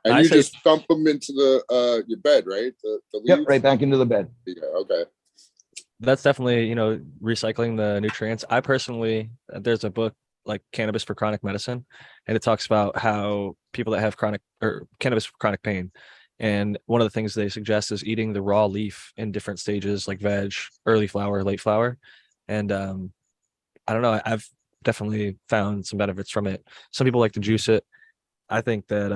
Speaker 5: And
Speaker 1: I
Speaker 5: you
Speaker 1: say-
Speaker 5: just dump them into the your bed, right? The leaves?
Speaker 11: Yep, right back into the bed.
Speaker 5: Yeah, okay.
Speaker 1: That's definitely, recycling the nutrients. I personally, there's a book like Cannabis for Chronic Medicine, and it talks about how people that have cannabis for chronic pain, And one of the things they suggest is eating the raw leaf in different stages, like veg, early flower, late flower. And I don't know, I've definitely found some benefits from it. Some people like to juice it. I think that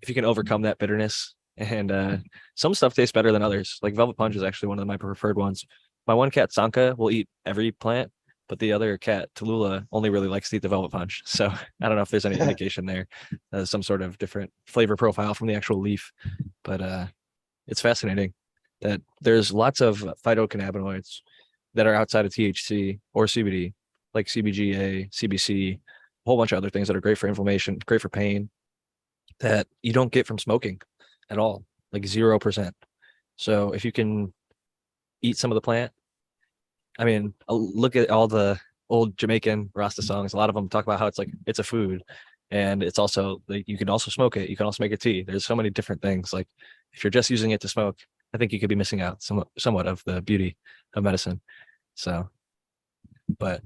Speaker 1: if you can overcome that bitterness, and some stuff tastes better than others. Like Velvet Punch is actually one of my preferred ones. My one cat Sanka will eat every plant, but the other cat Tallulah only really likes to eat the Velvet Punch. So I don't know if there's any indication there, some sort of different flavor profile from the actual leaf. But it's fascinating that there's lots of phytocannabinoids that are outside of THC or CBD, like CBGA, CBC, a whole bunch of other things that are great for inflammation, great for pain, that you don't get from smoking at all, like 0%. So if you can eat some of the plant, I mean, look at all the old Jamaican Rasta songs. A lot of them talk about how it's like it's a food, and it's also like you can also smoke it. You can also make a tea. There's so many different things. Like if you're just using it to smoke, I think you could be missing out somewhat of the beauty of medicine. So, but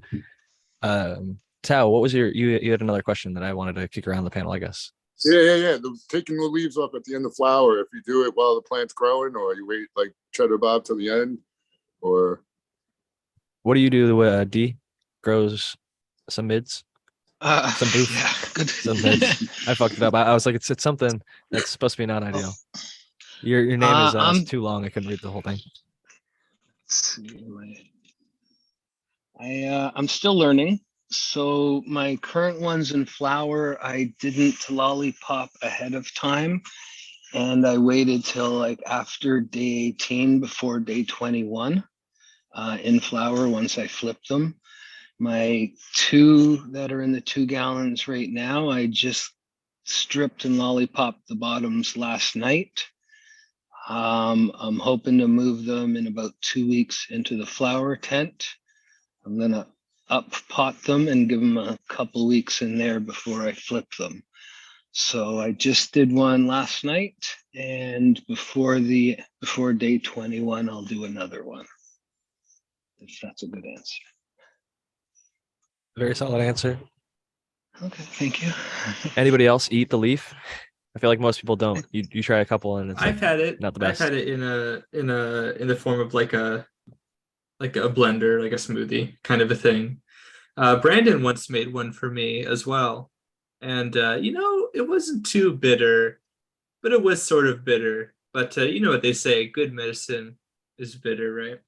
Speaker 1: Tao, what was you had another question that I wanted to kick around the panel, I guess.
Speaker 5: Yeah. Taking the leaves off at the end of flower. If you do it while the plant's growing, or you wait like Cheddar Bob till the end, or
Speaker 1: what do you do? D grows some mids, some booth,
Speaker 7: Yeah, good.
Speaker 1: some mids. I fucked it up. I was like, it's something that's supposed to be not ideal. Your name is too long. I couldn't read the whole thing.
Speaker 7: I'm still learning. So my current ones in flower, I didn't lollipop ahead of time, and I waited till like after day 18 before day 21 in flower once I flipped them. My two that are in the 2 gallons right now, I just stripped and lollipopped the bottoms last night. I'm hoping to move them in about 2 weeks into the flower tent. I'm gonna up pot them and give them a couple weeks in there before I flip them. So I just did one last night, and before day 21, I'll do another one. If that's a good answer.
Speaker 1: Very solid answer.
Speaker 7: Okay, thank you.
Speaker 1: Anybody else eat the leaf? I feel like most people don't. You try a couple and it's
Speaker 3: I've had it.
Speaker 1: not the best.
Speaker 3: I've had it in the form of like a blender, like a smoothie kind of a thing. Brandon once made one for me as well, and it wasn't too bitter, but it was sort of bitter. But you know what they say, good medicine is bitter, right?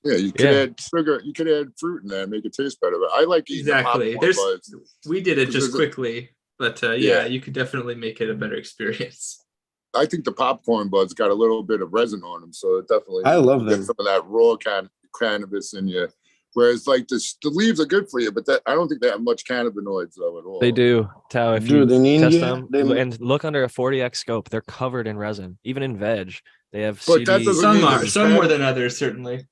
Speaker 5: yeah, you could add sugar. You could add fruit in there and make it taste better. But I like eating
Speaker 3: Exactly.
Speaker 5: the popcorn buds.
Speaker 3: We did it
Speaker 5: 'Cause
Speaker 3: just
Speaker 5: there's a-
Speaker 3: quickly, but
Speaker 5: Yeah.
Speaker 3: you could definitely make it a better experience.
Speaker 5: I think the popcorn buds got a little bit of resin on them, so it definitely
Speaker 4: I love
Speaker 5: you get
Speaker 4: them.
Speaker 5: some of that raw cannabis in you. Whereas like the leaves are good for you, but I don't think they have much cannabinoids though at all.
Speaker 1: They do. Tao, if
Speaker 10: Dude,
Speaker 1: you
Speaker 10: in
Speaker 1: test
Speaker 10: India,
Speaker 1: them
Speaker 10: they
Speaker 1: and look under a 40x scope, they're covered in resin. Even in veg, they have
Speaker 5: But that
Speaker 1: CB.
Speaker 5: doesn't
Speaker 3: Some
Speaker 5: mean
Speaker 3: are,
Speaker 5: it's
Speaker 3: some more
Speaker 5: bad.
Speaker 3: than others, certainly.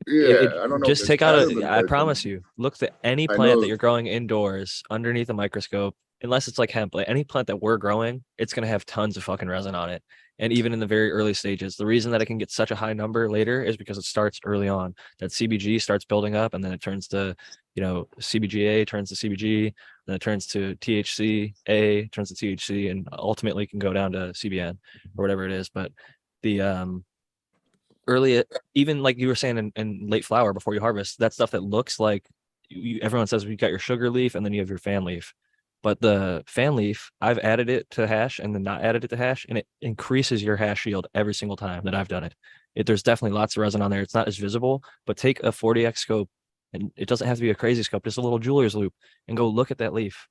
Speaker 5: Yeah, I don't know.
Speaker 1: Just
Speaker 5: if
Speaker 1: take
Speaker 5: there's
Speaker 1: out
Speaker 5: cannabinoids
Speaker 1: I
Speaker 5: in
Speaker 1: promise
Speaker 5: them.
Speaker 1: you, look at any
Speaker 5: I
Speaker 1: plant
Speaker 5: know.
Speaker 1: that you're growing indoors underneath a microscope, unless it's like hemp, like any plant that we're growing, it's going to have tons of fucking resin on it. And even in the very early stages, the reason that it can get such a high number later is because it starts early on. That CBG starts building up, and then it turns to, CBGA turns to CBG, then it turns to THC-A, turns to THC, and ultimately can go down to CBN or whatever it is. But the early, even like you were saying in late flower before you harvest, that stuff that looks like everyone says you got your sugar leaf and then you have your fan leaf. But the fan leaf, I've added it to hash and then not added it to hash, and it increases your hash yield every single time that I've done it. There's definitely lots of resin on there. It's not as visible, but take a 40x scope, and it doesn't have to be a crazy scope, just a little jeweler's loop, and go look at that leaf,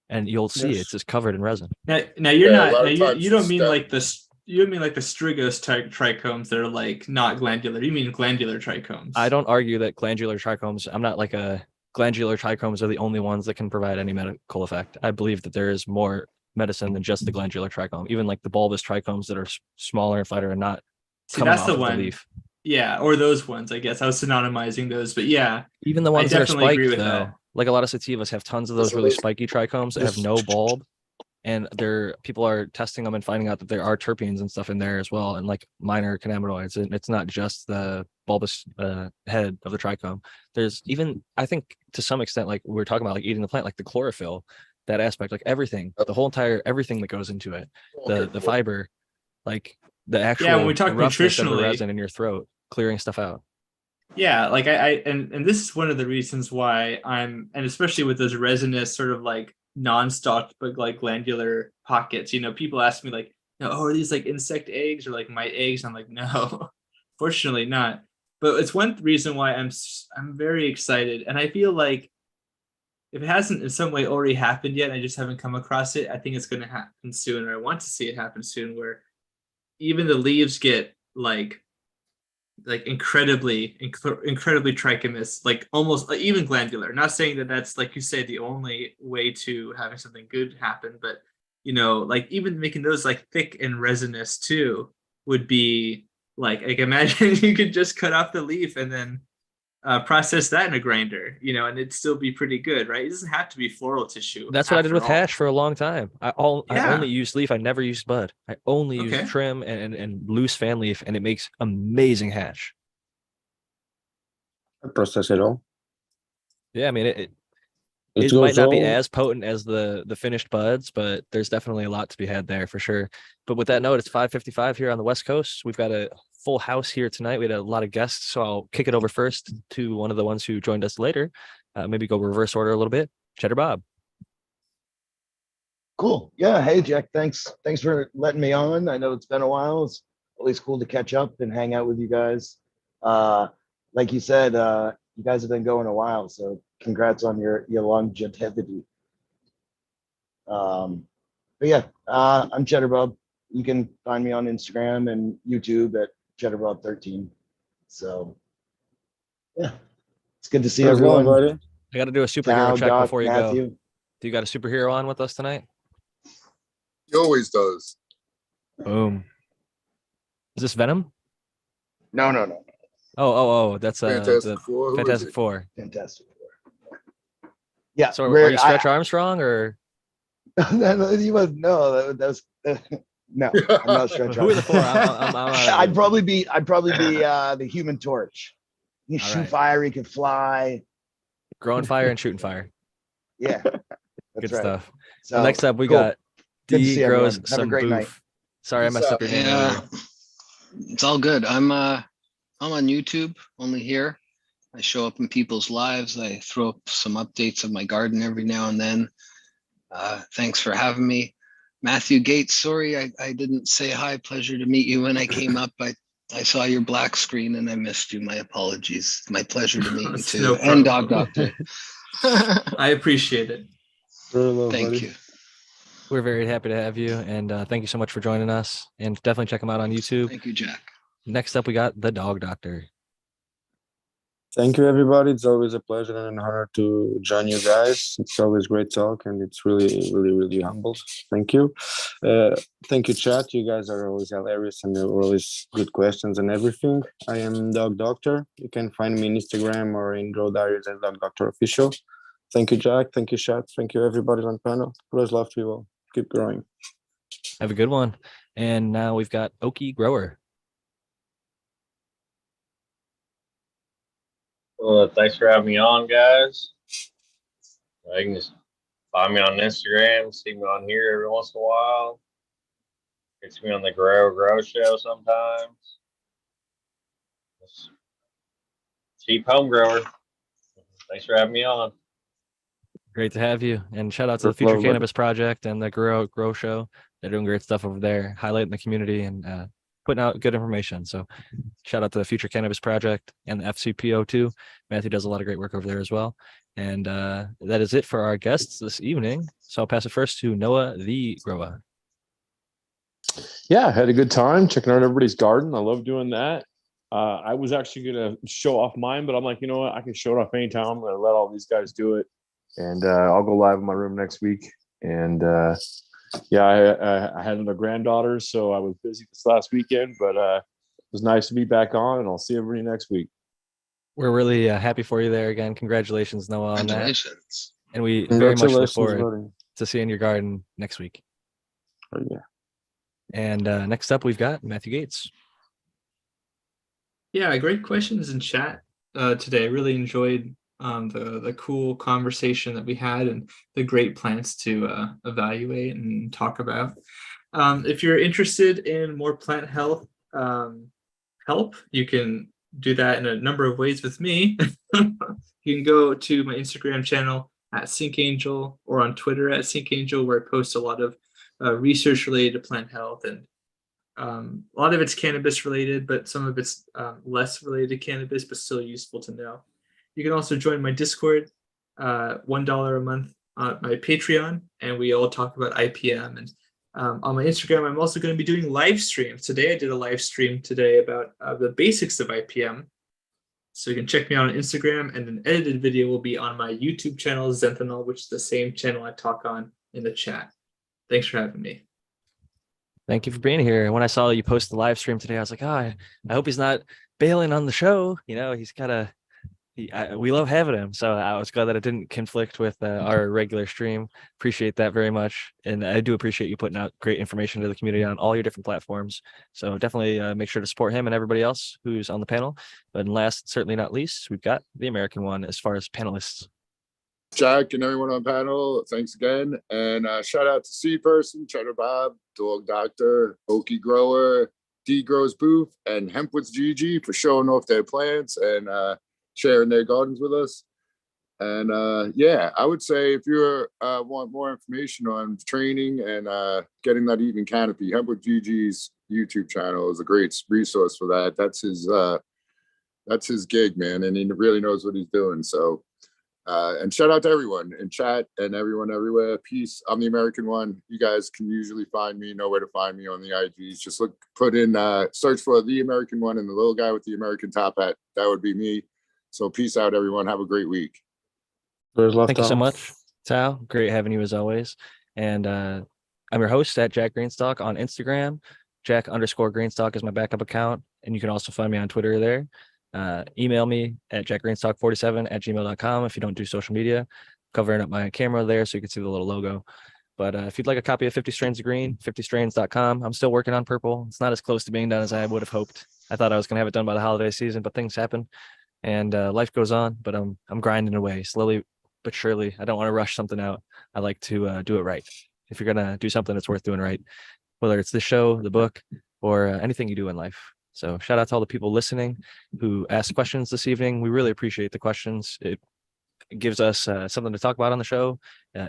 Speaker 1: and you'll see it's just covered in resin.
Speaker 3: Now you don't mean like this. You don't mean like the strigos trichomes that are like not glandular. You mean glandular trichomes.
Speaker 1: I don't argue that glandular trichomes. I'm not like a glandular trichomes are the only ones that can provide any medical effect. I believe that there is more medicine than just the glandular trichome. Even like the bulbous trichomes that are smaller and flatter and not coming
Speaker 3: that's
Speaker 1: off
Speaker 3: the
Speaker 1: of
Speaker 3: one.
Speaker 1: the leaf.
Speaker 3: Yeah, or those ones. I guess I was synonymizing those, but yeah,
Speaker 1: even the ones that are
Speaker 3: definitely agree
Speaker 1: spiked
Speaker 3: with
Speaker 1: though,
Speaker 3: that.
Speaker 1: like a lot of sativas have tons of those really spiky trichomes that have no bulb, and people are testing them and finding out that there are terpenes and stuff in there as well, and like minor cannabinoids, and it's not just the bulbous head of the trichome. There's even, I think to some extent, like we were talking about, like eating the plant, like the chlorophyll, that aspect, like everything, the whole entire everything that goes into it, the fiber, like The actual
Speaker 3: Yeah, when we talk
Speaker 1: roughness of the
Speaker 3: nutritionally,
Speaker 1: resin in your throat, clearing stuff out.
Speaker 3: yeah, like and this is one of the reasons why I'm, and especially with those resinous sort of like non-stalked but like glandular pockets, people ask me like, oh, are these like insect eggs or like mite eggs? I'm like, no, fortunately not. But it's one reason why I'm very excited, and I feel like if it hasn't in some way already happened yet, and I just haven't come across it, I think it's going to happen soon, or I want to see it happen soon, where even the leaves get incredibly trichomous, like almost like even glandular. Not saying that that's, like you say, the only way to having something good happen, but like even making those like thick and resinous too would be like imagine you could just cut off the leaf and then process that in a grinder, and it'd still be pretty good, right? It doesn't have to be floral tissue.
Speaker 1: That's what I did
Speaker 3: after
Speaker 1: with
Speaker 3: all.
Speaker 1: hash for a long time. I
Speaker 3: Yeah.
Speaker 1: only used leaf. I never used bud. I only used
Speaker 3: Okay.
Speaker 1: trim and loose fan leaf, and it makes amazing hash.
Speaker 10: Process it all.
Speaker 1: Yeah, I mean it
Speaker 10: It
Speaker 1: might
Speaker 10: goes
Speaker 1: not be
Speaker 10: all.
Speaker 1: as potent as the finished buds, but there's definitely a lot to be had there for sure. But with that note, it's 5:55 here on the West Coast. We've got a full house here tonight. We had a lot of guests, so I'll kick it over first to one of the ones who joined us later. Maybe go reverse order a little bit. Cheddar Bob.
Speaker 11: Cool. Yeah. Hey, Jack. Thanks for letting me on. I know it's been a while. It's always cool to catch up and hang out with you guys. Like you said, you guys have been going a while, so congrats on your longevity. But yeah, I'm Cheddar Bob. You can find me on Instagram and YouTube at CheddarBob13. So yeah, it's good to see
Speaker 10: There's love,
Speaker 11: everyone.
Speaker 10: buddy.
Speaker 1: I got to do a superhero
Speaker 11: Cal,
Speaker 1: check
Speaker 11: Doc,
Speaker 1: before you go.
Speaker 11: Matthew.
Speaker 1: Do you got a superhero on with us tonight?
Speaker 5: He always does.
Speaker 1: Boom. Is this Venom?
Speaker 11: No.
Speaker 1: Oh, that's
Speaker 5: Fantastic
Speaker 1: the
Speaker 5: Four. Who is
Speaker 1: Fantastic
Speaker 5: it?
Speaker 1: Four.
Speaker 11: Fantastic Four. Yeah.
Speaker 1: So are you Stretch Armstrong or
Speaker 11: You must know that was no. I'm not Stretch
Speaker 1: who are the four?
Speaker 11: Armstrong. I'd probably be the Human Torch. He can
Speaker 1: All
Speaker 11: shoot
Speaker 1: right.
Speaker 11: fire. He can fly.
Speaker 1: growing fire and shooting fire?
Speaker 11: Yeah, that's
Speaker 1: Good
Speaker 11: right.
Speaker 1: stuff.
Speaker 11: So
Speaker 1: Well, next up, we
Speaker 11: cool.
Speaker 1: got
Speaker 11: Good to
Speaker 1: D
Speaker 11: see everyone.
Speaker 1: grows
Speaker 11: Have a
Speaker 1: some
Speaker 11: great night.
Speaker 1: boof. Sorry, I messed up your name earlier.
Speaker 7: It's all good. I'm on YouTube, only here. I show up in people's lives. I throw up some updates of my garden every now and then. Thanks for having me. Matthew Gates, sorry I didn't say hi. Pleasure to meet you when I came up. I saw your black screen and I missed you. My apologies. My pleasure to meet you
Speaker 3: It's
Speaker 7: too.
Speaker 3: no
Speaker 7: And
Speaker 3: problem.
Speaker 7: Dog Doctor.
Speaker 3: I appreciate it.
Speaker 7: Thank you.
Speaker 1: We're very happy to have you, and thank you so much for joining us. And definitely check him out on YouTube.
Speaker 7: Thank you, Jack.
Speaker 1: Next up, we got the Dog Doctor.
Speaker 10: Thank you, everybody. It's always a pleasure and an honor to join you guys. It's always great talk, and it's really, really, really humbled. Thank you. Thank you, chat. You guys are always hilarious, and they're always good questions and everything. I am Dog Doctor. You can find me on Instagram or in Grow Diaries as Dog Doctor Official. Thank you, Jack. Thank you, chat. Thank you, everybody on panel. Always love to you all. Keep growing.
Speaker 1: Have a good one. And now we've got Okie Grower.
Speaker 9: Well, thanks for having me on, guys. You can just find me on Instagram, see me on here every once in a while. Catch me on the Grow show sometimes. Just cheap home grower. Thanks for having me on.
Speaker 1: Great to have you. And shout out to the
Speaker 10: First
Speaker 1: Future
Speaker 10: love,
Speaker 1: Cannabis Project and the Grow Show. They're doing great stuff over there, highlighting the community and putting out good information. So shout out to the Future Cannabis Project and the FCPO too. Matthew does a lot of great work over there as well. And that is it for our guests this evening. So I'll pass it first to Noah the Grower.
Speaker 4: Yeah, had a good time checking out everybody's garden. I love doing that. I was actually going to show off mine, but I'm like, you know what? I can show it off anytime. I'm going to let all these guys do it. And I'll go live in my room next week. And yeah, I had another granddaughter, so I was busy this last weekend, but it was nice to be back on, and I'll see everybody next week.
Speaker 1: We're really happy for you there again. Congratulations, Noah, on that.
Speaker 7: Congratulations.
Speaker 1: And we very much look
Speaker 10: Congratulations,
Speaker 1: forward
Speaker 10: buddy.
Speaker 1: to seeing your garden next week.
Speaker 10: Oh, yeah.
Speaker 1: And next up, we've got Matthew Gates.
Speaker 3: Yeah, great questions in chat today. I really enjoyed the cool conversation that we had and the great plants to evaluate and talk about. If you're interested in more plant health help, you can do that in a number of ways with me. You can go to my Instagram channel at SyncAngel or on Twitter at SyncAngel, where I post a lot of research related to plant health, and a lot of it's cannabis related, but some of it's less related to cannabis, but still useful to know. You can also join my Discord, $1 a month on my Patreon, and we all talk about IPM. And on my Instagram, I'm also going to be doing live streams. Today, I did a live stream today about the basics of IPM. So you can check me out on Instagram, and an edited video will be on my YouTube channel, Zenthanol, which is the same channel I talk on in the chat. Thanks for having me.
Speaker 1: Thank you for being here. When I saw you post the live stream today, I was like, I hope he's not bailing on the show. You know, he's got we love having him. So I was glad that it didn't conflict with our regular stream. Appreciate that very much. And I do appreciate you putting out great information to the community on all your different platforms. So definitely make sure to support him and everybody else who's on the panel. But last, certainly not least, we've got the American one as far as panelists.
Speaker 5: Jack and everyone on panel, thanks again. And shout out to C Person, Cheddar Bob, Dog Doctor, Okie Grower, D Grows Booth, and Hempwoods GG for showing off their plants and sharing their gardens with us. And yeah, I would say if you want more information on training and getting that even canopy, Hempwoods GG's YouTube channel is a great resource for that. That's his gig, man, and he really knows what he's doing. So and shout out to everyone in chat and everyone everywhere. Peace. I'm the American one. You guys can usually find me, know where to find me on the IGs. Just put in, search for the American one and the little guy with the American top hat. That would be me. So peace out, everyone. Have a great week.
Speaker 1: Thank you so much, Tao. Great having you as always. And I'm your host at Jack Greenstock on Instagram. Jack_Greenstock is my backup account. And you can also find me on Twitter there. Email me at jackgreenstock47@gmail.com if you don't do social media. Covering up my camera there so you can see the little logo. But if you'd like a copy of 50 Strains of Green, 50strains.com. I'm still working on purple. It's not as close to being done as I would have hoped. I thought I was going to have it done by the holiday season, but things happen and life goes on. But I'm grinding away slowly but surely. I don't want to rush something out. I like to do it right. If you're going to do something, it's worth doing right, whether it's the show, the book, or anything you do in life. So shout out to all the people listening who asked questions this evening. We really appreciate the questions. It gives us something to talk about on the show,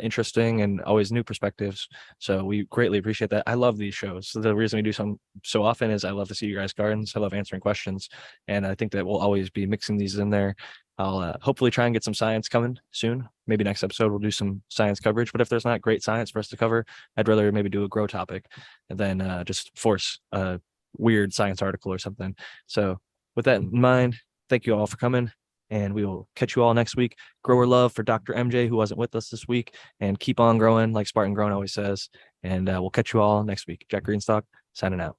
Speaker 1: interesting and always new perspectives. So we greatly appreciate that. I love these shows. So the reason we do some so often is I love to see you guys' gardens. I love answering questions. And I think that we'll always be mixing these in there. I'll hopefully try and get some science coming soon. Maybe next episode we'll do some science coverage. But if there's not great science for us to cover, I'd rather maybe do a grow topic and then just force a weird science article or something. So with that in mind, thank you all for coming. And we will catch you all next week. Grower love for Dr. MJ, who wasn't with us this week. And keep on growing, like Spartan Grown always says. And we'll catch you all next week. Jack Greenstock, signing out.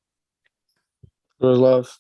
Speaker 10: Grower love.